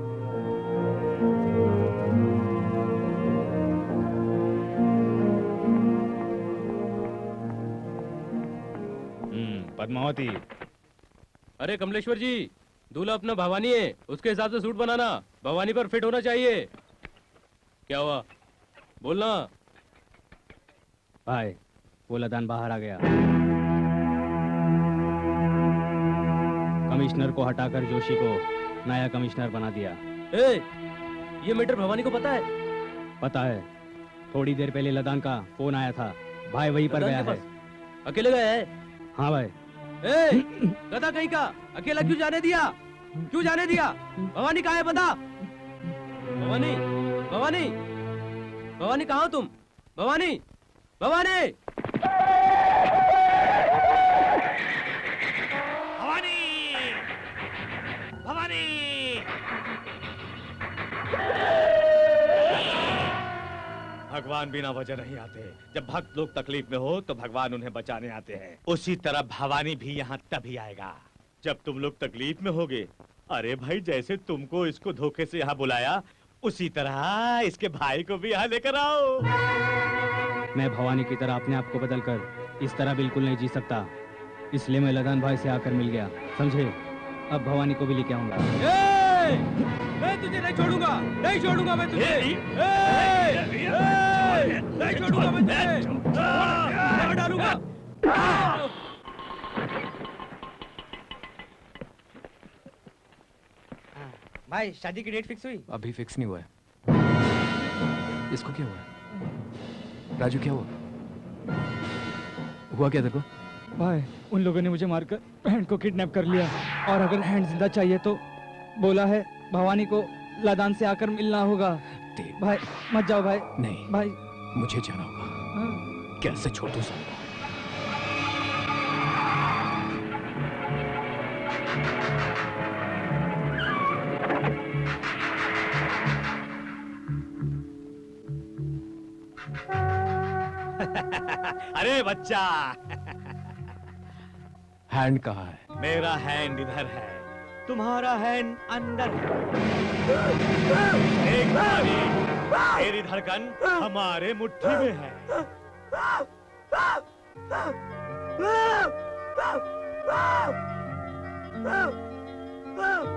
पद्मावती। अरे कमलेश्वर जी, दूल्हा अपना भवानी है, उसके हिसाब से सूट बनाना, भवानी पर फिट होना चाहिए। क्या हुआ, बोलना। भाई वो लदान बाहर आ गया। कमिश्नर को हटाकर जोशी को नया कमिश्नर बना दिया। ये मैटर भवानी को पता है? पता है, थोड़ी देर पहले लदान का फोन आया था। भाई वहीं पर गया है। अकेले गया है? हाँ भाई। गधा कहीं का, अकेला क्यों जाने दिया? क्यों जाने दिया? भवानी कहाँ है बता। भवानी, भवानी, भवानी कहाँ हो तुम? भवानी, भवानी, भवानी, भवानी। भगवान बिना वजह नहीं आते। जब भक्त लोग तकलीफ में हो तो भगवान उन्हें बचाने आते हैं। उसी तरह भवानी भी यहाँ तभी आएगा जब तुम लोग तकलीफ में होगे। अरे भाई, जैसे तुमको इसको धोखे से यहाँ बुलाया, उसी तरह इसके भाई को भी यहाँ लेकर आओ। मैं भवानी की तरह अपने आप को बदलकर इस तरह बिल्कुल नहीं जी सकता, इसलिए मैं लदान भाई से आकर मिल गया, समझे? अब भवानी को भी लेके आऊंगा। मैं तुझे नहीं छोड़ूंगा, नहीं छोड़ूंगा मैं तुझे। नहीं छोड़ूंगा मैं तुझे, मार डालूंगा। भाई शादी की डेट फिक्स हुई? अभी फिक्स नहीं हुआ है। इसको क्या हुआ है? राजू क्या हुआ? हुआ क्या तेरे को? भाई उन लोगों ने मुझे मारकर हैंड को किडनैप कर लिया, और अगर हैंड जिंदा चाहिए तो बोला है भवानी को लदान से आकर मिलना होगा। भाई मत जाओ भाई। नहीं भाई, मुझे जाना होगा। कैसे छोड़ दूं सबको? अरे बच्चा, हैंड कहाँ है? मेरा हैंड इधर है, तुम्हारा हैंड अंदर है। एक बारी तेरी धड़कन हमारे मुट्ठी में है।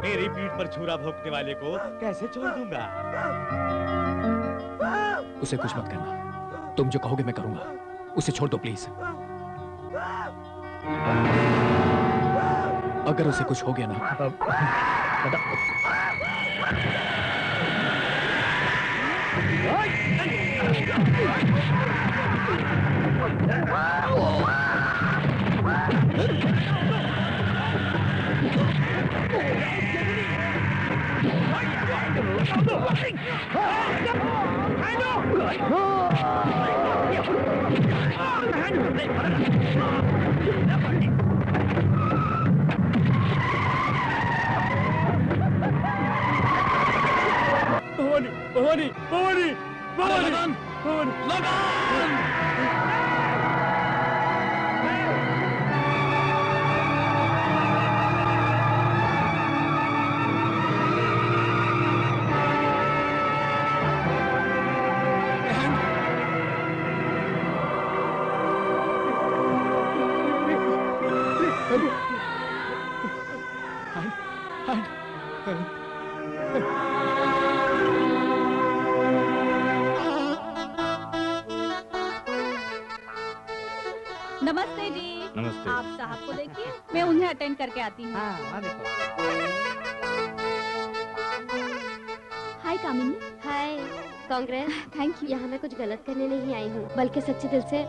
मेरी पीठ पर छुरा भोंकने वाले को कैसे छोड़ दूंगा? उसे कुछ मत करना, तुम जो कहोगे मैं करूंगा। उसे छोड़ दो प्लीज। अगर उसे कुछ हो गया ना, भवानी, भवानी, भवानी, भवानी, भवानी, नमस्ते जी। नमस्ते। आप साहब को देखिए, मैं उन्हें अटेंड करके आती हूँ। Hi Kamini. Hi, congrats. Thank you. यहाँ मैं कुछ गलत करने नहीं आई हूँ, बल्कि सच्चे दिल से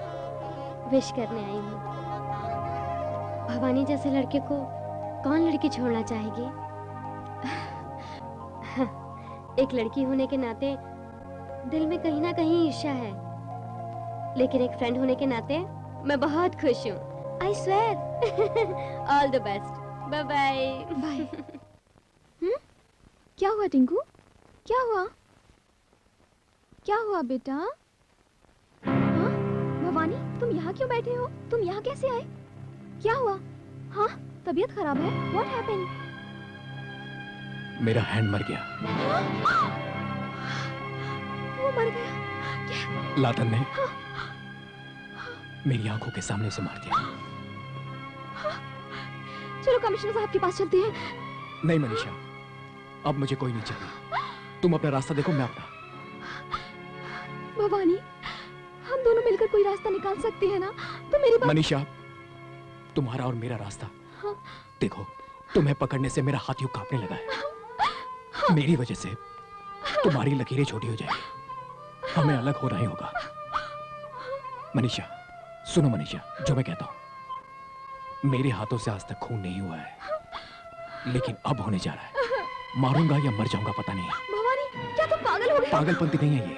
विश करने आई हूँ। भवानी जैसे लड़के को कौन लड़की छोड़ना चाहेगी? एक लड़की होने के नाते दिल में कहीं ना कहीं ईर्ष्या है, लेकिन एक फ्रेंड होने के नाते मैं बहुत खुश हूँ। I swear. All the best. Bye bye. Bye. क्या हुआ टिंकू? क्या हुआ? क्या हुआ बेटा? हाँ? भवानी, तुम यहाँ क्यों बैठे हो? तुम यहाँ कैसे आए? क्या हुआ? हाँ? तबीयत खराब है? What happened? मेरा हैंड मर गया। वो मर गया? लातन ने मेरी आंखों के सामने से मार दिया। चलो कमिश्नर साहब के पास चलते हैं। नहीं मनीषा, अब मुझे कोई नहीं चाहिए। तुम अपना रास्ता देखो, मैं अपना। भवानी, हम दोनों मिलकर कोई रास्ता निकाल सकते हैं ना? तो मेरी बात... मनीषा, तुम्हारा और मेरा रास्ता। हाँ। देखो, तुम्हें पकड़ने से मेरा हाथ यूं कांपने लगा है। मेरी वजह से तुम्हारी लकीरें छोटी हो जाएंगी। हमें अलग होना ही होगा। मनीषा, सुनो मनीषा, जो मैं कहता हूं, मेरे हाथों से आज तक खून नहीं हुआ है, लेकिन अब होने जा रहा है। मारूंगा या मर जाऊंगा पता नहीं। भवानी, क्या तुम पागल हो गए? पागलपंती नहीं है ये,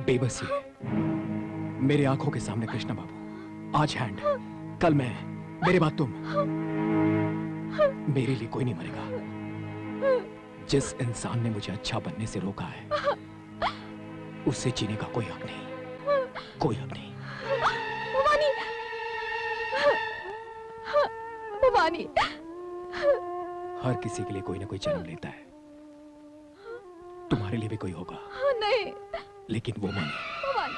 बेबसी है। मेरे आंखों के सामने कृष्णा बाबू, आज हैंड, कल मैं, मेरे बाद तुम। मेरे लिए कोई नहीं मरेगा। जिस इंसान ने मुझे अच्छा बनने से रोका है, उसे जीने का कोई हक नहीं, कोई हक नहीं। भवानी, भवानी, हर किसी के लिए कोई ना कोई जन्म लेता है। तुम्हारे लिए भी कोई होगा। नहीं, लेकिन वो माने। भवानी,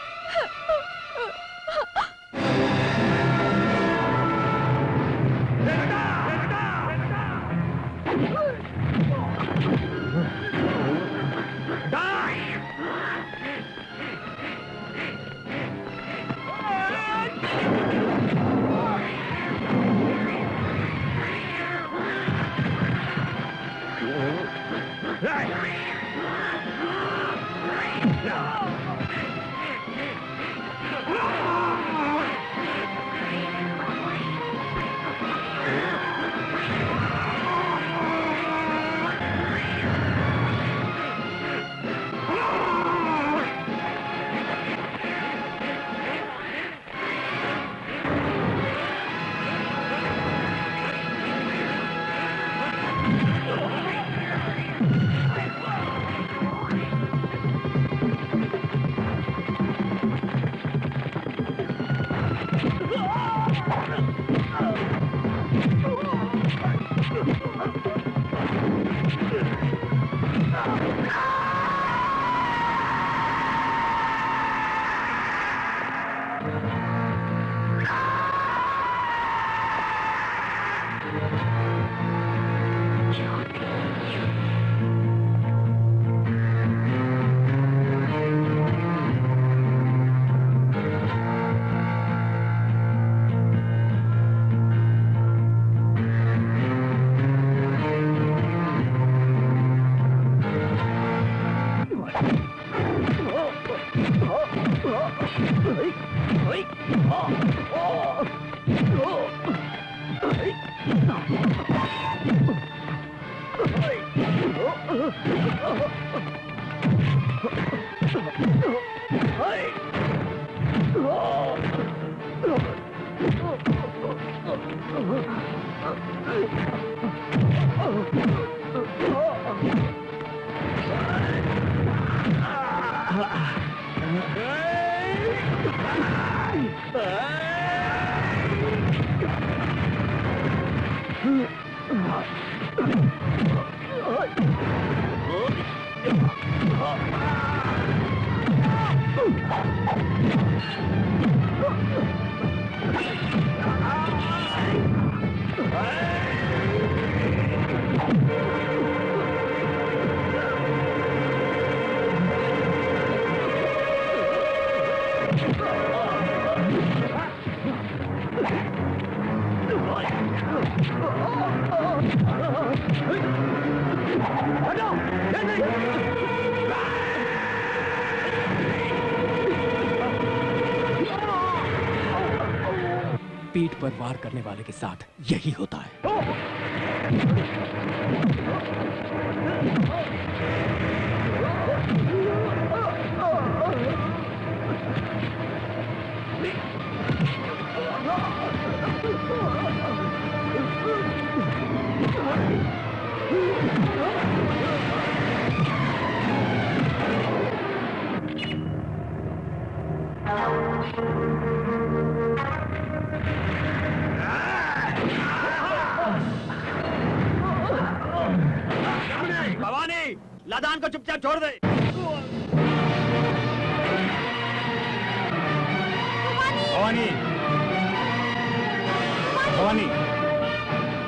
पीठ पर वार करने वाले के साथ यही होता है। भवानी, लदान को चुपचाप छोड़ दे। भवानी,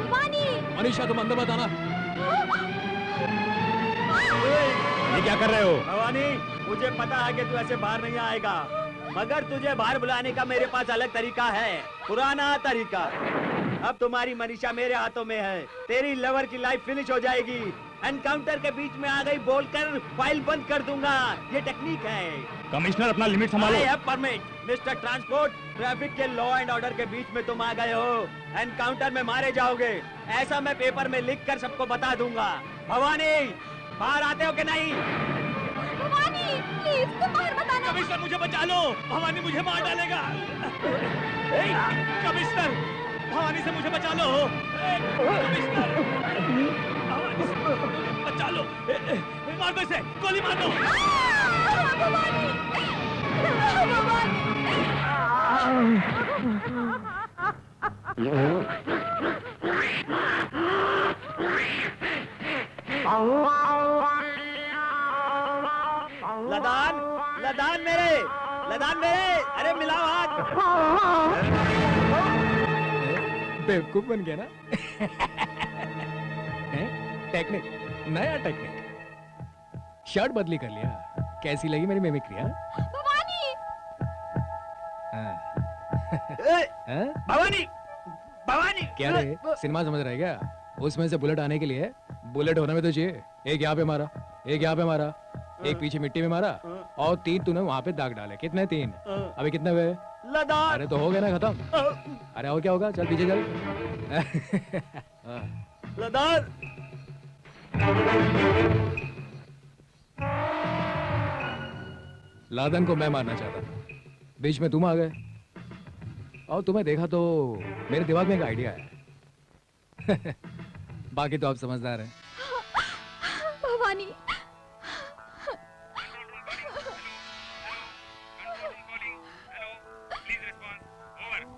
भवानी, मनीषा तुम अंदर मत आना। ये क्या कर रहे हो? भवानी, मुझे पता है कि तू ऐसे बाहर नहीं आएगा, मगर तुझे बाहर बुलाने का मेरे पास अलग तरीका है, पुराना तरीका। अब तुम्हारी मनीषा मेरे हाथों में है, तेरी लवर की लाइफ फिनिश हो जाएगी। एनकाउंटर के बीच में आ गई बोलकर फाइल बंद कर दूंगा, ये टेक्निक है। कमिश्नर अपना लिमिट संभालो। परमिट मिस्टर ट्रांसपोर्ट, ट्रैफिक के लॉ एंड ऑर्डर के बीच में तुम आ गए हो, एनकाउंटर में मारे जाओगे, ऐसा मैं पेपर में लिख कर सबको बता दूंगा। भवानी, बाहर आते हो कि नहीं? भवानी, प्लीज तुम बाहर मत आना। कमिश्नर मुझे बचा लो, भवानी मुझे मार डालेगा। कमिश्नर, भवानी से मुझे बचा लो। कमिश्नर, भवानी से बचा लो, मार दो इसे, गोली मार दो। लदान, लदान मेरे, लदान मेरे, अरे मिलाओ हाथ। बेवकूफ बन गया ना। टेक्निक, नया टेक्निक। शर्ट बदली कर लिया, कैसी लगी मेरी मिमिक्री? भवानी, भवानी, क्या रे, सिनेमा समझ रहा है क्या? उसमें से बुलेट आने के लिए बुलेट होना में तो चाहिए। एक यहाँ पे मारा, एक यहाँ पे मारा, एक पीछे मिट्टी में मारा, और 3 तूने वहाँ पे दाग डाले। कितने? 3। अभी कितने हुए? लदान। अरे तो हो गया ना खत्म। अरे और क्या होगा? चल पीछे चल। लदान। लादन को मैं मारना चाहता था, बीच में तुम आ गए, और तुम्हें देखा तो मेरे दिमाग में एक आइडिया है। बाकी तो आप समझदार हैं। Bhavani,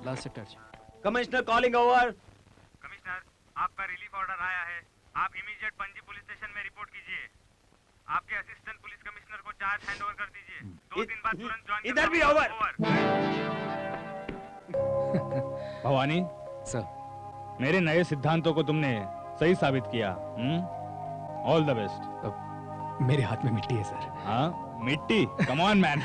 last touch. Commissioner calling over. Commissioner, आपका रिलीफ ऑर्डर आया है, आप इमीडिएट पंजी पुलिस स्टेशन में रिपोर्ट कीजिए। आपके असिस्टेंट पुलिस कमिश्नर को चार्ज हैंड ओवर कर दीजिए। 2 दिन बाद तुरंत ज्वाइन। इधर भी ओवर। भवानी सर, मेरे नए सिद्धांतों को तुमने सही साबित किया। All the best. मेरे हाथ में मिट्टी है सर। हाँ, मिट्टी, कम ऑन मैन।